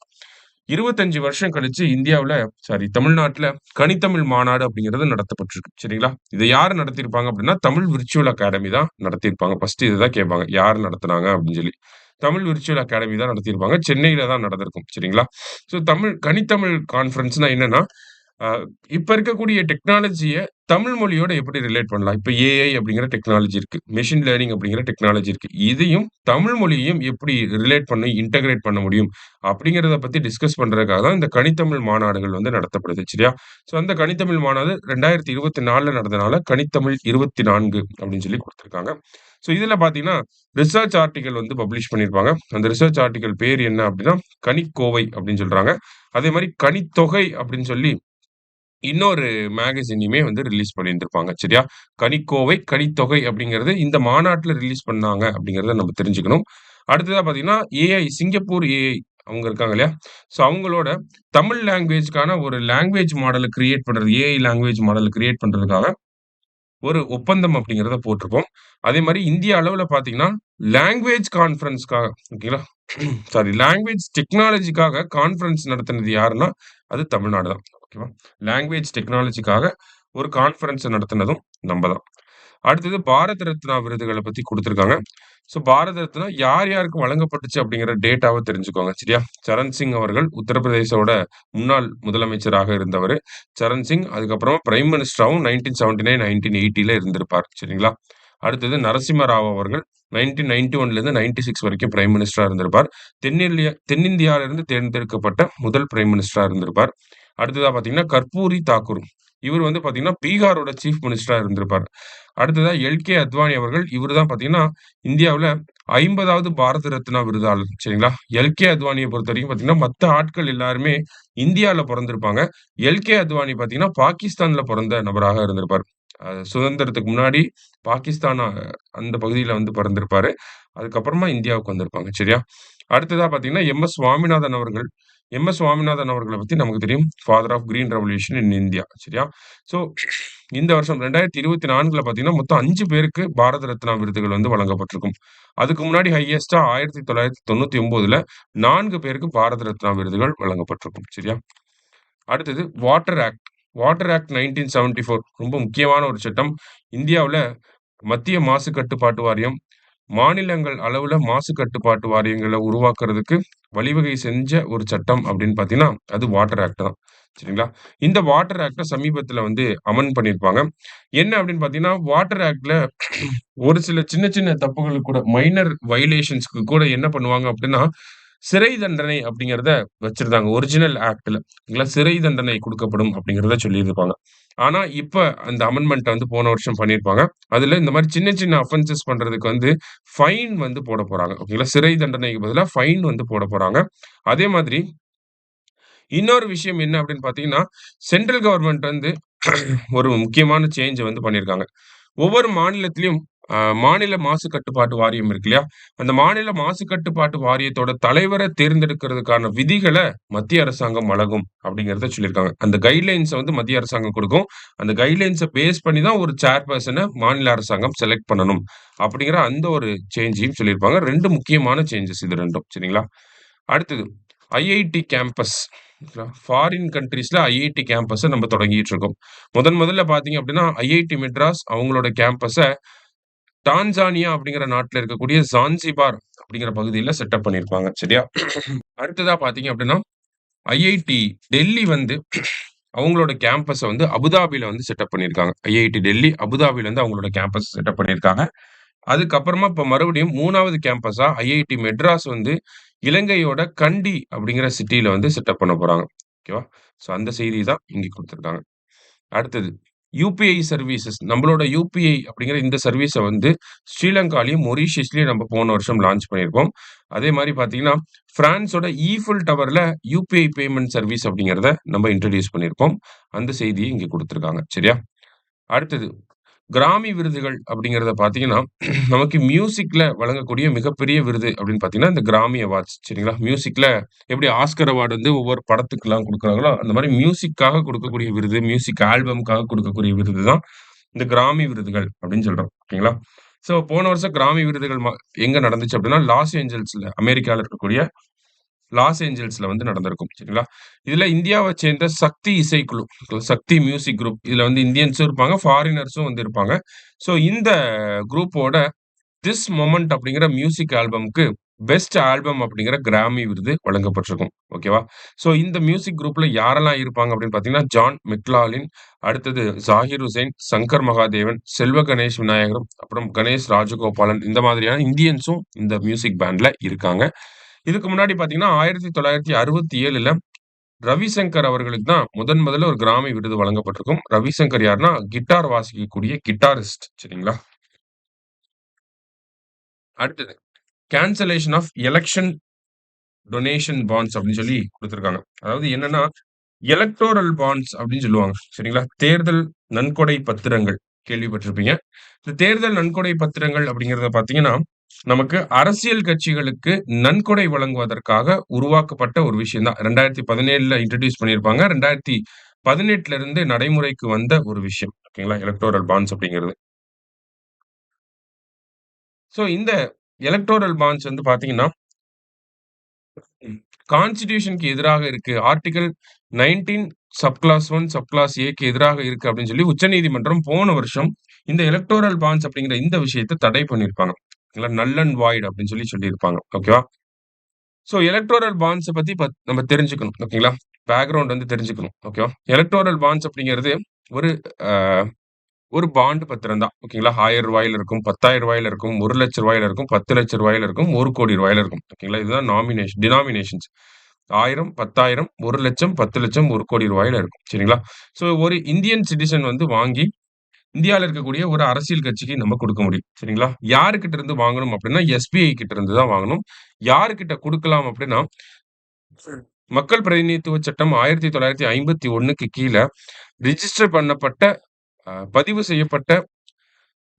25 வருஷம் கழிச்சு இந்தியாவுல தமிழ்நாட்டுல கனித்தமிழ் மாநாடு அப்படிங்கிறது நடத்தப்பட்டிருக்கு. சரிங்களா? இத யாரு நடத்தியிருப்பாங்க அப்படின்னா, தமிழ் விர்ச்சுவல் அகாடமி தான் நடத்தியிருப்பாங்க. ஃபர்ஸ்ட் இதுதான் கேட்பாங்க. யார் நடத்துனாங்க அப்படின்னு சொல்லி. தமிழ் விர்ச்சுவல் அகாடமி தான் நடத்தியிருப்பாங்க. சென்னையில தான் நடந்திருக்கும். சரிங்களா? ஸோ கனித்தமிழ் கான்ஃபரன்ஸ்னா என்னன்னா, அ இப்ப இருக்கக்கூடிய டெக்னாலஜிய தமிழ் மொழியோட எப்படி ரிலேட் பண்ணலாம்? இப்ப ஏஐ அப்படிங்கிற டெக்னாலஜி இருக்கு. மெஷின் லேர்னிங் அப்படிங்கிற டெக்னாலஜி இருக்கு. இதையும் தமிழ் மொழியையும் எப்படி ரிலேட் பண்ணி இன்டகிரேட் பண்ண முடியும்? அப்படிங்கிறத பத்தி டிஸ்கஸ் பண்றதுக்காக தான் இந்த கனித்தமிழ் மாநாடுகள் வந்து நடத்தப்படுது. சரியா? ஸோ அந்த கனித்தமிழ் மாநாடு 2024ல நடந்தனால கனித்தமிழ் 24 அப்படின்னு சொல்லி குடுத்துருக்காங்க. ஸோ இதுல பார்த்தீங்கன்னா, ரிசர்ச் ஆர்டிக்கிள் வந்து பப்ளிஷ் பண்ணியிருப்பாங்க. அந்த ரிசர்ச் ஆர்டிக்கிள் பேர் என்ன அப்படின்னா, கனிக்கோவை அப்படின்னு சொல்றாங்க. அதே மாரி கனித்தொகை அப்படின்னு சொல்லி இன்னொரு மேகசினையுமே வந்து ரிலீஸ் பண்ணியிருந்திருப்பாங்க. சரியா? கனிக்கோவை, கனித்தொகை அப்படிங்கிறது இந்த மாநாட்டுல ரிலீஸ் பண்ணாங்க அப்படிங்கிறத நம்ம தெரிஞ்சுக்கணும். அடுத்ததா பார்த்தீங்கன்னா, சிங்கப்பூர் ஏஐ அவங்க இருக்காங்க இல்லையா? ஸோ அவங்களோட தமிழ் லாங்குவேஜ்க்கான ஒரு லாங்குவேஜ் மாடல கிரியேட் பண்றது, ஏஐ லாங்குவேஜ் மாடல கிரியேட் பண்றதுக்காக ஒரு ஒப்பந்தம் அப்படிங்கிறத போட்டிருப்போம். அதே மாரி இந்திய அளவுல பார்த்தீங்கன்னா, லாங்குவேஜ் கான்ஃபரன்ஸ்க்காக ஓகேங்களா? சாரி லாங்குவேஜ் டெக்னாலஜிக்காக கான்ஃபரன்ஸ் நடத்துனது யாருன்னா, அது தமிழ்நாடு தான். ஓகேவா? லாங்குவேஜ் டெக்னாலஜிக்காக ஒரு கான்ஃபரன்ஸ் நடத்துனதும் நம்ப தான். அடுத்தது பாரத் ரத்னா விருதுகள பத்தி குடுத்திருக்காங்க. ஸோ பாரத ரத்னா யார் யாருக்கு வழங்கப்பட்டுச்சு அப்படிங்கிற டேட்டாவ தெரிஞ்சுக்கோங்க. சரியா? சரண் சிங் அவர்கள் உத்தரப்பிரதேசோட முன்னாள் முதலமைச்சராக இருந்தவரு. சரண் சிங் அதுக்கப்புறம் பிரைம் மினிஸ்டராவும் 1979, 1980ல இருந்திருப்பார். சரிங்களா? அடுத்தது நரசிம்ம ராவ் அவர்கள் 1991லேருந்து 96 வரைக்கும் பிரைம் மினிஸ்டரா இருந்திருப்பார். தென்னிந்தியாவிலிருந்து தேர்ந்தெடுக்கப்பட்ட முதல் பிரைம் மினிஸ்டரா இருந்திருப்பார். அடுத்ததா பார்த்தீங்கன்னா, கர்ப்பூரி தாக்கூர். இவர் வந்து பார்த்தீங்கன்னா, பீகாரோட சீஃப் மினிஸ்டரா இருந்திருப்பார். அடுத்ததா எல்.கே. அத்வானி அவர்கள். இவரு தான் பார்த்தீங்கன்னா, இந்தியாவுல 50வது பாரத ரத்னா விருதாளர். சரிங்களா? எல்.கே. அத்வானிய பொறுத்தவரைக்கும் பார்த்தீங்கன்னா, மத்த ஆட்கள் எல்லாருமே இந்தியால பொறந்திருப்பாங்க. எல்.கே. அத்வானி பார்த்தீங்கன்னா, பாகிஸ்தான்ல பொறந்த நபராக இருந்திருப்பார். சுதந்திரத்துக்கு முன்னாடி பாகிஸ்தான் அந்த பகுதியில வந்து பிறந்திருப்பாரு. அதுக்கப்புறமா இந்தியாவுக்கு வந்திருப்பாங்க. சரியா? அடுத்ததா பார்த்தீங்கன்னா, எம்.எஸ். சுவாமிநாதன் அவர்கள். எம்.எஸ். சுவாமிநாதன் அவர்கள பத்தி நமக்கு தெரியும். Father of green revolution in India. சரியா? ஸோ இந்த வருஷம் 2024ல பார்த்தீங்கன்னா, மொத்தம் 5 பேருக்கு பாரத ரத்னா விருதுகள் வந்து வழங்கப்பட்டிருக்கும். அதுக்கு முன்னாடி ஹையஸ்ட்டா 1999ல 4 பேருக்கு பாரத ரத்னா விருதுகள் வழங்கப்பட்டிருக்கும். சரியா? அடுத்தது வாட்டர் ஆக்ட். வாட்டர் ஆக்ட் 1974 ரொம்ப முக்கியமான ஒரு சட்டம். இந்தியாவுல மத்திய மாசு கட்டுப்பாட்டு வாரியம், மாநிலங்கள் அளவுல மாசு கட்டுப்பாட்டு வாரியங்கள உருவாக்குறதுக்கு வழிவகை செஞ்ச ஒரு சட்டம் அப்படின்னு பார்த்தீங்கன்னா, அது வாட்டர் ஆக்ட் தான். சரிங்களா? இந்த வாட்டர் ஆக்ட்ட சமீபத்தில வந்து அமெண்ட் பண்ணியிருப்பாங்க. என்ன அப்படின்னு பார்த்தீங்கன்னா, வாட்டர் ஆக்ட்ல ஒரு சில சின்ன சின்ன தப்புகளுக்கு கூட மைனர் வயலேஷன்ஸ்க்கு கூட என்ன பண்ணுவாங்க அப்படின்னா, சிறை தண்டனை அப்படிங்கிறத வச்சிருந்தாங்க. ஒரிஜினல் ஆக்ட்ல. இல்ல சிறை தண்டனை குடுக்கப்படும் அப்படிங்கிறத சொல்லியிருப்பாங்க. ஆனா, இப்ப அந்த அமெண்ட்மென்ட்ட வந்து போன வருஷம் பண்ணியிருப்பாங்க. அதுல இந்த மாரி சின்ன சின்ன அஃபென்சஸ் பண்றதுக்கு வந்து ஃபைன் வந்து போடப் போறாங்க. ஓகேங்களா? சிறை தண்டனைக்கு பதிலா ஃபைன் வந்து போடப் போறாங்க. அதே மாதிரி இன்னொரு விஷயம் என்ன அப்படின்னு பார்த்தீங்கன்னா, சென்ட்ரல் கவர்ன்மெண்ட் வந்து ஒரு முக்கியமான சேஞ்ச் வந்து பண்ணியிருக்காங்க. ஒவ்வொரு மாநிலத்திலயும் மாநில மாசு கட்டுப்பாட்டு வாரியம் இருக்கு இல்லையா? அந்த மாநில மாசு கட்டுப்பாட்டு வாரியத்தோட தலைவர தேர்ந்தெடுக்கிறதுக்கான விதிகள மத்திய அரசாங்கம் வழங்கும் அப்படிங்கிறத சொல்லியிருக்காங்க. அந்த கைட்லைன்ஸ வந்து மத்திய அரசாங்கம் குடுக்கும். அந்த கைட்லைன்ஸ பேஸ் பண்ணி தான் ஒரு சேர்பெர்சன மாநில அரசாங்கம் செலக்ட் பண்ணணும். அப்படிங்கிற அந்த ஒரு சேஞ்சையும் சொல்லியிருப்பாங்க. 2 முக்கியமான சேஞ்சஸ் இது 2ம் சரிங்களா? அடுத்தது ஐஐடி கேம்பஸ். ஃபாரின் கண்ட்ரீஸ்ல ஐஐடி கேம்பஸ நம்ம தொடங்கிட்டு இருக்கோம். முதல்ல பார்த்தீங்க அப்படின்னா, ஐஐடி மெட்ராஸ் அவங்களோட கேம்பஸ டான்சானியா அப்படிங்கிற நாட்டுல இருக்கக்கூடிய ஜான்சிபார் அப்படிங்கிற பகுதியில செட்டப் பண்ணியிருப்பாங்க. சரியா? அடுத்ததா பார்த்தீங்க அப்படின்னா, ஐஐடி டெல்லி வந்து அவங்களோட கேம்பஸ வந்து அபுதாபில வந்து செட்டப் பண்ணியிருக்காங்க. ஐஐடி டெல்லி, அபுதாபில வந்து அவங்களோட கேம்பஸ் செட்டப் பண்ணியிருக்காங்க. அதுக்கப்புறமா இப்ப மறுபடியும் 3வது கேம்பஸா ஐஐடி மெட்ராஸ் வந்து இலங்கையோட கண்டி அப்படிங்கிற சிட்டில வந்து செட்டப் பண்ண போறாங்க. ஓகேவா? ஸோ அந்த செய்தி தான் இங்க குடுத்திருக்காங்க. அடுத்தது யுபிஐ சர்வீசஸ். நம்மளோட யுபிஐ அப்படிங்கிற இந்த சர்வீஸ வந்து ஸ்ரீலங்காலயும், மொரீஷியஸ்லயும் நம்ம போன வருஷம் லான்ச் பண்ணியிருக்கோம். அதே மாரி பார்த்தீங்கன்னா, பிரான்ஸோட ஈஃபில் டவர்ல யுபிஐ பேமெண்ட் சர்வீஸ் அப்படிங்கிறத நம்ம இன்ட்ரோடியூஸ் பண்ணியிருக்கோம். அந்த செய்திய இங்க குடுத்திருக்காங்க. சரியா? அடுத்தது கிராமி விருதுகள் அப்படிங்கிறத பார்த்தீங்கன்னா, நமக்கு மியூசிக்ல வழங்கக்கூடிய மிகப்பெரிய விருது அப்படின்னு பார்த்தீங்கன்னா, இந்த கிராமி அவார்ட்ஸ் சரிங்களா? மியூசிக்ல எப்படி ஆஸ்கர் அவார்ட் வந்து ஒவ்வொரு படத்துக்குலாம் குடுக்குறாங்களோ, அந்த மாரி மியூசிக்காக குடுக்கக்கூடிய விருது, மியூசிக் ஆல்பம்க்காக குடுக்கக்கூடிய விருது தான் இந்த கிராமி விருதுகள் அப்படின்னு சொல்றோம். ஓகேங்களா? ஸோ போன வருஷம் கிராமி விருதுகள் எங்க நடந்துச்சு அப்படின்னா, லாஸ் ஏஞ்சல்ஸ்ல அமெரிக்கால இருக்கக்கூடிய லாஸ் ஏஞ்சல்ஸ்ல வந்து நடந்திருக்கும். சரிங்களா? இதுல இந்தியாவ சேர்ந்த சக்தி இசைக்குழு, சக்தி மியூசிக் குரூப். இதுல வந்து இந்தியன்ஸும் இருப்பாங்க, ஃபாரினர்ஸும் வந்து இருப்பாங்க. ஸோ இந்த குரூப்போட திஸ் மொமெண்ட் அப்படிங்கிற மியூசிக் ஆல்பம்க்கு பெஸ்ட் ஆல்பம் அப்படிங்கிற கிராமி விருது வழங்கப்பட்டிருக்கும். ஓகேவா? ஸோ இந்த மியூசிக் குரூப்ல யாரெல்லாம் இருப்பாங்க அப்படின்னு பார்த்தீங்கன்னா, ஜான் மெக்லாலின், அடுத்தது ஜாகிர் ஹுசைன், சங்கர் மகாதேவன், செல்வ கணேஷ் விநாயகரம், அப்புறம் கணேஷ் ராஜகோபாலன் இந்த மாதிரியான இந்தியன்ஸும் இந்த மியூசிக் பேண்ட்ல இருக்காங்க. இதுக்கு முன்னாடி பார்த்தீங்கன்னா, 1967ல ரவிசங்கர் அவர்களுக்கு தான் முதல்ல ஒரு கிராமி விருது வழங்கப்பட்டிருக்கும். ரவிசங்கர் யாருன்னா, கிட்டார் வாசிக்கக்கூடிய கிட்டாரிஸ்ட் சரிங்களா? அடுத்தது cancellation of election donation bonds அப்படின்னு சொல்லி குடுத்திருக்காங்க. அதாவது என்னன்னா, எலக்டோரல் பாண்ட்ஸ் அப்படின்னு சொல்லுவாங்க. சரிங்களா? தேர்தல் நன்கொடை பத்திரங்கள் கேள்விப்பட்டிருப்பீங்க. இந்த தேர்தல் நன்கொடை பத்திரங்கள் அப்படிங்கிறத பார்த்தீங்கன்னா, நமக்கு அரசியல் கட்சிகளுக்கு நன்கொடை வழங்குவதற்காக உருவாக்கப்பட்ட ஒரு விஷயம் தான். 2017ல இன்ட்ரோடியூஸ் பண்ணியிருப்பாங்க. 2018ல இருந்து நடைமுறைக்கு வந்த ஒரு விஷயம். ஓகேங்களா? எலக்டோரல் பாண்ட்ஸ் அப்படிங்கிறது. ஸோ இந்த எலக்டோரல் பாண்ட்ஸ் வந்து பார்த்தீங்கன்னா, ம் கான்ஸ்டிடியூஷன்க்கு எதிராக இருக்கு. Article 19 sub clause 1, sub clause ஏக்கு எதிராக இருக்கு அப்படின்னு சொல்லி உச்சநீதிமன்றம் போன வருஷம் இந்த எலக்டோரல் பாண்ட்ஸ் அப்படிங்கிற இந்த விஷயத்த தடை பண்ணியிருப்பாங்க. இல்ல நல் அண்ட் வாய்ட் அப்படின்னு சொல்லி சொல்லியிருப்பாங்க. ஓகேவா? ஸோ எலக்டோரல் பாண்ட்ஸ பத்தி நம்ம தெரிஞ்சுக்கணும். ஓகேங்களா? பேக்கிரவுண்ட் வந்து தெரிஞ்சுக்கணும். ஓகேவா? எலக்டோரல் பாண்ட்ஸ் அப்படிங்கிறது ஒரு அ ஒரு பாண்ட் பத்திரம் தான். ஓகேங்களா? ரூ. 1000 இருக்கும், ரூ. 10,000 இருக்கும், ரூ. 1,00,000 இருக்கும், ரூ. 10,00,000 இருக்கும், ரூ. 1,00,00,000 இருக்கும். ஓகேங்களா? இதுதான் டினாமினேஷன்ஸ். 1000, 10,000, 1,00,000, 10,00,000, ரூ. 1,00,00,000 இருக்கும். சரிங்களா? ஸோ ஒரு இந்தியன் சிட்டிசன் வந்து வாங்கி இந்தியால இருக்கக்கூடிய ஒரு அரசியல் கட்சிக்கு நம்ம குடுக்க முடியும். சரிங்களா? யாருகிட்ட இருந்து வாங்கணும் அப்படின்னா, எஸ்பிஐ கிட்ட இருந்து தான் வாங்கணும். யாருகிட்ட குடுக்கலாம் அப்படின்னா, மக்கள் பிரதிநிதித்துவ சட்டம் 1951க்கு கீழ ரிஜிஸ்டர் பண்ணப்பட்ட பதிவு செய்யப்பட்ட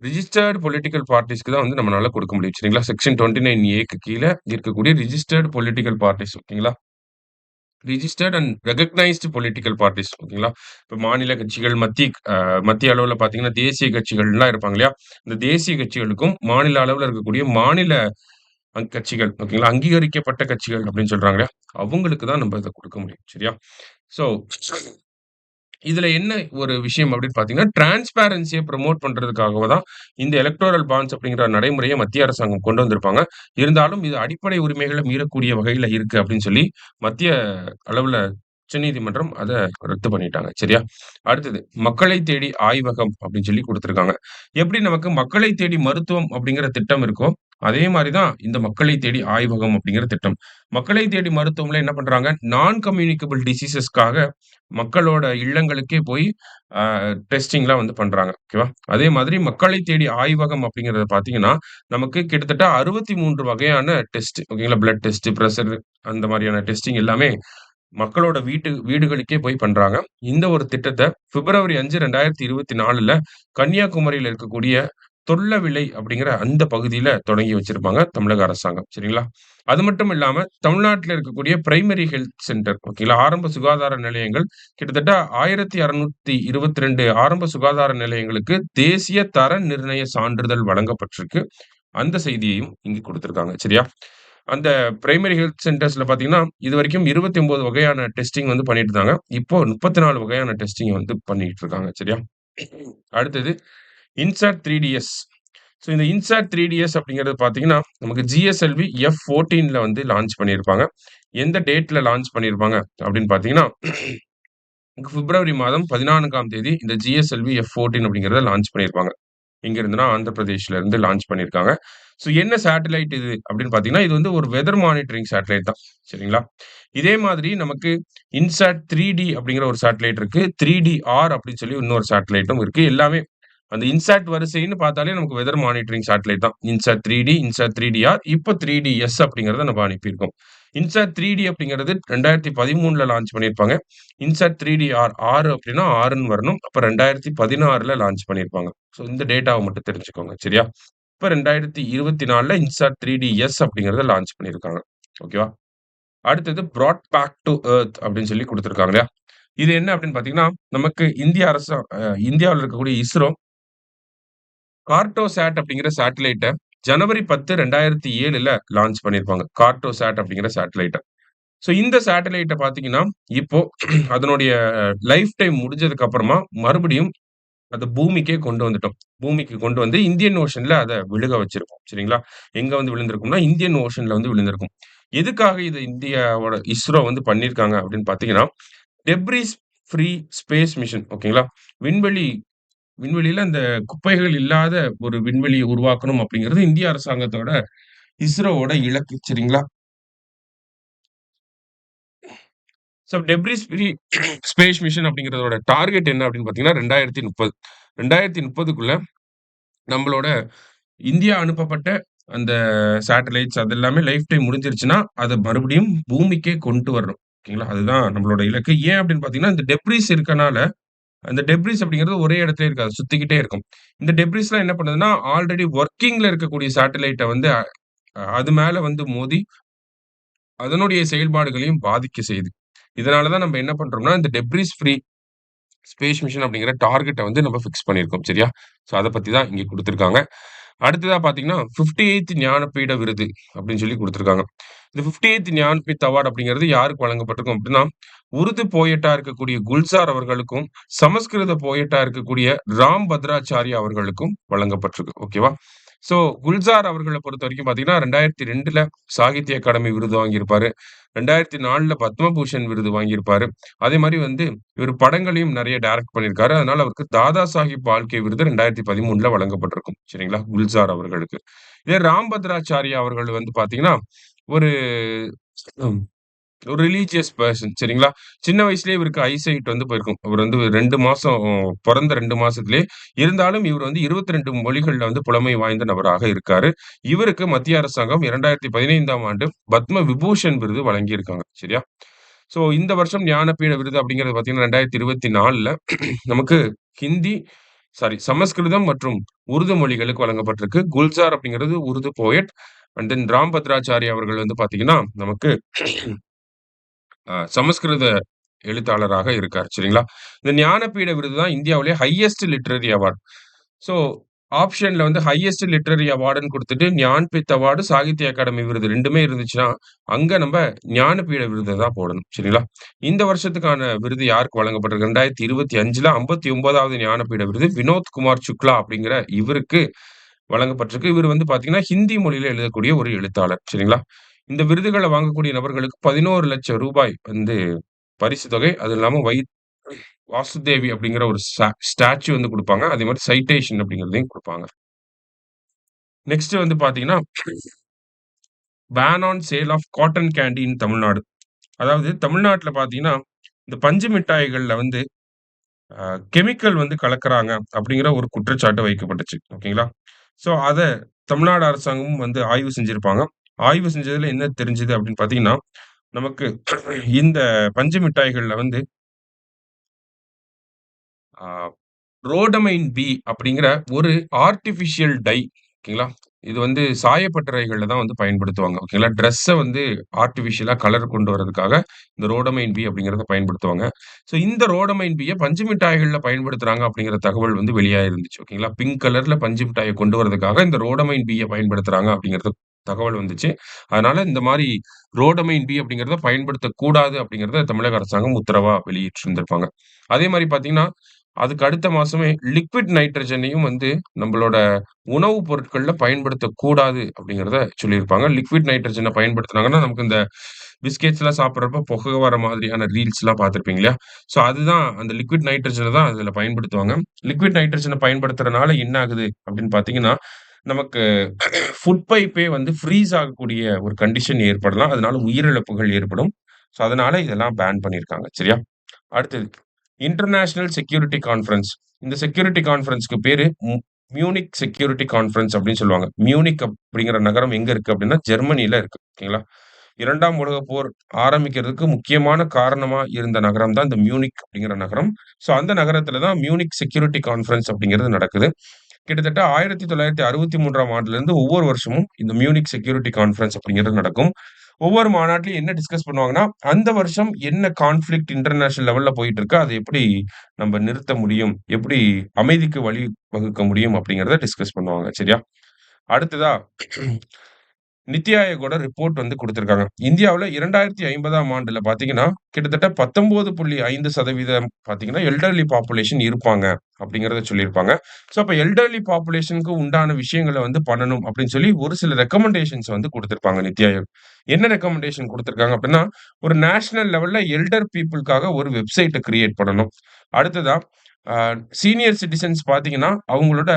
ரிஜிஸ்டர்ட் பொலிட்டிக்கல் பார்ட்டிஸ்க்கு தான் வந்து நம்மனால குடுக்க முடியும். சரிங்களா? செக்ஷன் 29 ஏக்கு கீழ இருக்கக்கூடிய ரிஜிஸ்டர்ட் பொலிட்டிக்கல் பார்ட்டிஸ் ஓகேங்களா? Registered and recognised political parties ஓகேங்களா? இப்ப மாநில கட்சிகள், மத்திய அளவுல பார்த்தீங்கன்னா, தேசிய கட்சிகள்லாம் இருப்பாங்க இல்லையா? இந்த தேசிய கட்சிகளுக்கும், மாநில அளவுல இருக்கக்கூடிய மாநில கட்சிகள் ஓகேங்களா? அங்கீகரிக்கப்பட்ட கட்சிகள் அப்படின்னு சொல்றாங்க இல்லையா? அவங்களுக்கு தான் நம்ப இத குடுக்க முடியும். சரியா? ஸோ இதுல என்ன ஒரு விஷயம் அப்படின்னு பார்த்தீங்கன்னா, டிரான்ஸ்பரன்சிய புரமோட் பண்றதுக்காக தான் இந்த எலக்டோரல் பாண்ட்ஸ் அப்படிங்கிற நடைமுறைய மத்திய அரசாங்கம் கொண்டு வந்திருப்பாங்க. இருந்தாலும் இது அடிப்படை உரிமைகள மீறக்கூடிய வகையில இருக்கு அப்படின்னு சொல்லி மத்திய அளவுல உச்சநீதிமன்றம் அத ரத்து பண்ணிட்டாங்க. சரியா? அடுத்தது மக்களை தேடி ஆய்வகம் அப்படின்னு சொல்லி குடுத்திருக்காங்க. எப்படி நமக்கு மக்களை தேடி மருத்துவம் அப்படிங்கிற திட்டம் இருக்கோ, அதே மாரி தான் இந்த மக்களை தேடி ஆய்வகம் அப்படிங்கிற திட்டம். மக்களை தேடி மருத்துவம்ல என்ன பண்றாங்க, நான் கம்யூனிகபிள் டிசீசஸ்க்காக மக்களோட இல்லங்களுக்கே போய் அ டெஸ்டிங்லாம் வந்து பண்றாங்க. ஓகேவா? அதே மாதிரி மக்களை தேடி ஆய்வகம் அப்படிங்கிறத பார்த்தீங்கன்னா, நமக்கு கிட்டத்தட்ட 63 வகையான டெஸ்ட் ஓகேங்களா? பிளட் டெஸ்ட், பிரஷர் அந்த மாரியான டெஸ்டிங் எல்லாமே மக்களோட வீடுகளுக்கே போய் பண்றாங்க. இந்த ஒரு திட்டத்த பிப்ரவரி 5, 2024ல கன்னியாகுமரியில இருக்கக்கூடிய தொல்லவிளை அப்படிங்கிற அந்த பகுதியில தொடங்கி வச்சிருப்பாங்க தமிழக அரசாங்கம். சரிங்களா? அது மட்டும் இல்லாம தமிழ்நாட்டுல இருக்கக்கூடிய பிரைமரி ஹெல்த் சென்டர் ஓகேங்களா? ஆரம்ப சுகாதார நிலையங்கள் கிட்டத்தட்ட 1622 ஆரம்ப சுகாதார நிலையங்களுக்கு தேசிய தர நிர்ணய சான்றிதழ் வழங்கப்பட்டிருக்கு. அந்த செய்தியையும் இங்க குடுத்திருக்காங்க. சரியா? அந்த பிரைமரி ஹெல்த் சென்டர்ஸ்ல பார்த்தீங்கன்னா, இதுவரைக்கும் 29 வகையான டெஸ்டிங் வந்து பண்ணிட்டு இருந்தாங்க. இப்போ 34 வகையான டெஸ்டிங் வந்து பண்ணிட்டு இருக்காங்க. சரியா? அடுத்தது இன்சாட் 3டிஎஸ். ஸோ இந்த இன்சாட் 3டிஎஸ் அப்படிங்கிறது பார்த்தீங்கன்னா, நமக்கு ஜிஎஸ்எல்வி F14ல வந்து லான்ச் பண்ணியிருப்பாங்க. எந்த டேட்ல லான்ச் பண்ணியிருப்பாங்க அப்படின்னு பார்த்தீங்கன்னா, பிப்ரவரி மாதம் 14ஆம் தேதி இந்த ஜிஎஸ்எல்வி F14 அப்படிங்கிறத லான்ச் பண்ணியிருப்பாங்க. எங்க இருந்துன்னா, ஆந்திர பிரதேஷ்ல இருந்து லான்ச் பண்ணியிருக்காங்க. ஸோ என்ன சேட்டலைட் இது அப்படின்னு பார்த்தீங்கன்னா, இது வந்து ஒரு வெதர் மானிட்டரிங் சேட்டலைட் தான். சரிங்களா? இதே மாதிரி நமக்கு இன்சாட் 3டி அப்படிங்கிற ஒரு சேட்டலைட் இருக்கு. 3டிஆர் அப்படின்னு சொல்லி இன்னொரு சேட்டலைட்டும் இருக்கு. எல்லாமே அந்த இன்சாட் வரிசைன்னு பார்த்தாலே நமக்கு வெதர் மானிட்டரிங் சேட்டலைட் தான். இன்சாட் 3டி, இன்சாட் 3டிஆர், இப்போ 3டிஎஸ் அப்படிங்கிறத நம்ம அனுப்பியிருக்கோம். இன்சாட் 3டி அப்படிங்கிறது 2013ல லான்ச் பண்ணியிருப்பாங்க. இன்சாட் 3டிஆர் 6 அப்படின்னா 6ன்னு வரணும். அப்ப 2016ல லான்ச் பண்ணியிருப்பாங்க. ஸோ இந்த டேட்டாவ மட்டும் தெரிஞ்சுக்கோங்க. சரியா? இப்ப 2024ல இன்சாட் 3டிஎஸ் அப்படிங்கிறத லான்ச் பண்ணியிருக்காங்க. ஓகேவா? அடுத்தது பிராட் பேக் டூ எர்த் அப்படின்னு சொல்லி குடுத்திருக்காங்க இல்லையா? இது என்ன அப்படின்னு பார்த்தீங்கன்னா, நமக்கு இந்திய அரசு இந்தியாவுல இருக்கக்கூடிய இஸ்ரோ கார்ட்டோசாட் அப்படிங்கிற சேட்டலைட்ட ஜனவரி 10, 2007ல லான்ச் பண்ணியிருப்பாங்க. கார்ட்டோசாட் அப்படிங்கிற சேட்டலைட்ட. ஸோ இந்த சேட்டலைட்ட பார்த்தீங்கன்னா, இப்போ அதனுடைய லைஃப் டைம் முடிஞ்சதுக்கு அப்புறமா மறுபடியும் அத பூமிக்கே கொண்டு வந்துட்டோம். பூமிக்கு கொண்டு வந்து இந்தியன் ஓஷன்ல அத விழுக வச்சிருக்கோம். சரிங்களா? எங்க வந்து விழுந்திருக்கும்னா, இந்தியன் ஓஷன்ல வந்து விழுந்திருக்கும். எதுக்காக இத இந்தியாவோட இஸ்ரோ வந்து பண்ணியிருக்காங்க அப்படின்னு பார்த்தீங்கன்னா, டெப்ரிஸ் ஃப்ரீ ஸ்பேஸ் மிஷன் ஓகேங்களா? விண்வெளி விண்வெளியில அந்த குப்பைகள் இல்லாத ஒரு விண்வெளிய உருவாக்கணும் அப்படிங்கிறது இந்திய அரசாங்கத்தோட இஸ்ரோவோட இலக்கு. சரிங்களா? So debris free space mission அப்படிங்கிறதோட டார்கெட் என்ன அப்படின்னு பார்த்தீங்கன்னா, 2030. 2030க்குள்ள நம்மளோட இந்தியா அனுப்பப்பட்ட அந்த சேட்டலைட்ஸ் அது எல்லாமே லைஃப் டைம் முடிஞ்சிருச்சுன்னா, அத மறுபடியும் பூமிக்கே கொண்டு வரணும். ஓகேங்களா? அதுதான் நம்மளோட இலக்கு. ஏன் அப்படின்னு பார்த்தீங்கன்னா, இந்த டெப்ரிஸ் இருக்கனால, அந்த டெப்ரிஸ் அப்படிங்கிறது ஒரே இடத்திலே இருக்காது. சுத்திக்கிட்டே இருக்கும். இந்த டெப்ரிஸ்லாம் என்ன பண்ணுதுன்னா, ஆல்ரெடி வொர்க்கிங்ல இருக்கக்கூடிய சேட்டலைட்ட வந்து அது மேல வந்து மோதி, அதனுடைய செயல்பாடுகளையும் பாதிக்க செய்யுது. இதனால தான் நம்ம என்ன பண்றோம்னா, இந்த டெப்ரிஸ் ஃப்ரீ ஸ்பேஸ் மிஷன் அப்படிங்கிற டார்கெட்ட வந்து நம்ம ஃபிக்ஸ் பண்ணியிருக்கோம். சரியா? ஸோ அத பத்தி தான் இங்க குடுத்திருக்காங்க. அடுத்ததா பார்த்தீங்கன்னா, 58த் ஞானபீட விருது அப்படின்னு சொல்லி குடுத்திருக்காங்க. இந்த 58த் ஞானபீத் அவார்ட் அப்படிங்கிறது யாருக்கு வழங்கப்பட்டிருக்கும் அப்படின்னா, உருது போயட்டா இருக்கக்கூடிய குல்சார் அவர்களுக்கும், சமஸ்கிருத போயட்டா இருக்கக்கூடிய ராம் பத்ராச்சார்யா அவர்களுக்கும் வழங்கப்பட்டிருக்கு. ஓகேவா? ஸோ குல்சார் அவர்கள பொறுத்தவரைக்கும் பார்த்தீங்கன்னா, 2002ல சாகித்ய அகாடமி விருது வாங்கியிருப்பாரு. 2004ல பத்மபூஷன் விருது வாங்கியிருப்பாரு. அதே மாரி வந்து இவரு படங்களையும் நெறைய டைரக்ட் பண்ணியிருக்காரு. அதனால அவருக்கு தாதா சாஹிப் பால்கே விருது 2013ல வழங்கப்பட்டிருக்கும். சரிங்களா? குல்சார் அவர்களுக்கு. இதே ராம் பத்ராச்சாரியா அவர்கள் வந்து பார்த்தீங்கன்னா, ஒரு ம் ஒரு ரிலிஜியஸ் பெர்சன் சரிங்களா? சின்ன வயசுலயே இவருக்கு ஐசைட் வந்து போயிருக்கும். அவர் வந்து 2 மாசம் பொறந்த 2 மாசத்திலேயே இருந்தாலும் இவர் வந்து 22 மொழிகள்ல வந்து புலமை வாய்ந்த நபராக இருக்காரு. இவருக்கு மத்திய அரசாங்கம் 2015ஆம் ஆண்டு பத்ம விபூஷன் விருது வழங்கியிருக்காங்க. சரியா? ஸோ இந்த வருஷம் ஞானபீட விருது அப்படிங்கிறது பார்த்தீங்கன்னா, 2024ல நமக்கு ஹிந்தி சமஸ்கிருதம் மற்றும் உருது மொழிகளுக்கு வழங்கப்பட்டிருக்கு. குல்சார் அப்படிங்கிறது Urdu poet. And then Ram Bhadrachari அவர்கள் வந்து பார்த்தீங்கன்னா, நமக்கு சமஸ்கிருத எழுத்தாளராக இருக்கார். சரிங்களா? இந்த ஞானபீட விருது தான் இந்தியாவிலேயே ஹையஸ்ட் லிட்டரரி அவார்ட். ஸோ ஆப்ஷன்ல வந்து ஹையஸ்ட் லிட்டரரி அவார்டுன்னு குடுத்துட்டு, ஞான்பீத் அவார்டு, சாகித்ய அகாடமி விருது 2மே இருந்துச்சுன்னா, அங்க நம்ப ஞானபீட விருத தான் போடணும். சரிங்களா? இந்த வருஷத்துக்கான விருது யாருக்கு வழங்கப்பட்டிருக்கு? 2025ல 59வது ஞானபீட விருது வினோத் குமார் சுக்லா அப்படிங்கிற இவருக்கு வழங்கப்பட்டிருக்கு. இவரு வந்து பார்த்தீங்கன்னா, ஹிந்தி மொழியில எழுதக்கூடிய ஒரு எழுத்தாளர். சரிங்களா? இந்த விருதுகள வாங்கக்கூடிய நபர்களுக்கு ரூ. 11,00,000 வந்து பரிசு தொகை. அது இல்லாம வாசுதேவி அப்படிங்கிற ஒரு ஸ்டாச்சு வந்து குடுப்பாங்க. அதே மாரி சைட்டேஷன் அப்படிங்கிறதையும் குடுப்பாங்க. நெக்ஸ்ட் வந்து பார்த்தீங்கன்னா, ban on sale of cotton candy in Tamil Nadu. அதாவது தமிழ்நாட்டுல பார்த்தீங்கன்னா, இந்த பஞ்சு மிட்டாய்கள்ல வந்து கெமிக்கல் வந்து கலக்குறாங்க அப்படிங்கிற ஒரு குற்றச்சாட்டு வைக்கப்பட்டுச்சு. ஓகேங்களா? ஸோ அத தமிழ்நாடு அரசாங்கமும் வந்து ஆய்வு செஞ்சிருப்பாங்க. ஆய்வு செஞ்சதுல என்ன தெரிஞ்சது அப்படின்னு பார்த்தீங்கன்னா, நமக்கு இந்த பஞ்சு மிட்டாய்கள்ல வந்து ஆ ரோடமைன் பி அப்படிங்கிற ஒரு ஆர்ட்டிபிஷியல் டை ஓகேங்களா? இது வந்து சாயப்பட்டறைகள்ல தான் வந்து பயன்படுத்துவாங்க. ஓகேங்களா? ட்ரெஸ்ஸ வந்து ஆர்ட்டிபிஷியலா கலர் கொண்டு வரதுக்காக இந்த ரோடமைன் பி அப்படிங்கிறத பயன்படுத்துவாங்க. ஸோ இந்த ரோடமைன் பிய பஞ்சு மிட்டாய்கள்ல பயன்படுத்துறாங்க அப்படிங்கிற தகவல் வந்து வெளியாயிருந்துச்சு. ஓகேங்களா? பிங்க் கலர்ல பஞ்சு மிட்டாய கொண்டு வரதுக்காக இந்த ரோடமைன் பிய பயன்படுத்துறாங்க அப்படிங்கிறது தகவல் வந்துச்சு. அதனால இந்த மாரி ரோடமைன் பி அப்படிங்கிறத பயன்படுத்தக்கூடாது அப்படிங்கிறத தமிழக அரசாங்கம் உத்தரவா வெளியிட்டிருந்திருப்பாங்க. அதே மாரி பார்த்தீங்கன்னா, அதுக்கு அடுத்த மாசமே லிக்விட் நைட்ரஜனையும் வந்து நம்பளோட உணவுப் பொருட்கள்ல பயன்படுத்தக்கூடாது அப்படிங்கிறத சொல்லியிருப்பாங்க. லிக்விட் நைட்ரஜன பயன்படுத்துனாங்கன்னா, நமக்கு இந்த பிஸ்கட்ஸ்லாம் சாப்பிடுறப்போ புகை வர மாதிரியான ரீல்ஸ்லாம் பார்த்திருப்பீங்க இல்லையா? ஸோ அதுதான் அந்த லிக்விட் நைட்ரஜன தான் அதுல பயன்படுத்துவாங்க. லிக்விட் நைட்ரஜன பயன்படுத்துறனால என்ன ஆகுது அப்படின்னு பார்த்தீங்கன்னா, நமக்கு ஃபுட் பைப்பே வந்து ஃப்ரீஸ் ஆகக்கூடிய ஒரு கண்டிஷன் ஏற்படலாம். அதனால உயிரிழப்புகள் ஏற்படும். ஸோ அதனால இதெல்லாம் பேன் பண்ணியிருக்காங்க. சரியா? அடுத்தது இன்டர்நேஷனல் செக்யூரிட்டி கான்ஃபரன்ஸ். இந்த செக்யூரிட்டி கான்ஃபரன்ஸ்‌க்கு பேரு மியூனிக் செக்யூரிட்டி கான்ஃபரன்ஸ் அப்படின்னு சொல்லுவாங்க. மியூனிக் அப்படிங்கிற நகரம் எங்க இருக்கு அப்படின்னா, ஜெர்மனில இருக்கு. ஓகேங்களா? 2ஆம் உலகப் போர் ஆரம்பிக்கிறதுக்கு முக்கியமான காரணமா இருந்த நகரம் தான் இந்த மியூனிக் அப்படிங்கிற நகரம். ஸோ அந்த நகரத்தில தான் மியூனிக் செக்யூரிட்டி கான்ஃபரன்ஸ் அப்படிங்கிறது நடக்குது. கிட்டத்தட்ட 1963ஆம் ஆண்டுலேருந்து ஒவ்வொரு வருஷமும் இந்த மியூனிக் செக்யூரிட்டி கான்ஃபரன்ஸ் அப்படிங்கிறது நடக்கும். ஒவ்வொரு மாநாட்டிலயும் என்ன டிஸ்கஸ் பண்ணுவாங்கன்னா, அந்த வருஷம் என்ன கான்ஃப்ளிக்ட் இன்டர்நேஷனல் லெவல்ல போயிட்டு இருக்கு. அத எப்படி நம்ம நிறுத்த முடியும்? எப்படி அமைதிக்கு வழி வகுக்க முடியும்? அப்படிங்கிறத டிஸ்கஸ் பண்ணுவாங்க. சரியா? அடுத்ததா நித்தி ஆயோக்கோட ரிப்போர்ட் வந்து குடுத்திருக்காங்க. இந்தியாவுல 2050ஆம் ஆண்டுல பார்த்தீங்கன்னா, கிட்டத்தட்ட 19.5% பார்த்தீங்கன்னா, எல்டர்லி பாப்புலேஷன் இருப்பாங்க அப்படிங்கிறத சொல்லியிருப்பாங்க. ஸோ அப்ப எல்டர்லி பாப்புலேஷனுக்கு உண்டான விஷயங்கள வந்து பண்ணணும் அப்படின்னு சொல்லி ஒரு சில ரெக்கமெண்டேஷன்ஸ் வந்து குடுத்திருப்பாங்க நித்தி ஆயோக். என்ன ரெக்கமெண்டேஷன் குடுத்திருக்காங்க அப்படின்னா, ஒரு நேஷனல் லெவல்ல எல்டர் பீப்பிள்க்காக ஒரு வெப்சைட்ட கிரியேட் பண்ணணும். அடுத்ததா அ சீனியர் சிட்டிசன்ஸ் பார்த்தீங்கன்னா, அவங்களோட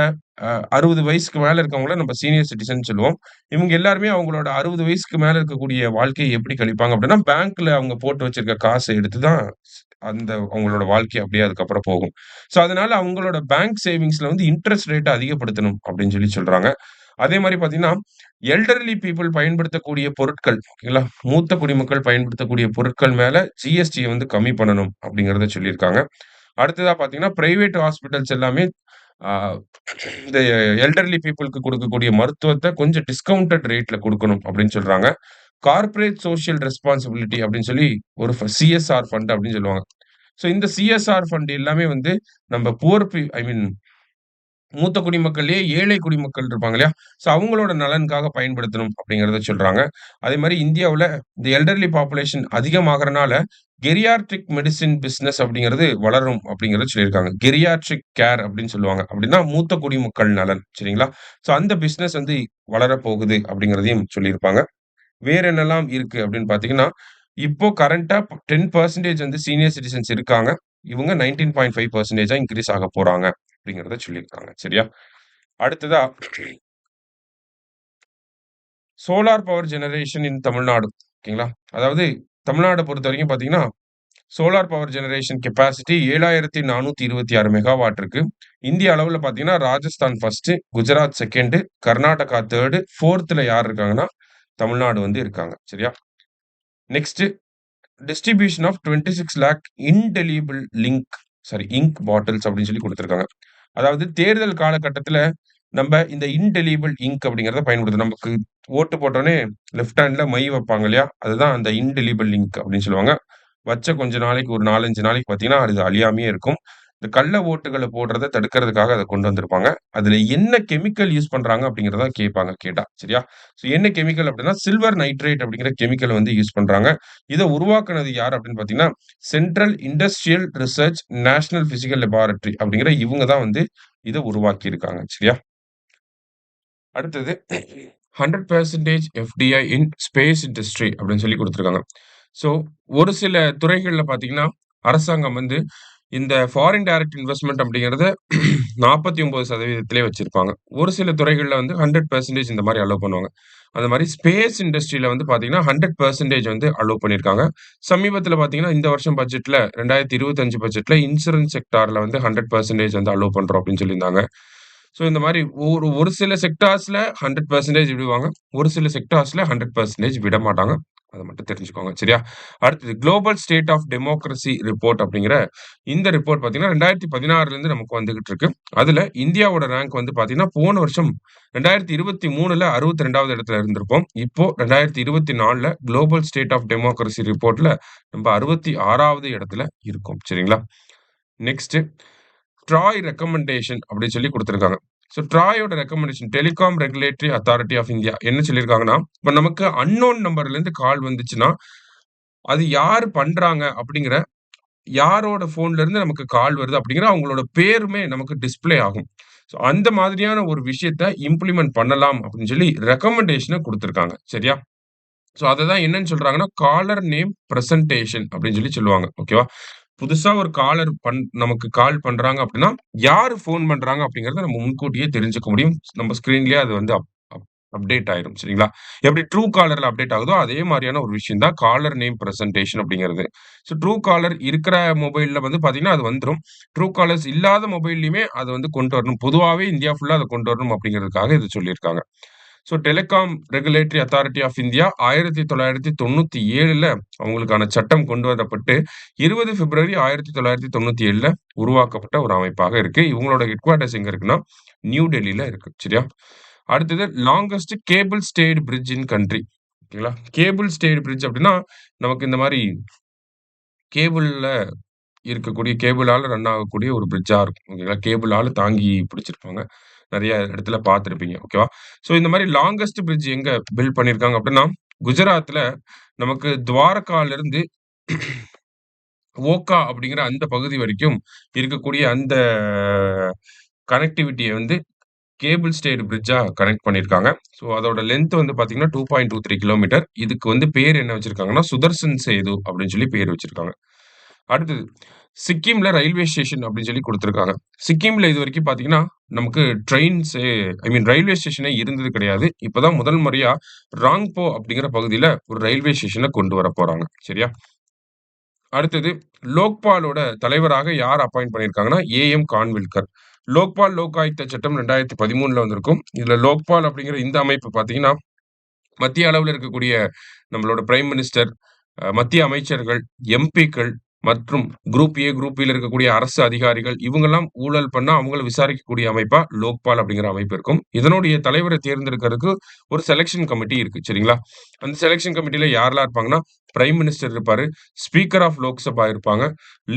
60 வயசுக்கு மேல இருக்கவங்கள நம்ம சீனியர் சிட்டிசன் சொல்லுவோம். இவங்க எல்லாருமே அவங்களோட 60 வயசுக்கு மேல இருக்கக்கூடிய வாழ்க்கைய எப்படி கழிப்பாங்க அப்படின்னா, பேங்க்ல அவங்க போட்டு வச்சிருக்க காச எடுத்து தான் அந்த அவங்களோட வாழ்க்கை அப்படியே அதுக்கப்புறம் போகும். ஸோ, அதனால அவங்களோட பேங்க் சேவிங்ஸ்ல வந்து இன்ட்ரெஸ்ட் ரேட்ட அதிகப்படுத்தணும் அப்படின்னு சொல்லி சொல்றாங்க. அதே மாரி பார்த்தீங்கன்னா, எல்டர்லி பீப்பிள் பயன்படுத்தக்கூடிய பொருட்கள் ஓகேங்களா? மூத்த குடிமக்கள் பயன்படுத்தக்கூடிய பொருட்கள் மேல ஜிஎஸ்டிய வந்து கம்மி பண்ணணும் அப்படிங்கிறத சொல்லியிருக்காங்க. அடுத்ததா பார்த்தீங்கன்னா, பிரைவேட் ஹாஸ்பிட்டல்ஸ் எல்லாமே ஆ இந்த எல்டர்லி பீப்பிள்க்கு குடுக்கக்கூடிய மருத்துவத்த கொஞ்சம் டிஸ்கவுண்டட் ரேட்ல குடுக்கணும் அப்படின்னு சொல்றாங்க. கார்ப்பரேட் சோசியல் ரெஸ்பான்சிபிலிட்டி அப்படின்னு சொல்லி ஒரு சிஎஸ்ஆர் ஃபண்ட் அப்படின்னு சொல்லுவாங்க. ஸோ இந்த சிஎஸ்ஆர் ஃபண்ட் எல்லாமே வந்து நம்ம புவர் ஐ மீன் மூத்த குடிமக்கள்லயே ஏழை குடிமக்கள் இருப்பாங்க இல்லையா? ஸோ அவங்களோட நலனுக்காக பயன்படுத்தணும் அப்படிங்கிறத சொல்றாங்க. அதேமாரி இந்தியாவுல இந்த எல்டர்லி பாப்புலேஷன் அதிகமாகறனால, கெரியாட்ரிக் மெடிசின் பிசினஸ் அப்படிங்கிறது வளரும் அப்படிங்கிறத சொல்லியிருக்காங்க. கெரியாட்ரிக் கேர் அப்படின்னு சொல்லுவாங்க. அப்படின்னா மூத்த குடிமக்கள் நலன். சரிங்களா? ஸோ அந்த பிசினஸ் வந்து வளரப்போகுது அப்படிங்கிறதையும் சொல்லியிருப்பாங்க. வேற என்னலாம் இருக்கு அப்படின்னு பார்த்தீங்கன்னா, இப்போ கரண்ட்டா 10% வந்து சீனியர் சிட்டிசன்ஸ் இருக்காங்க. இவங்க 19.5% இன்கிரீஸ் ஆக போறாங்க அப்படிங்கிறத சொல்லியிருக்காங்க. சரியா? அடுத்ததா சோலார் பவர் ஜெனரேஷன் இன் தமிழ்நாடு. ஓகேங்களா? அதாவது தமிழ்நாட பொறுத்தவரைக்கும் பார்த்தீங்கன்னா, solar power generation capacity 7426 megawatt இருக்கு. இந்திய அளவுல பார்த்தீங்கன்னா, ராஜஸ்தான் 1, குஜராத் 2, கர்நாடகா 3, 4த்துல யார் இருக்காங்கன்னா, தமிழ்நாடு வந்து இருக்காங்க. சரியா? Next distribution of 26 lakh indelible ink bottles அப்படின்னு சொல்லி குடுத்திருக்காங்க. அதாவது தேர்தல் காலகட்டத்தில நம்ப இந்த இன்டெலிபிள் இங்க் அப்படிங்கிறத பயன்படுத்தணும். நமக்கு ஓட்டு போட்டோனே லெஃப்ட் ஹேண்ட்ல மை வைப்பாங்க இல்லையா? அதுதான் அந்த இன்டெலிபிள் இங்க் அப்படின்னு சொல்லுவாங்க. வச்ச கொஞ்ச நாளைக்கு ஒரு 4, 5 நாளைக்கு பார்த்தீங்கன்னா, அது அழியாமயே இருக்கும். இந்த கள்ள ஓட்டுகள போடுறத தடுக்கிறதுக்காக அத கொண்டு வந்திருப்பாங்க. அதுல என்ன கெமிக்கல் யூஸ் பண்றாங்க அப்படிங்கிறத கேட்பாங்க கேட்டா. சரியா? ஸோ என்ன கெமிக்கல் அப்படின்னா, சில்வர் நைட்ரேட் அப்படிங்கிற கெமிக்கல் வந்து யூஸ் பண்றாங்க. இத உருவாக்குனது யார் அப்படின்னு பார்த்தீங்கன்னா, central industrial research national physical laboratory அப்படிங்கிற இவங்க தான் வந்து இத உருவாக்கியிருக்காங்க. சரியா? அடுத்தது 100% எஃப்டிஐ இன் ஸ்பேஸ் இண்டஸ்ட்ரி அப்படின்னு சொல்லி குடுத்திருக்காங்க. ஸோ ஒரு சில துறைகள்ல பார்த்தீங்கன்னா, அரசாங்கம் வந்து இந்த ஃபாரின் டைரக்ட் இன்வெஸ்ட்மென்ட் அப்படிங்கிறத 49% வச்சிருப்பாங்க. ஒரு சில துறைகள்ல வந்து 100% இந்த மாரி அலோவ் பண்ணுவாங்க. அந்த மாரி ஸ்பேஸ் இண்டஸ்ட்ரியில வந்து பார்த்தீங்கன்னா, 100% வந்து அலோவ் பண்ணியிருக்காங்க. சமீபத்தில பார்த்தீங்கன்னா, இந்த வருஷம் பட்ஜெட்ல 2025 பட்ஜெட்ல இன்சூரன்ஸ் செக்டார்ல வந்து 100% வந்து அலோவ் பண்றோம் அப்படின்னு சொல்லியிருந்தாங்க. ஸோ இந்த மாரி ஒரு ஒரு சில செக்டார்ஸ்ல 100% விடுவாங்க. ஒரு சில செக்டார்ஸ்ல 100% விடமாட்டாங்க. அத மட்டும் தெரிஞ்சுக்கோங்க. சரியா? அடுத்தது global state of democracy report அப்படிங்கிற இந்த ரிப்போர்ட் பார்த்தீங்கன்னா, 2016லேருந்து நமக்கு வந்துகிட்டு இருக்கு. அதுல இந்தியாவோட ரேங்க் வந்து பார்த்தீங்கன்னா, போன வருஷம் 2023ல 62வது இடத்துல இருந்திருப்போம். இப்போ 2024ல குளோபல் ஸ்டேட் ஆஃப் டெமோக்ரசி ரிப்போர்ட்ல நம்ம 66வது இடத்துல இருக்கோம். சரிங்களா? நெக்ஸ்ட் ட்ராய் ரெக்கமெண்டேஷன் அப்படின்னு சொல்லி குடுத்திருக்காங்க. ஸோ ட்ராயோட recommendation telecom regulatory authority of India என்ன சொல்லியிருக்காங்கன்னா, இப்ப நமக்கு அன்னோன் நம்பர்லேருந்து கால் வந்துச்சுன்னா, அது யாரு பண்றாங்க அப்படிங்கிற யாரோட ஃபோன்ல இருந்து நமக்கு கால் வருது அப்படிங்கிற அவங்களோட பேருமே நமக்கு டிஸ்ப்ளே ஆகும். ஸோ அந்த மாதிரியான ஒரு விஷயத்த இம்ப்ளிமெண்ட் பண்ணலாம் அப்படின்னு சொல்லி ரெக்கமெண்டேஷன குடுத்திருக்காங்க. சரியா? ஸோ அததான் என்னன்னு சொல்றாங்கன்னா, காலர் நேம் பிரசன்டேஷன் அப்படின்னு சொல்லி சொல்லுவாங்க. ஓகேவா? புதுசா ஒரு காலர் நமக்கு கால் பண்றாங்க அப்படின்னா, யாரு ஃபோன் பண்றாங்க அப்படிங்கிறத நம்ம முன்கூட்டியே தெரிஞ்சுக்க முடியும். நம்ம ஸ்க்ரீன்லயே அது வந்து அப் அப் அப்டேட் ஆயிரும். சரிங்களா? எப்படி ட்ரூ காலர்ல அப்டேட் ஆகுதோ, அதே மாரியான ஒரு விஷயம் தான் காலர் நேம் பிரசன்டேஷன் அப்படிங்கிறது. ஸோ ட்ரூ காலர் இருக்கிற மொபைல்ல வந்து பார்த்தீங்கன்னா, அது வந்துரும். ட்ரூ காலர்ஸ் இல்லாத மொபைல்லயுமே அத வந்து கொண்டு வரணும். பொதுவாவே இந்தியா ஃபுல்லா அத கொண்டு வரணும் அப்படிங்கிறதுக்காக இத சொல்லியிருக்காங்க. So telecom regulatory authority of India 1997ல அவங்களுக்கான சட்டம் கொண்டு வரப்பட்டு 20 பிப்ரவரி 1997ல உருவாக்கப்பட்ட ஒரு அமைப்பாக இருக்கு. இவங்களோட ஹெட் குவார்ட்டர்ஸ் எங்க இருக்குன்னா, நியூ டெல்லில இருக்கு. சரியா? அடுத்தது longest cable stayed bridge in country. ஓகேங்களா? கேபிள் ஸ்டேய்டு பிரிட்ஜ் அப்படின்னா, நமக்கு இந்த மாரி கேபிள்ல இருக்கக்கூடிய கேபிளால ரன் ஆகக்கூடிய ஒரு பிரிட்ஜா இருக்கும். ஓகேங்களா? கேபிளால தாங்கி பிடிச்சிருப்பாங்க. நெறைய இடத்துல பார்த்திருப்பீங்க. ஓகேவா? ஸோ இந்த மாரி லாங்கஸ்ட் பிரிட்ஜ் எங்க பில்ட் பண்ணியிருக்காங்க அப்டின்னா, குஜராத்ல நமக்கு துவாரகாலருந்து ஓக்கா அப்படிங்கிற அந்த பகுதி வரைக்கும் இருக்கக்கூடிய அந்த கனெக்டிவிட்டிய வந்து கேபிள் ஸ்டேய்டு பிரிட்ஜா கனெக்ட் பண்ணியிருக்காங்க. ஸோ அதோட லென்த் வந்து பார்த்தீங்கன்னா 2.23 கிலோமீட்டர். இதுக்கு வந்து பேர் என்ன வச்சிருக்காங்கன்னா, சுதர்சன் சேது அப்படின்னு சொல்லி பேர் வச்சிருக்காங்க. அடுத்தது சிக்கிம்ல ரயில்வே ஸ்டேஷன் அப்படின்னு சொல்லி குடுத்திருக்காங்க. சிக்கிம்ல இதுவரைக்கும் பார்த்தீங்கன்னா, நமக்கு ட்ரெயின்ஸு ஐ மீன் ரயில்வே ஸ்டேஷனே இருந்தது கிடையாது. இப்ப தான் முதல் முறையா ராங்போ அப்படிங்கிற பகுதியில ஒரு ரயில்வே ஸ்டேஷன கொண்டு வரப்போறாங்க. சரியா? அடுத்தது லோக்பாலோட தலைவராக யார் அப்பாயிண்ட் பண்ணியிருக்காங்கன்னா, ஏஎம் கான்வில்கர். லோக்பால் லோக் ஆயுக்தா சட்டம் 2013ல வந்திருக்கும். இதுல லோக்பால் அப்படிங்கிற இந்த அமைப்பு பார்த்தீங்கன்னா, மத்திய அளவுல இருக்கக்கூடிய நம்மளோட பிரைம் மினிஸ்டர், மத்திய அமைச்சர்கள், எம்பிக்கள் மற்றும் குரூப் ஏ, குரூப் பில இருக்கக்கூடிய அரசு அதிகாரிகள் இவங்கலாம் ஊழல் பண்ணா அவங்கள விசாரிக்கக்கூடிய அமைப்பா லோக்பால் அப்படிங்கிற அமைப்பு இருக்கும். இதனுடைய தலைவர தேர்ந்தெடுக்கிறதுக்கு ஒரு செலக்ஷன் கமிட்டி இருக்கு. சரிங்களா? அந்த செலக்ஷன் கமிட்டில யாரெல்லாம் இருப்பாங்கன்னா, பிரைம் மினிஸ்டர் இருப்பாரு, ஸ்பீக்கர் ஆஃப் லோக்சபா இருப்பாங்க,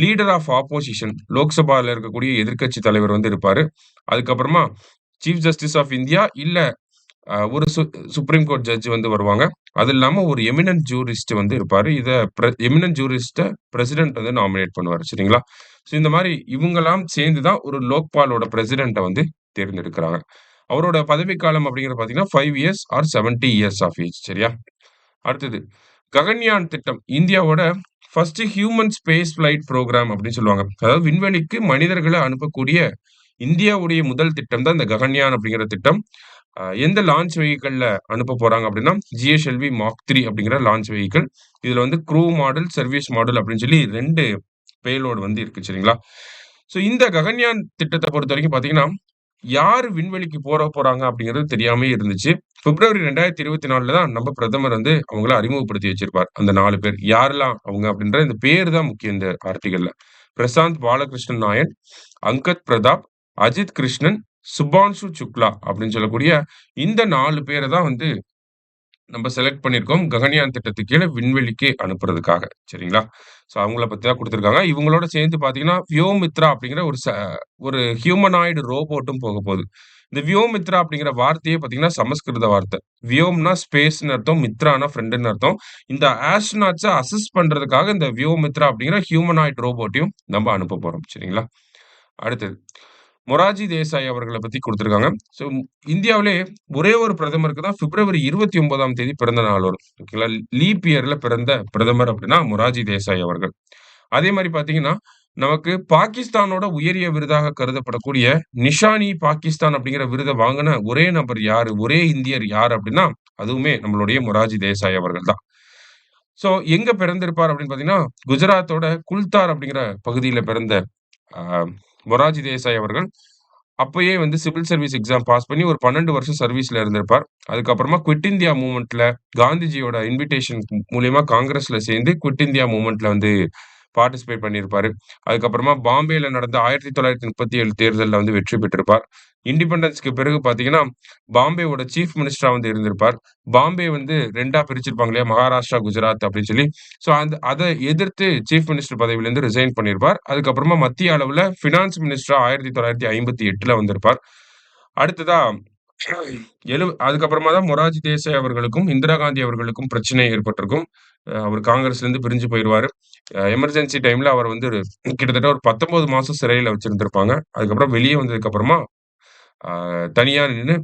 லீடர் ஆஃப் ஆப்போசிஷன் லோக்சபால இருக்கக்கூடிய எதிர்க்கட்சி தலைவர் வந்து இருப்பாரு. அதுக்கப்புறமா சீஃப் ஜஸ்டிஸ் ஆஃப் இந்தியா இல்ல ஒரு சுப்ரீம் கோர்ட் ஜட்ஜ் வந்து வருவாங்க. அது இல்லாம ஒரு எமினன்ட் ஜூரிஸ்ட் வந்து இருப்பாரு. இத எமினன்ட் ஜூரிஸ்ட்ட பிரசிடென்ட் வந்து நாமினேட் பண்ணுவாரு. சரிங்களா? ஸோ இந்த மாரி இவங்கலாம் சேர்ந்து தான் ஒரு லோக்பாலோட பிரசிடென்ட்ட வந்து தேர்ந்தெடுக்கிறாங்க. அவரோட பதவிக்காலம் அப்படிங்கிறது பார்த்தீங்கன்னா, 5 years or 70 years of age. சரியா? அடுத்தது ககன்யான் திட்டம். இந்தியாவோட first human space flight programme அப்படின்னு சொல்லுவாங்க. அதாவது விண்வெளிக்கு மனிதர்கள அனுப்பக்கூடிய இந்தியாவுடைய முதல் திட்டம் தான் இந்த ககன்யான் அப்படிங்கிற திட்டம். எந்த லான்ச் வெஹிக்கிள்ல அனுப்ப போறாங்க அப்படின்னா, GSLV மாக் 3 அப்படிங்கிற லான்ச் வெஹிக்கிள். இதுல வந்து க்ரூ மாடல், சர்வீஸ் மாடல் அப்படின்னு சொல்லி 2 பேலோட் வந்து இருக்கு. சரிங்களா? ஸோ இந்த ககன்யான் திட்டத்த பொறுத்தவரைக்கும் பார்த்தீங்கன்னா, யாரு விண்வெளிக்கு போறாங்க அப்படிங்கிறது தெரியாமயே இருந்துச்சு. பிப்ரவரி 2024ல தான் நம்ம பிரதமர் வந்து அவங்கள அறிமுகப்படுத்தி வச்சிருப்பார். அந்த 4 பேர். யாரெல்லாம் அவங்க அப்படின்ற இந்த பேர் தான் முக்கியம் இந்த ஆர்டிகல்ல. பிரசாந்த் பாலகிருஷ்ணன் நாயர், அங்கத் பிரதாப், அஜித் கிருஷ்ணன், சுபான்ஷு சுக்லா அப்படின்னு சொல்லக்கூடிய இந்த 4 பேர தான் வந்து நம்ம செலக்ட் பண்ணியிருக்கோம். ககன்யான் திட்டத்துக்கு கீழ விண்வெளிக்கு அனுப்புறதுக்காக. சரிங்களா? ஸோ அவங்கள பத்தி தான் குடுத்திருக்காங்க. இவங்களோட சேர்ந்து பார்த்தீங்கன்னா, வியோமித்ரா அப்படிங்கிற ஒரு ஹியூமனாய்டு ரோபோட்டும் போகப்போது. இந்த வியோமித்ரா அப்படிங்கிற வார்த்தையே பார்த்தீங்கன்னா, சமஸ்கிருத வார்த்தை. வியோம்னா ஸ்பேஸ்ன்னு அர்த்தம். மித்ரானா ஃப்ரெண்டுன்னு அர்த்தம். இந்த ஆஸ்ட்ரோநாட்ஸ அசிஸ்ட் பண்றதுக்காக இந்த வியோமித்ரா அப்படிங்கிற ஹியூமனாய்டு ரோபோட்டையும் நம்ம அனுப்ப போறோம். சரிங்களா? அடுத்தது மொரார்ஜி தேசாய் அவர்கள பத்தி குடுத்திருக்காங்க. ஸோ இந்தியாவிலே ஒரே ஒரு பிரதமருக்கு தான் பிப்ரவரி 29ஆம் தேதி பிறந்த நாள் வரும். ஓகேங்களா? லீப் இயர்ல பிறந்த பிரதமர் அப்படின்னா மொரார்ஜி தேசாய் அவர்கள். அதே மாரி பார்த்தீங்கன்னா, நமக்கு பாகிஸ்தானோட உயரிய விருதாக கருதப்படக்கூடிய நிஷான் இ பாகிஸ்தான் அப்படிங்கிற விருத வாங்குன ஒரே நபர் யாரு? ஒரே இந்தியர் யார் அப்படின்னா, அதுவுமே நம்மளுடைய மொரார்ஜி தேசாய் அவர்கள் தான். ஸோ எங்க பிறந்திருப்பார் அப்படின்னு பார்த்தீங்கன்னா, குஜராத்தோட குல்தார் அப்படிங்கிற பகுதியில பிறந்த அ மொரார்ஜி தேசாய் அவர்கள் அப்பயே வந்து சிவில் சர்வீஸ் எக்ஸாம் பாஸ் பண்ணி ஒரு 12 வருஷம் சர்வீஸ்ல இருந்திருப்பார். அதுக்கப்புறமா குவிட் இந்தியா மூவ்மென்ட்ல காந்திஜியோட இன்விடேஷன் மூலியமா காங்கிரஸ்ல சேர்ந்து குவிட் இந்தியா மூவ்மென்ட்ல வந்து பார்ட்டிசிபேட் பண்ணியிருப்பாரு. அதுக்கப்புறமா பாம்பேல நடந்த 1937 தேர்தல்ல வந்து வெற்றி பெற்றிருப்பார். இண்டிபெண்டன்ஸ்க்கு பிறகு பார்த்தீங்கன்னா, பாம்பேவோட சீஃப் மினிஸ்டரா வந்து இருந்திருப்பார். பாம்பே வந்து 2ஆ பிரிச்சிருப்பாங்க இல்லையா? மகாராஷ்டிரா, குஜராத் அப்படின்னு சொல்லி. ஸோ அத எதிர்த்து சீஃப் மினிஸ்டர் பதவியிலிருந்து ரிசைன் பண்ணியிருப்பார். அதுக்கப்புறமா மத்திய அளவுல பினான்ஸ் மினிஸ்டரா 1958ல வந்திருப்பார். அடுத்ததா அதுக்கப்புறமா தான் மொரார்ஜி தேசாய் அவர்களுக்கும், இந்திரா காந்தி அவர்களுக்கும் பிரச்சனை ஏற்பட்டிருக்கும். அவர் காங்கிரஸ்லேருந்து பிரிஞ்சு போயிருவாரு. எமர்ஜென்சி டைம்ல அவர் வந்து கிட்டத்தட்ட ஒரு 19 மாசம் சிறையில வச்சிருந்திருப்பாங்க. அதுக்கப்புறம் வெளிய வந்ததுக்கு அப்புறமா, அ தனியா நின்னு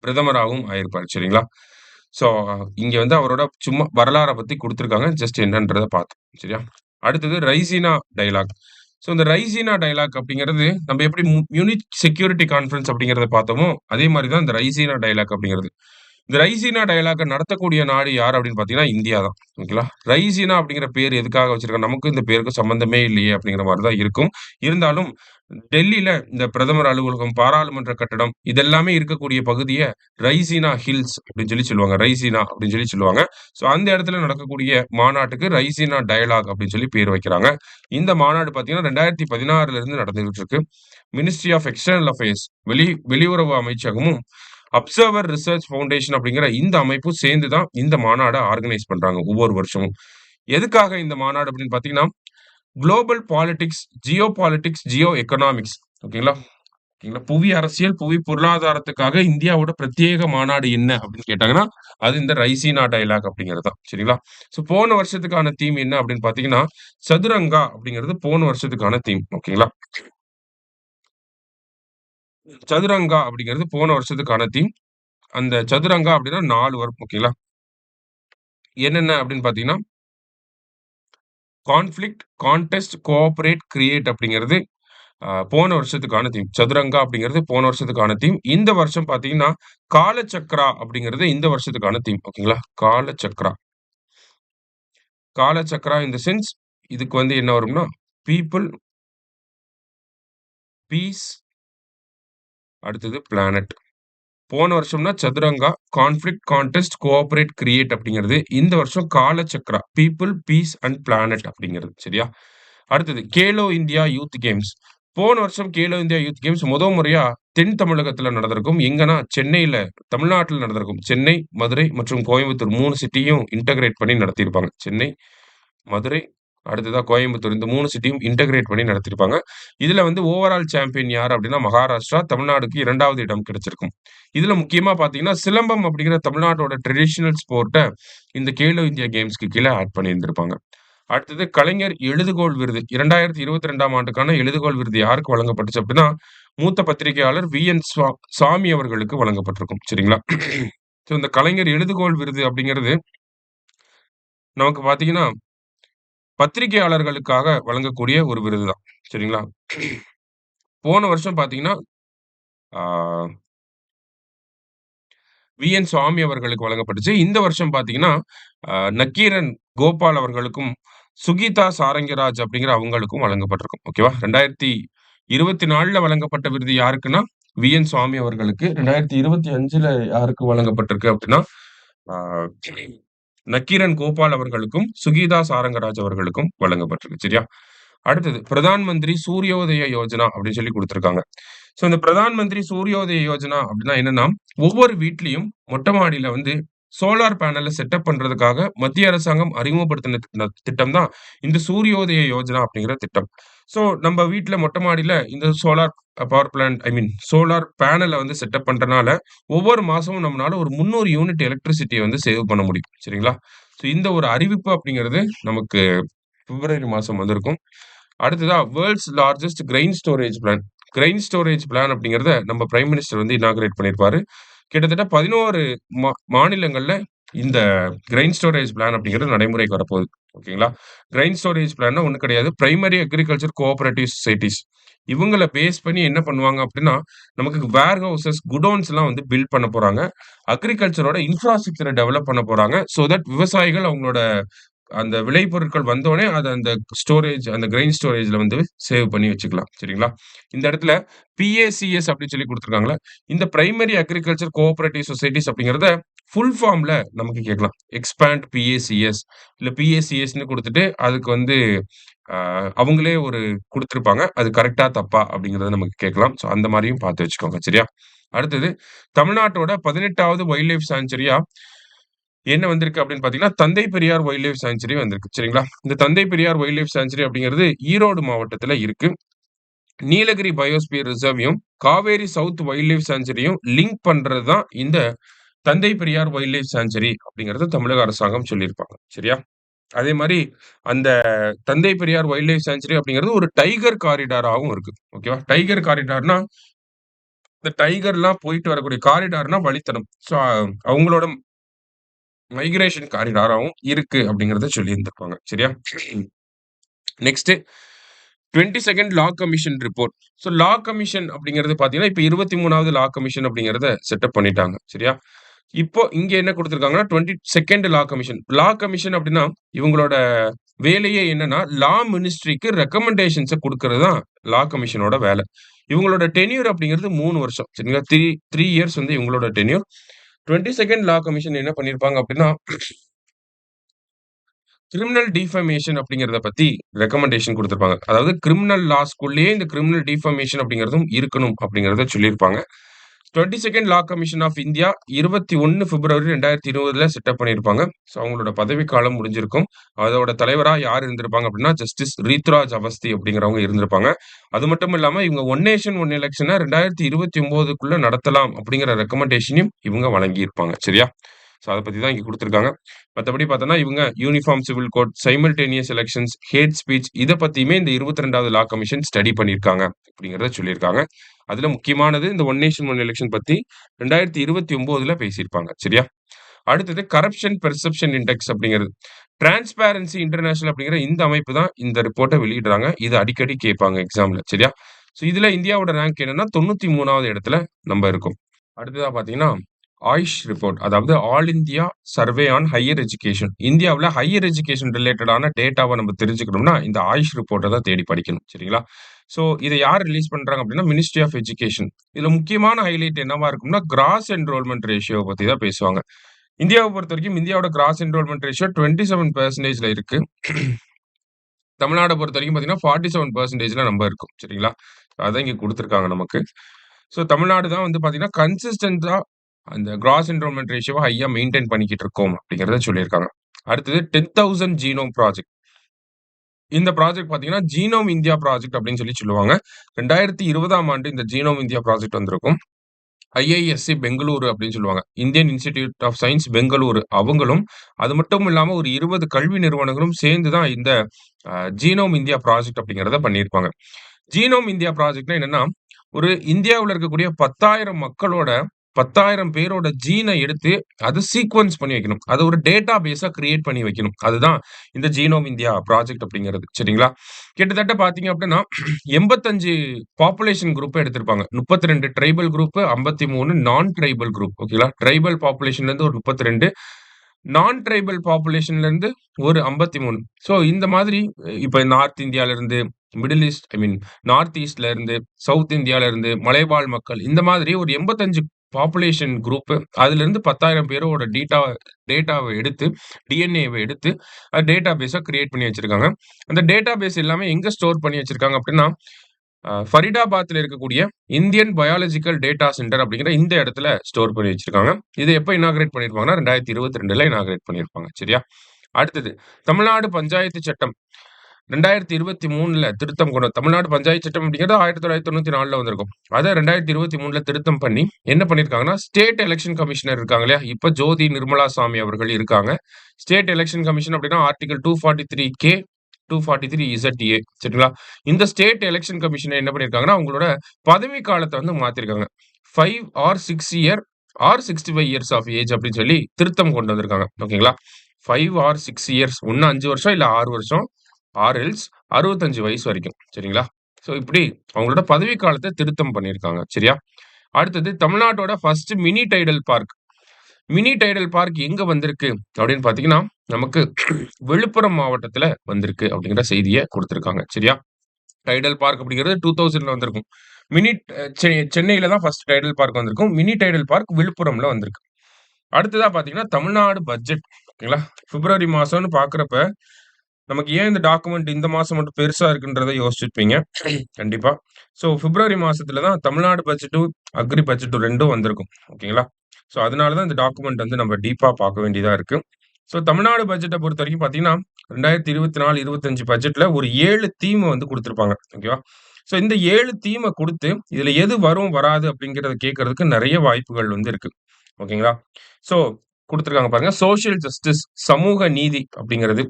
பிரதமராகவும் ஆயிருப்பாரு. சரிங்களா? ஸோ இங்க வந்து அவரோட சும்மா வரலாற பத்தி குடுத்திருக்காங்க. ஜஸ்ட் என்னன்றத பார்த்தோம். சரியா? அடுத்தது ரைசினா டயலாக். ஸோ இந்த ரைசினா டயலாக் அப்படிங்கிறது நம்ம எப்படி மியூனிச் செக்யூரிட்டி கான்ஃபரன்ஸ் அப்படிங்கிறத பார்த்தோமோ, அதே மாரி தான் இந்த ரைசினா டயலாக் அப்படிங்கிறது. இந்த ரைசினா டயலாக்க நடத்தக்கூடிய நாடு யார் அப்படின்னு பார்த்தீங்கன்னா, இந்தியா தான். ஓகேங்களா? ரைசினா அப்படிங்கிற பேர் எதுக்காக வச்சிருக்காங்க? நமக்கும் இந்த பேருக்கும் சம்மந்தமே இல்லையே அப்படிங்கிற மாரி தான் இருக்கும். இருந்தாலும் டெல்லில இந்த பிரதமர் அலுவலகம், பாராளுமன்ற கட்டடம் இதெல்லாமே இருக்கக்கூடிய பகுதிய ரைசினா ஹில்ஸ் அப்படின்னு சொல்லி சொல்லுவாங்க. ரைசினா அப்படின்னு சொல்லி சொல்லுவாங்க. ஸோ அந்த இடத்துல நடக்கக்கூடிய மாநாட்டுக்கு ரைசினா டயலாக் அப்படின்னு சொல்லி பேர் வைக்கிறாங்க. இந்த மாநாடு பார்த்தீங்கன்னா 2016ல இருந்து நடந்துகிட்டு இருக்கு. மினிஸ்ட்ரி ஆஃப் எக்ஸ்டர்னல் அஃபேர்ஸ் வெளியுறவு அமைச்சகமும், அப்சர்வர் ரிசர்ச் ஃபவுண்டேஷன் அப்படிங்கிற இந்த அமைப்பும் சேர்ந்து தான் இந்த மாநாட ஆர்கனைஸ் பண்றாங்க ஒவ்வொரு வருஷமும். எதுக்காக இந்த மாநாடு அப்படின்னு பார்த்தீங்கன்னா, global politics, Jio politics, Jio economics ஓகேங்களா? ஓகேங்களா? புவி அரசியல், புவி பொருளாதாரத்துக்காக இந்தியாவோட பிரத்யேக மாநாடு என்ன அப்படின்னு கேட்டாங்கன்னா, அது இந்த ரைசினா டயலாக் அப்படிங்கிறது தான். சரிங்களா? ஸோ போன வருஷத்துக்கான தீம் என்ன அப்படின்னு பார்த்தீங்கன்னா, சதுரங்கா அப்படிங்கிறது போன வருஷத்துக்கான தீம். ஓகேங்களா? சதுரங்கா அப்படிங்கிறது போன வருஷத்துக்கான தீம். அந்த சதுரங்கா அப்படின்னா 4 வரும். ஓகேங்களா? என்னென்ன அப்படின்னு பார்த்தீங்கன்னா, கான்ஃப்ளிக்ட், கான்டெஸ்ட், கோஆப்பரேட், கிரியேட் அப்படிங்கிறது போன வருஷத்துக்கான தீம். சதுரங்கா அப்படிங்கிறது போன வருஷத்துக்கான தீம். இந்த வருஷம் பார்த்தீங்கன்னா, காலசக்ரா அப்படிங்கிறது இந்த வருஷத்துக்கான தீம். ஓகேங்களா? காலசக்ரா. காலசக்ரா இன் த சென்ஸ் இதுக்கு வந்து என்ன வரும்னா, பீப்பிள், பீஸ் அடுத்தது பிளானட். போன வருஷம்னா Chaturanga, conflict, contest, cooperate, create அப்படிங்கிறது. இந்த வருஷம் Kalachakra, people, peace and planet அப்படிங்கிறது. சரியா? அடுத்தது கேலோ இந்தியா யூத் கேம்ஸ். போன வருஷம் கேலோ இந்தியா யூத் கேம்ஸ் முறையா தென் தமிழகத்துல நடந்திருக்கும். எங்கன்னா சென்னையில தமிழ்நாட்டுல நடந்திருக்கும். சென்னை, மதுரை மற்றும் கோயம்புத்தூர் 3 சிட்டியும் இன்டகிரேட் பண்ணி நடத்தியிருப்பாங்க. சென்னை, மதுரை, அடுத்ததா கோயம்புத்தூர் இந்த 3 சிட்டியும் இன்டகிரேட் பண்ணி நடத்தியிருப்பாங்க. இதுல வந்து ஓவரால் சாம்பியன் யார் அப்படின்னா மகாராஷ்டிரா, தமிழ்நாடுக்கு 2வது இடம் கிடைச்சிருக்கும். இதுல முக்கியமா பார்த்தீங்கன்னா, சிலம்பம் அப்படிங்கிற தமிழ்நாட்டோட ட்ரெடிஷனல் ஸ்போர்ட்ட இந்த கேலோ இந்தியா கேம்ஸ்க்கு கீழ ஆட் பண்ணியிருந்திருப்பாங்க. அடுத்தது கலைஞர் எழுதுகோள் விருது. 2022ஆம் ஆண்டுக்கான எழுதுகோள் விருது யாருக்கு வழங்கப்பட்டுச்சு அப்படின்னா, மூத்த பத்திரிகையாளர் வி.என். சாமி அவர்களுக்கு வழங்கப்பட்டிருக்கும். சரிங்களா? ஸோ இந்த கலைஞர் எழுதுகோள் விருது அப்படிங்கிறது நமக்கு பார்த்தீங்கன்னா, பத்திரிகையாளர்களுக்காக வழங்கக்கூடிய ஒரு விருது தான். சரிங்களா? போன வருஷம் பார்த்தீங்கன்னா, ஆ வி.என். சுவாமி அவர்களுக்கு வழங்கப்பட்டுச்சு. இந்த வருஷம் பார்த்தீங்கன்னா, நக்கீரன் கோபால் அவர்களுக்கும், சுகீதா சாரங்கிராஜ் அப்படிங்கிற அவங்களுக்கும் வழங்கப்பட்டிருக்கும். ஓகேவா? 2024ல வழங்கப்பட்ட விருது யாருக்குன்னா, வி.என். சுவாமி அவர்களுக்கு. 2025ல யாருக்கு வழங்கப்பட்டிருக்கு அப்படின்னா, ஆ நக்கீரன் கோபால் அவர்களுக்கும், சுகீதா சாரங்கராஜ் அவர்களுக்கும் வழங்கப்பட்டிருக்கு. சரியா? அடுத்தது பிரதான் மந்திரி சூரியோதய யோஜனா அப்படின்னு சொல்லி குடுத்திருக்காங்க. ஸோ இந்த பிரதான் மந்திரி சூரியோதய யோஜனா அப்படின்னா என்னன்னா, ஒவ்வொரு வீட்லயும் மொட்டை மாடியில வந்து சோலார் பேனல செட்டப் பண்றதுக்காக மத்திய அரசாங்கம் அறிமுகப்படுத்தின திட்டம் தான் இந்த சூரியோதய யோஜனா அப்படிங்கிற திட்டம். ஸோ நம்ம வீட்ல மொட்டை மாடியில இந்த சோலார் பவர் பிளான்ட் சோலார் பேனல வந்து செட்டப் பண்றனால, ஒவ்வொரு மாசமும் நம்மனால ஒரு 300 யூனிட் எலக்ட்ரிசிட்டிய வந்து சேவ் பண்ண முடியும். சரிங்களா? ஸோ இந்த ஒரு அறிவிப்பு அப்படிங்கிறது நமக்கு பிப்ரவரி மாசம் வந்திருக்கும். அடுத்ததா world's largest grain storage plan. Grain storage plan அப்படிங்கிறத நம்ம பிரைம் மினிஸ்டர் வந்து இனாகரேட் பண்ணியிருப்பாரு. கிட்டத்தட்ட 11 மாநிலங்கள்ல இந்த கிரெயின் ஸ்டோரேஜ் பிளான் அப்படிங்கிறது நடைமுறைக்கு வரப்போகுது. ஓகேங்களா? கிரெயின் ஸ்டோரேஜ் பிளான்னா ஒண்ணும் கிடையாது. Primary agriculture cooperative societies. இவங்கள பேஸ் பண்ணி என்ன பண்ணுவாங்க அப்படின்னா, நமக்கு வேர் ஹவுசஸ், குடோன்ஸ்லாம் வந்து பில்ட் பண்ண போறாங்க. அக்ரிகல்ச்சரோட இன்ஃப்ராஸ்ட்ரக்சர டெவலப் பண்ண போறாங்க. சோ தட் விவசாயிகள் அவங்களோட அந்த விளைபொருட்கள் வந்தோனே அத அந்த ஸ்டோரேஜ் அந்த கிரெயின் ஸ்டோரேஜ்ல வந்து சேவ் பண்ணி வச்சுக்கலாம். சரிங்களா? இந்த இடத்துல பிஏசிஎஸ் அப்படின்னு சொல்லி குடுத்துருக்காங்கல்ல. இந்த பிரைமரி அக்ரிகல்ச்சர் கோஆப்பரேட்டிவ் சொசைட்டீஸ் அப்படிங்கிறத ஃபுல் ஃபார்ம்ல நமக்கு கேட்கலாம். எக்ஸ்பேண்ட் பிஏசிஎஸ் இல்ல பிஏசிஎஸ்ன்னு குடுத்துட்டு அதுக்கு வந்து அ அவங்களே ஒரு குடுத்திருப்பாங்க. அது கரெக்ட்டா, தப்பா அப்படிங்கிறத நமக்கு கேட்கலாம். ஸோ அந்த மாரியும் பார்த்து வச்சுக்கோங்க. சரியா? அடுத்தது தமிழ்நாட்டோட 18வது வைல்ட் லைஃப் சாங்சுரியா என்ன வந்திருக்கு அப்படின்னு பார்த்தீங்கன்னா, தந்தை பெரியார் வைல்ட் லைஃப் சாங்சுரி வந்திருக்கு. சரிங்களா? இந்த தந்தை பெரியார் வைல்ட் லைஃப் சாங்சுரி அப்படிங்கிறது ஈரோடு மாவட்டத்துல இருக்கு. நீலகிரி பயோஸ்பியர் ரிசர்வையும், காவேரி சவுத் வைல்ட் லைஃப் சாங்சுரியும் லிங்க் பண்றது தான் இந்த தந்தை பெரியார் வைல்ட் லைஃப் சாங்சுரி அப்படிங்கிறத தமிழக அரசாங்கம் சொல்லியிருப்பாங்க. சரியா? அதே மாரி அந்த தந்தை பெரியார் வைல்ட் லைஃப் சாங்சுரி அப்படிங்கிறது ஒரு டைகர் காரிடாராவும் இருக்கு. ஓகேவா? டைகர் காரிடார்னா, இந்த டைகர்லாம் போயிட்டு வரக்கூடிய காரிடார்னா வழித்தடம். ஸோ அவங்களோட மைக்ரேஷன் காரிடாராவும் இருக்கு அப்படிங்கிறத சொல்லியிருந்திருப்பாங்க. சரியா? Next 22nd law commission report. So லா கமிஷன் அப்படிங்கிறது பார்த்தீங்கன்னா, இப்ப 23வது லா கமிஷன் அப்படிங்கிறத செட்டப் பண்ணிட்டாங்க. சரியா? இப்போ இங்க என்ன குடுத்திருக்காங்கன்னா, 22nd லா கமிஷன். லா கமிஷன் அப்படின்னா, இவங்களோட வேலையே என்னன்னா, லா மினிஸ்ட்ரிக்கு ரெக்கமெண்டேஷன்ஸ குடுக்கிறது தான் லா கமிஷனோட வேல. இவங்களோட டென்யூர் அப்படிங்கிறது 3 வருஷம். சரிங்களா? 3 இயர்ஸ் வந்து இவங்களோட டென்யூர். 22nd லா கமிஷன் என்ன பண்ணியிருப்பாங்க அப்படின்னா, கிரிமினல் டிஃபமேஷன் அப்படிங்கிறத பத்தி ரெக்கமெண்டேஷன் குடுத்திருப்பாங்க. அதாவது கிரிமினல் லாஸ்க்குள்ளேயே இந்த கிரிமினல் டிஃபமேஷன் அப்படிங்கிறதும் இருக்கணும் அப்படிங்கிறத சொல்லியிருப்பாங்க. 22nd law commission of India 21 February 2020ல செட்டப் பண்ணியிருப்பாங்க. ஸோ அவங்களோட பதவிக்காலம் முடிஞ்சிருக்கும். அதோட தலைவரா யார் இருந்திருப்பாங்க அப்படின்னா, ஜஸ்டிஸ் ரீத்துராஜ் அவஸ்தி அப்படிங்கிறவங்க இருந்திருப்பாங்க. அது மட்டும் இல்லாம இவங்க ஒன் நேஷன் ஒன் எலக்ஷன 2029க்குள்ள நடத்தலாம் அப்படிங்கிற ரெக்கமெண்டேஷனையும் இவங்க வழங்கியிருப்பாங்க. சரியா? ஸோ அத பத்தி தான் இங்க குடுத்திருக்காங்க. மத்தபடி பார்த்தோம்னா, இவங்க uniform civil code, simultaneous elections, hate speech இத பத்தியுமே இந்த 22வது லா கமிஷன் ஸ்டடி பண்ணியிருக்காங்க அப்படிங்கிறத சொல்லியிருக்காங்க. அதுல முக்கியமானது இந்த ஒன் நேஷன் ஒன் எலக்ஷன் பத்தி 2029ல பேசியிருப்பாங்க. சரியா? அடுத்தது கரப்ஷன் பெர்செப்ஷன் இண்டெக்ஸ் அப்படிங்கிறது. டிரான்ஸ்பேரன்சி இன்டர்நேஷனல் அப்படிங்கிற இந்த அமைப்பு தான் இந்த ரிப்போர்ட்ட வெளியிடுறாங்க. இது அடிக்கடி கேட்பாங்க எக்ஸாம்ல. சரியா? ஸோ இதுல இந்தியாவோட ரேங்க் என்னன்னா 93வது இடத்துல நம்ம இருக்கோம். அடுத்ததா பார்த்தீங்கன்னா, ஆயுஷ் ரிப்போர்ட். அதாவது all India survey on higher education. இந்தியாவுல ஹையர் எஜுகேஷன் ரிலேட்டடான டேட்டாவ நம்ம தெரிஞ்சுக்கணும்னா, இந்த ஆயுஷ் ரிப்போர்ட்ட தான் தேடி படிக்கணும். சரிங்களா? ஸோ இத யார் ரிலீஸ் பண்றாங்க அப்படின்னா, மினிஸ்ட்ரி ஆஃப் எஜுகேஷன். இதுல முக்கியமான ஹைலைட் என்னவா இருக்கும்னா, கிராஸ் என்ரோல்மென்ட் ரேஷியோவ பத்தி தான் பேசுவாங்க. இந்தியாவ பொறுத்தவரைக்கும் இந்தியாவோட கிராஸ் என்ரோல்மென்ட் ரேஷியோ 27%ல இருக்கு. தமிழ்நாட பொறுத்தவரைக்கும் பார்த்தீங்கன்னா, 47%ல நம்ம இருக்கோம். சரிங்களா? அதான் இங்க குடுத்துருக்காங்க நமக்கு. ஸோ தமிழ்நாடு தான் வந்து பார்த்தீங்கன்னா, கன்சிஸ்டன்ட்டா அந்த கிராஸ் என்ரோல்மென்ட் ரேஷியோவ ஹையா மெயின்டெயின் பண்ணிக்கிட்டு இருக்கோம் அப்படிங்கிறத சொல்லியிருக்காங்க. அடுத்தது 10,000 ஜீனோம் ப்ராஜெக்ட். இந்த ப்ராஜெக்ட் பார்த்தீங்கன்னா, ஜீனோம் இந்தியா ப்ராஜெக்ட் அப்படின்னு சொல்லி சொல்லுவாங்க. 2020ஆம் ஆண்டு இந்த ஜீனோம் இந்தியா ப்ராஜெக்ட் வந்திருக்கும். ஐஐஎஸ்சி பெங்களூரு அப்படின்னு சொல்லுவாங்க. Indian Institute of Science Bengaluru அவங்களும், அது மட்டும் இல்லாம ஒரு 20 கல்வி நிறுவனங்களும் சேர்ந்து தான் இந்த ஜீனோம் இந்தியா ப்ராஜெக்ட் அப்படிங்கிறத பண்ணியிருப்பாங்க. ஜீனோம் இந்தியா ப்ராஜெக்ட்னா என்னன்னா, ஒரு இந்தியாவுல இருக்கக்கூடிய 10,000 மக்களோட 10,000 பேரோட ஜீன எடுத்து அத சீக்வென்ஸ் பண்ணி வைக்கணும். அத ஒரு டேட்டா பேஸா கிரியேட் பண்ணி வைக்கணும். அதுதான் இந்த ஜீனோம் இந்தியா ப்ராஜெக்ட் அப்படிங்கிறது. சரிங்களா? கிட்டத்தட்ட பார்த்தீங்க அப்படின்னா 85 பாப்புலேஷன் குரூப்ப எடுத்திருப்பாங்க. 32 ட்ரைபல் குரூப், 53 நான் ட்ரைபல் குரூப். ஓகேங்களா? ட்ரைபல் பாப்புலேஷன்ல இருந்து ஒரு 32, நான் ட்ரைபல் பாப்புலேஷன்ல இருந்து ஒரு 53. ஸோ இந்த மாதிரி இப்ப நார்த் இந்தியால இருந்து, மிடில் ஈஸ்ட் ஐ மீன் நார்த் ஈஸ்ட்ல இருந்து, சவுத் இந்தியால இருந்து, மலைவாழ் மக்கள் இந்த மாதிரி ஒரு 85 பாப்புலேஷன் குரூப் அதிலிருந்து 10,000 பேரோட டேட்டாவ எடுத்து, டிஎன்ஏவ எடுத்து டேட்டா பேஸா கிரியேட் பண்ணி வச்சிருக்காங்க. அந்த டேட்டா பேஸ் எல்லாமே எங்க ஸ்டோர் பண்ணி வச்சிருக்காங்க அப்படின்னா, ஃபரிதாபாத்ல இருக்கக்கூடிய இந்தியன் பயாலஜிக்கல் டேட்டா சென்டர் அப்படிங்கிற இந்த இடத்துல ஸ்டோர் பண்ணி வச்சிருக்காங்க. இத எப்ப இனாகரேட் பண்ணியிருப்பாங்கன்னா, 2022ல இனாகரேட் பண்ணியிருப்பாங்க. சரியா? அடுத்தது தமிழ்நாடு பஞ்சாயத்து சட்டம் 2023ல திருத்தம் கொண்டு தமிழ்நாடு பஞ்சாயத்து சட்டம் அப்படிங்கிறது 1994ல வந்திருக்கும். அத 2023ல திருத்தம் பண்ணி என்ன பண்ணியிருக்காங்கன்னா, ஸ்டேட் எலக்ஷன் கமிஷனர் இருக்காங்க இல்லையா? இப்ப ஜோதி நிர்மலா சாமி அவர்கள் இருக்காங்க. ஸ்டேட் எலக்ஷன் கமிஷன் அப்படின்னா ஆர்டிகிள் 243 243 சரிங்களா? இந்த ஸ்டேட் எலக்ஷன் கமிஷன் என்ன பண்ணியிருக்காங்கன்னா, அவங்களோட பதவி காலத்த வந்து மாத்திருக்காங்க. 5 or 6 year or 65 years of age அப்படின்னு சொல்லி திருத்தம் கொண்டு வந்திருக்காங்க. ஓகேங்களா? 5 ஆர் 6 இயர்ஸ் ஒண்ணு 5 வருஷம் இல்ல 6 வருஷம் ஆர் எல்ஸ் 65 வயசு வரைக்கும். சரிங்களா? ஸோ இப்படி அவங்களோட பதவி காலத்த திருத்தம் பண்ணியிருக்காங்க. சரியா? அடுத்தது தமிழ்நாட்டோட first mini Tidel park. Mini Tidel park எங்க வந்திருக்கு அப்படின்னு பார்த்தீங்கன்னா, நமக்கு விழுப்புரம் மாவட்டத்துல வந்திருக்கு அப்படிங்கிற செய்திய குடுத்திருக்காங்க. சரியா? டைடல் பார்க் அப்படிங்கிறது 2000ல வந்திருக்கும். மினி சென்னையில தான் ஃபர்ஸ்ட் டைடல் பார்க் வந்திருக்கும். மினி டைடல் பார்க் விழுப்புரம்ல வந்திருக்கு. அடுத்ததா பார்த்தீங்கன்னா, தமிழ்நாடு பட்ஜெட். ஓகேங்களா? பிப்ரவரி மாசம்னு பார்க்கிறப்ப, நமக்கு ஏன் இந்த டாக்குமெண்ட் இந்த மாசம் மட்டும் பெருசா இருக்குன்றத யோசிச்சிருப்பீங்க. கண்டிப்பா. ஸோ பிப்ரவரி மாசத்துல தான் தமிழ்நாடு பட்ஜெட்டும், அக்ரி பட்ஜெட்டும் 2ம் வந்திருக்கும். ஓகேங்களா? ஸோ அதனால தான் இந்த டாக்குமெண்ட் வந்து நம்ம டீப்பா பார்க்க வேண்டியதா இருக்கு. ஸோ தமிழ்நாடு பட்ஜெட்ட பொறுத்தவரைக்கும் பார்த்தீங்கன்னா, 2024, 25 பட்ஜெட்ல ஒரு 7 தீம் வந்து குடுத்திருப்பாங்க. ஓகேவா? ஸோ இந்த 7 தீம குடுத்து, இதுல எது வரும், வராது அப்படிங்கிறத கேட்கறதுக்கு நெறைய வாய்ப்புகள் வந்து இருக்கு. ஓகேங்களா? ஸோ குடுத்திருக்காங்க பாருங்க. சோசியல் ஜஸ்டிஸ் சமூக நீதி அப்படிங்கிறது.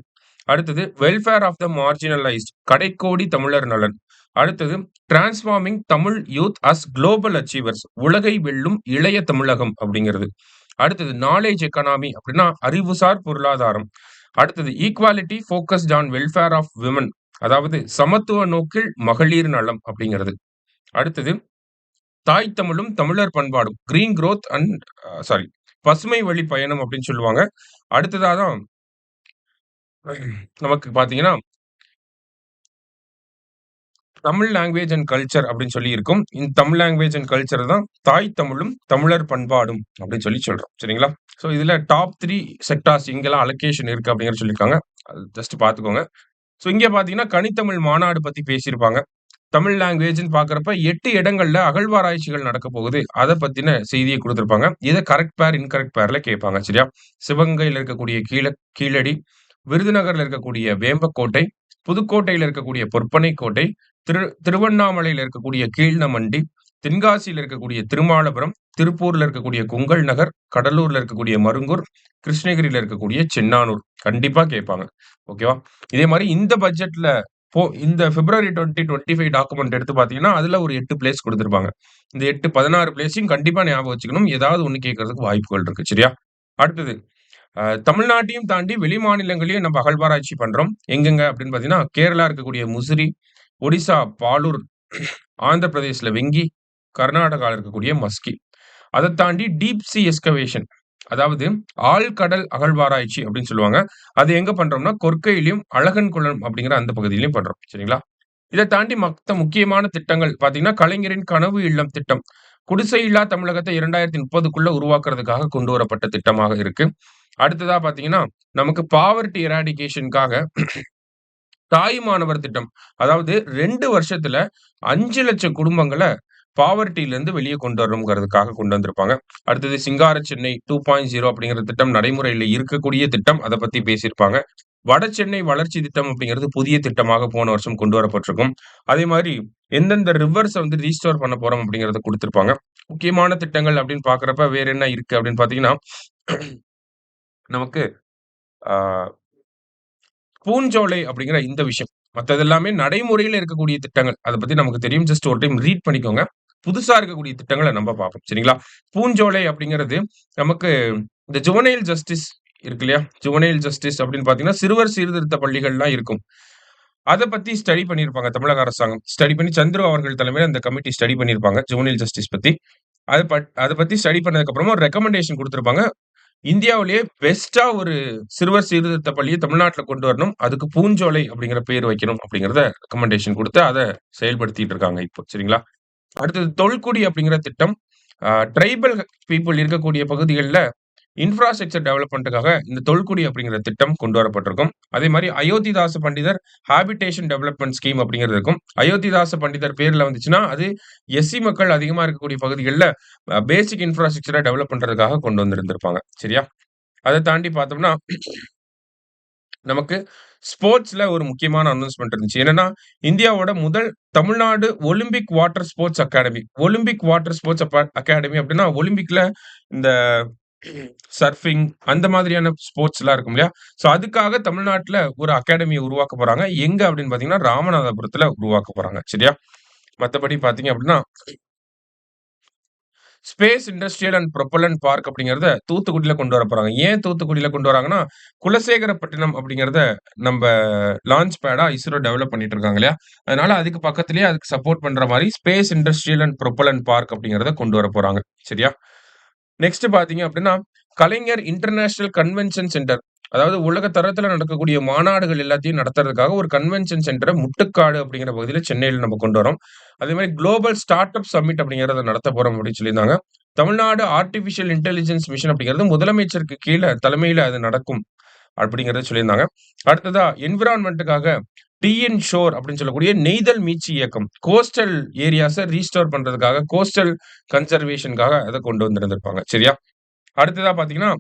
அடுத்தது வெல்ஃபேர் ஆஃப் த மார்ஜினலைஸ்ட் கடைக்கோடி தமிழர் நலன். அடுத்தது transforming Tamil youth as global achievers உலகை வெல்லும் இளைய தமிழகம் அப்படிங்கிறது. அடுத்தது நாலேஜ் எக்கானமி அப்படின்னா அறிவுசார் பொருளாதாரம். அடுத்தது equality focused on welfare of women அதாவது சமத்துவ நோக்கில் மகளிர் நலம் அப்படிங்கிறது. அடுத்தது தாய் தமிழும் தமிழர் பண்பாடும் கிரீன் growth அண்ட் சாரி பசுமை வழி பயணம் அப்படின்னு சொல்லுவாங்க. அடுத்ததா தான் நமக்கு பார்த்தீங்கன்னா, தமிழ் லாங்குவேஜ் அண்ட் கல்ச்சர் அப்படின்னு சொல்லி இருக்கும். இந்த தமிழ் லாங்குவேஜ் அண்ட் கல்ச்சர் தான் தாய் தமிழும், தமிழர் பண்பாடும் அப்படின்னு சொல்லி சொல்றோம். சரிங்களா? ஸோ இதுல டாப் 3 செக்டார்ஸ் எங்கெல்லாம் அலோகேஷன் இருக்கு அப்படிங்கிறத சொல்லியிருக்காங்க. அது ஜஸ்ட் பார்த்துக்கோங்க. ஸோ இங்க பார்த்தீங்கன்னா, கனித்தமிழ் மாநாடு பத்தி பேசியிருப்பாங்க. தமிழ் லாங்குவேஜ்ன்னு பார்க்கிறப்ப 8 இடங்கள்ல அகழ்வாராய்ச்சிகள் நடக்கப் போகுது. அத பத்தின செய்திய குடுத்திருப்பாங்க. இத கரெக்ட் பேர், இன்கரெக்ட் பேர்ல கேட்பாங்க. சரியா? சிவகங்கையில இருக்கக்கூடிய கீழடி, விருதுநகர்ல இருக்கக்கூடிய வேம்பக்கோட்டை, புதுக்கோட்டையில இருக்கக்கூடிய பொற்பனை கோட்டை, திருவண்ணாமலையில இருக்கக்கூடிய கீழ்நமண்டி, தென்காசியில இருக்கக்கூடிய திருமாலபுரம், திருப்பூர்ல இருக்கக்கூடிய கொங்கல் நகர், கடலூர்ல இருக்கக்கூடிய மருங்கூர், கிருஷ்ணகிரியில இருக்கக்கூடிய சென்னானூர். கண்டிப்பா கேட்பாங்க. ஓகேவா? இதே மாரி இந்த பட்ஜெட்ல இந்த பிப்ரவரி 2025 டாக்குமெண்ட் எடுத்து பார்த்தீங்கன்னா, அதுல ஒரு 8 பிளேஸ் குடுத்திருப்பாங்க. இந்த 8 16 பிளேஸையும் கண்டிப்பா ஞாபகம் வச்சுக்கணும். ஏதாவது ஒண்ணு கேட்கறதுக்கு வாய்ப்புகள் இருக்கு. சரியா? அடுத்தது தமிழ்நாட்டையும் தாண்டி வெளிமாநிலங்களையும் நம்ம அகழ்வாராய்ச்சி பண்றோம். எங்கெங்க அப்படின்னு பார்த்தீங்கன்னா, கேரளா இருக்கக்கூடிய முசிறி, ஒடிசா பாலூர், ஆந்திர பிரதேஷ்ல வெங்கி, கர்நாடகால இருக்கக்கூடிய மஸ்கி. அத தாண்டி டீப் சி எஸ்கவேஷன் அதாவது ஆழ்கடல் அகழ்வாராய்ச்சி அப்படின்னு சொல்லுவாங்க. அது எங்க பண்றோம்னா, கொற்கையிலயும், அழகன்குளம் அப்படிங்கிற அந்த பகுதியிலயும் பண்றோம். சரிங்களா? இத தாண்டி மத்த முக்கியமான திட்டங்கள் பார்த்தீங்கன்னா, கலைஞரின் கனவு இல்லம் திட்டம். குடிசை இல்லா தமிழகத்த 2030க்குள்ள உருவாக்குறதுக்காக கொண்டு வரப்பட்ட திட்டமாக இருக்கு. அடுத்ததா பார்த்தீங்கன்னா, நமக்கு பாவர்ட்டி எராடிகேஷன்க்காக தாயுமானவர் திட்டம். அதாவது 2 வருஷத்துல 5,00,000 குடும்பங்கள பாவர்ட்டிலிருந்து வெளிய கொண்டு வரணும்ங்கிறதுக்காக கொண்டு வந்திருப்பாங்க. அடுத்தது சிங்கார சென்னை 2.0 அப்படிங்கிற திட்டம் நடைமுறையில இருக்கக்கூடிய திட்டம். அத பத்தி பேசியிருப்பாங்க. வடசென்னை வளர்ச்சி திட்டம் அப்படிங்கிறது புதிய திட்டமாக போன வருஷம் கொண்டு வரப்பட்டிருக்கும். அதே மாரி எந்தெந்த ரிவர்ஸ வந்து ரீஸ்டோர் பண்ண போறோம் அப்படிங்கிறத குடுத்திருப்பாங்க. முக்கியமான திட்டங்கள் அப்படின்னு பார்க்கிறப்ப வேற என்ன இருக்கு அப்படின்னு பார்த்தீங்கன்னா, நமக்கு ஆ பூஞ்சோலை அப்படிங்கிற இந்த விஷயம். மத்தது எல்லாமே நடைமுறையில இருக்கக்கூடிய திட்டங்கள். அத பத்தி நமக்கு தெரியும். ஜஸ்ட் ஒரு டைம் ரீட் பண்ணிக்கோங்க. புதுசா இருக்கக்கூடிய திட்டங்கள நம்ப பார்ப்போம். சரிங்களா? பூஞ்சோலை அப்படிங்கிறது நமக்கு இந்த ஜுவனைல் ஜஸ்டிஸ் இருக்கு இல்லையா? ஜுவனைல் ஜஸ்டிஸ் அப்படின்னு பார்த்தீங்கன்னா, சிறுவர் சீர்திருத்த பள்ளிகள்லாம் இருக்கும். அத பத்தி ஸ்டடி பண்ணியிருப்பாங்க தமிழக அரசாங்கம். ஸ்டடி பண்ணி சந்துரு அவர்கள் தலைமையில அந்த கமிட்டி ஸ்டடி பண்ணியிருப்பாங்க. ஜுவனைல் ஜஸ்டிஸ் பத்தி. அத பத்தி ஸ்டடி பண்ணதுக்கு அப்புறமா ஒரு ரெக்கமெண்டேஷன் குடுத்திருப்பாங்க. இந்தியாவிலேயே பெஸ்ட்டா ஒரு சிறுவர் சீர்திருத்த பள்ளிய தமிழ்நாட்டுல கொண்டு வரணும். அதுக்கு பூஞ்சோலை அப்படிங்கிற பேர் வைக்கணும் அப்படிங்கிறத ரெக்கமெண்டேஷன் குடுத்து, அத செயல்படுத்திட்டு இருக்காங்க இப்போ. சரிங்களா? அடுத்தது தொல்குடி அப்படிங்கிற திட்டம். ட்ரைபல் பீப்பிள் இருக்கக்கூடிய பகுதிகள்ல இன்ஃப்ராஸ்ட்ரக்சர் டெவலப்மென்ட்க்காக இந்த தொல்குடி அப்படிங்கிற திட்டம் கொண்டு வரப்பட்டிருக்கும். அதே மாரி அயோத்திதாச பண்டிதர் ஹேபிடேஷன் டெவலப்மென்ட் ஸ்கீம் அப்படிங்கிறது இருக்கும். அயோத்திதாச பண்டிதர் பேர்ல வந்துச்சுன்னா, அது எஸ்சி மக்கள் அதிகமா இருக்கக்கூடிய பகுதிகள்ல பேசிக் இன்ஃப்ராஸ்ட்ரக்சர டெவலப் பண்றதுக்காக கொண்டு வந்திருந்திருப்பாங்க. சரியா? அத தாண்டி பார்த்தோம்னா, நமக்கு ஸ்போர்ட்ஸ்ல ஒரு முக்கியமான அனவுன்ஸ்மென்ட் இருந்துச்சு. என்னன்னா, இந்தியாவோட முதல் Tamil Nadu Olympic water sports academy. Olympic water sports academy அப்டின்னா, ஒலிம்பிக்ல இந்த சர்ஃபிங் அந்த மாதிரியான ஸ்போர்ட்ஸ்லாம் இருக்கும் இல்லையா? ஸோ அதுக்காக தமிழ்நாட்டுல ஒரு அகாடமிய உருவாக்க போறாங்க. எங்க அப்டின்னு பார்த்தீங்கன்னா, ராமநாதபுரத்துல உருவாக்க போறாங்க. சரியா? மத்தபடி பார்த்தீங்க அப்டின்னா ஸ்பேஸ் இண்டஸ்ட்ரியல் அண்ட் புரொப்பல்லன்ட் பார்க் அப்படிங்கிறத தூத்துக்குடியில கொண்டு வரப் போறாங்க. ஏன் தூத்துக்குடியில கொண்டு வராங்கன்னா, குலசேகரப்பட்டினம் அப்படிங்கிறத நம்ப லான்ச் பேடா இஸ்ரோ டெவலப் பண்ணிட்டு இருக்காங்க இல்லையா? அதனால அதுக்கு பக்கத்திலேயே அதுக்கு சப்போர்ட் பண்ற மாரி ஸ்பேஸ் இண்டஸ்ட்ரியல் அண்ட் புரொப்பல்லன்ட் பார்க் அப்படிங்கிறத கொண்டு வரப் போறாங்க. சரியா? நெக்ஸ்ட் பார்த்தீங்க அப்படின்னா, கலைஞர் இன்டர்நேஷனல் கன்வென்ஷன் சென்டர். அதாவது உலக தரத்தில நடக்கக்கூடிய மாநாடுகள் எல்லாத்தையும் நடத்துறதுக்காக ஒரு கன்வென்ஷன் சென்டர முட்டுக்காடு அப்படிங்கிற பகுதியில சென்னையில நம்ம கொண்டு வரோம். அதே மாரி குளோபல் ஸ்டார்ட் அப் சம்மிட் அப்படிங்கிறத நடத்தப் போறோம் அப்படின்னு சொல்லியிருந்தாங்க. தமிழ்நாடு ஆர்ட்டிபிஷியல் இன்டெலிஜென்ஸ் மிஷன் அப்படிங்கிறது முதலமைச்சருக்கு கீழ தலைமையில அது நடக்கும் அப்படிங்கிறத சொல்லியிருந்தாங்க. அடுத்ததா என்விரான்மென்ட்க்காக டிஎன் ஷோர் அப்படின்னு சொல்லக்கூடிய நெய்தல் மீட்சி இயக்கம். கோஸ்டல் ஏரியாஸ ரீஸ்டோர் பண்றதுக்காக, கோஸ்டல் கன்சர்வேஷன்க்காக அத கொண்டு வந்திருந்திருப்பாங்க. சரியா? அடுத்ததா பார்த்தீங்கன்னா,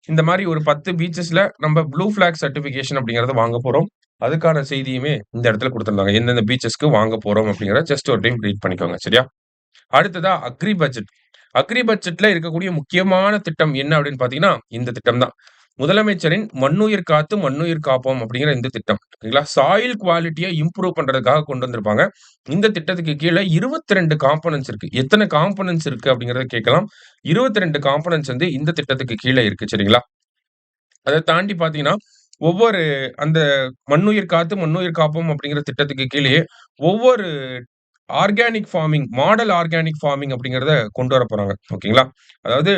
இந்த மாரி ஒரு 10 பீச்சஸ்ல நம்ம ப்ளூ ஃபிளாக் சர்டிஃபிகேஷன் அப்படிங்கிறத வாங்க போறோம். அதுக்கான செய்தியுமே இந்த இடத்துல குடுத்திருந்தாங்க. எந்தெந்த பீச்சஸ்க்கு வாங்க போறோம் அப்படிங்கிறத ஜஸ்ட் ஒரு டைம் ரீட் பண்ணிக்கோங்க. சரியா? அடுத்ததா அக்ரி பட்ஜெட். அக்ரி பட்ஜெட்ல இருக்கக்கூடிய முக்கியமான திட்டம் என்ன அப்படின்னு பார்த்தீங்கன்னா, இந்த திட்டம் தான். முதலமைச்சரின் "மண்ணுயிர் காத்து மண்ணுயிர் காப்போம்" அப்படிங்கிற இந்த திட்டம். ஓகேங்களா? சாயில் குவாலிட்டிய இம்ப்ரூவ் பண்றதுக்காக கொண்டு வந்திருப்பாங்க. இந்த திட்டத்துக்கு கீழ 22 காம்போனன்ட்ஸ் இருக்கு. எத்தன காம்போனன்ட்ஸ் இருக்கு அப்படிங்கிறத கேட்கலாம். 22 காம்போனன்ட்ஸ் வந்து இந்த திட்டத்துக்கு கீழ இருக்கு. சரிங்களா? அத தாண்டி பார்த்தீங்கன்னா, ஒவ்வொரு அந்த "மண்ணுயிர் காத்து மண்ணுயிர் காப்போம்" அப்படிங்கிற திட்டத்துக்கு கீழயே ஒவ்வொரு organic farming, model organic farming அப்படிங்கிறத கொண்டு வரப்போறாங்க. ஓகேங்களா? அதாவது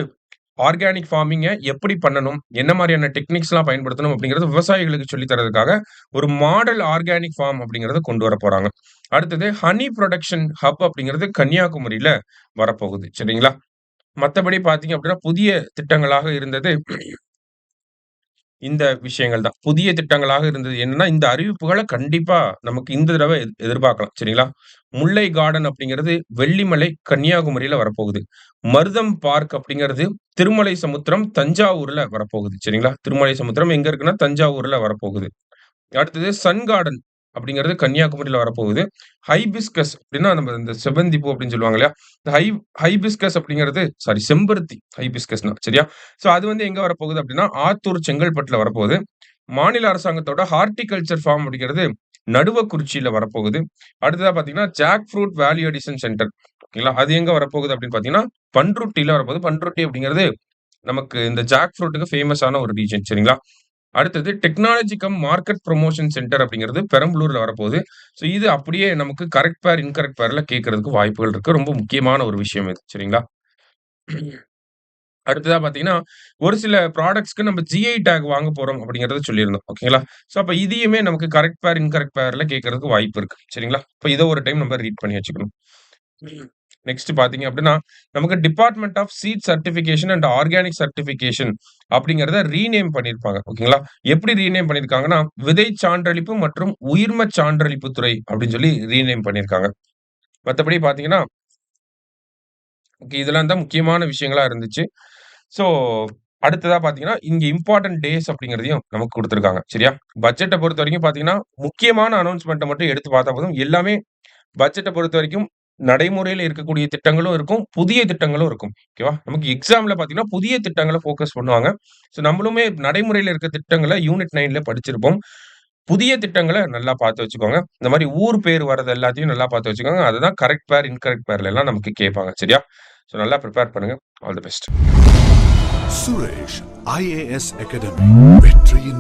ஆர்கானிக் ஃபார்மிங்க எப்படி பண்ணணும்? என்ன மாரியான டெக்னிக்ஸ்லாம் பயன்படுத்தணும்? அப்படிங்கிறது விவசாயிகளுக்கு சொல்லி தர்றதுக்காக, ஒரு மாடல் ஆர்கானிக் ஃபார்ம் அப்படிங்கிறத கொண்டு வரப்போறாங்க. அடுத்தது ஹனி புரொடக்ஷன் ஹப் அப்படிங்கிறது கன்னியாகுமரியில வரப்போகுது. சரிங்களா? மத்தபடி பார்த்தீங்க அப்படின்னா, புதிய திட்டங்களாக இருந்தது இந்த விஷயங்கள் தான். புதிய திட்டங்களாக இருந்தது என்னன்னா, இந்த அறிவிப்புகள கண்டிப்பா நமக்கு இந்த தடவ எதிர்பார்க்கலாம். சரிங்களா? முல்லை கார்டன் அப்படிங்கிறது வெள்ளிமலை, கன்னியாகுமரியில வரப்போகுது. மருதம் பார்க் அப்படிங்கிறது திருமலை சமுத்திரம், தஞ்சாவூர்ல வரப்போகுது. சரிங்களா? திருமலை சமுத்திரம் எங்க இருக்குன்னா, தஞ்சாவூர்ல வரப்போகுது. அடுத்தது சன் கார்டன் அப்படிங்கிறது கன்னியாகுமரியில வரப்போகுது. ஹைபிஸ்கஸ் அப்படின்னா நம்ம இந்த செவ்வந்தி பூ அப்படின்னு சொல்லுவாங்க இல்லையா? இந்த ஹைபிஸ்கஸ் அப்படிங்கிறது சாரி செம்பருத்தி ஹைபிஸ்கஸ்னா சரியா? ஸோ அது வந்து எங்க வரப்போகுது அப்படின்னா, ஆத்தூர், செங்கல்பட்டுல வரப்போகுது. மாநில அரசாங்கத்தோட ஹார்ட்டிகல்ச்சர் ஃபார்ம் அப்படிங்கிறது நடுவக்குறிச்சியில வரப்போகுது. அடுத்ததா பார்த்தீங்கன்னா, jackfruit value addition centre ஓகேங்களா? அது எங்க வரப்போகுது அப்படின்னு பார்த்தீங்கன்னா, பண்ருட்டியில வரப்போகுது. பண்ருட்டி அப்படிங்கிறது நமக்கு இந்த ஜாக் ஃப்ரூட்டுக்கு ஃபேமஸான ஒரு ரீஜன் சரிங்களா? அடுத்தது technology come market promotion centre அப்படிங்கிறது பெரம்பலூர்ல வரப்போகுது. ஸோ இது அப்படியே நமக்கு கரெக்ட் பேர், இன்கரெக்ட் பேர்ல கேட்கறதுக்கு வாய்ப்புகள் இருக்கு. ரொம்ப முக்கியமான ஒரு விஷயம் இது. சரிங்களா? அடுத்ததா பார்த்தீங்கன்னா, ஒரு சில ப்ராடக்ட்ஸ்க்கு நம்ம ஜிஐ டாக் வாங்க போறோம் அப்படிங்கிறத சொல்லியிருந்தோம். ஓகேங்களா? ஸோ அப்ப இதையுமே நமக்கு கரெக்ட் பேர், இன்கரெக்ட் பேர்ல கேட்கறதுக்கு வாய்ப்பு இருக்கு. சரிங்களா? அப்ப இத ஒரு டைம் நம்ம ரீட் பண்ணி வச்சுக்கணும். நெக்ஸ்ட் பார்த்தீங்க அப்படின்னா, நமக்கு department of seed certification and organic certification அப்படிங்கிறத ரீநேம் பண்ணியிருப்பாங்க. ஓகேங்களா? எப்படி ரீநேம் பண்ணியிருக்காங்கன்னா, விதை சான்றளிப்பு மற்றும் உயிர்ம சான்றளிப்பு துறை அப்படின்னு சொல்லி ரீநேம் பண்ணியிருக்காங்க. மத்தபடி பார்த்தீங்கன்னா, ஓகே இதெல்லாம் தான் முக்கியமான விஷயங்களா இருந்துச்சு. ஸோ, அடுத்ததா பார்த்தீங்கன்னா, இங்க இம்பார்ட்டன்ட் டேஸ் அப்படிங்கிறதையும் நமக்கு குடுத்துருக்காங்க. சரியா? பட்ஜெட்ட பொறுத்தவரைக்கும் பார்த்தீங்கன்னா, முக்கியமான அனவுன்ஸ்மென்ட்ட மட்டும் எடுத்து பார்த்தா போதும். எல்லாமே பட்ஜெட்ட பொறுத்தவரைக்கும் நடைமுறையில இருக்கக்கூடிய திட்டங்களும் இருக்கும். புதிய திட்டங்களும் இருக்கும். ஓகேவா? நமக்கு எக்ஸாம்ல பார்த்தீங்கன்னா, புதிய திட்டங்கள ஃபோக்கஸ் பண்ணுவாங்க. ஸோ, நம்மளுமே நடைமுறையில இருக்க திட்டங்கள யூனிட் 9ல படிச்சிருப்போம். புதிய திட்டங்கள நல்லா பார்த்து வச்சுக்கோங்க. இந்த மாரி ஊர் பேர் வர்றது எல்லாத்தையும் நல்லா பார்த்து வச்சுக்கோங்க. அதுதான் கரெக்ட் பேர், இன்கரெக்ட் பேர்ல எல்லாம் நமக்கு கேட்பாங்க. சரியா? ஸோ, நல்லா பிரிப்பேர் பண்ணுங்க. All the best. Suresh IAS academy வெற்றியின்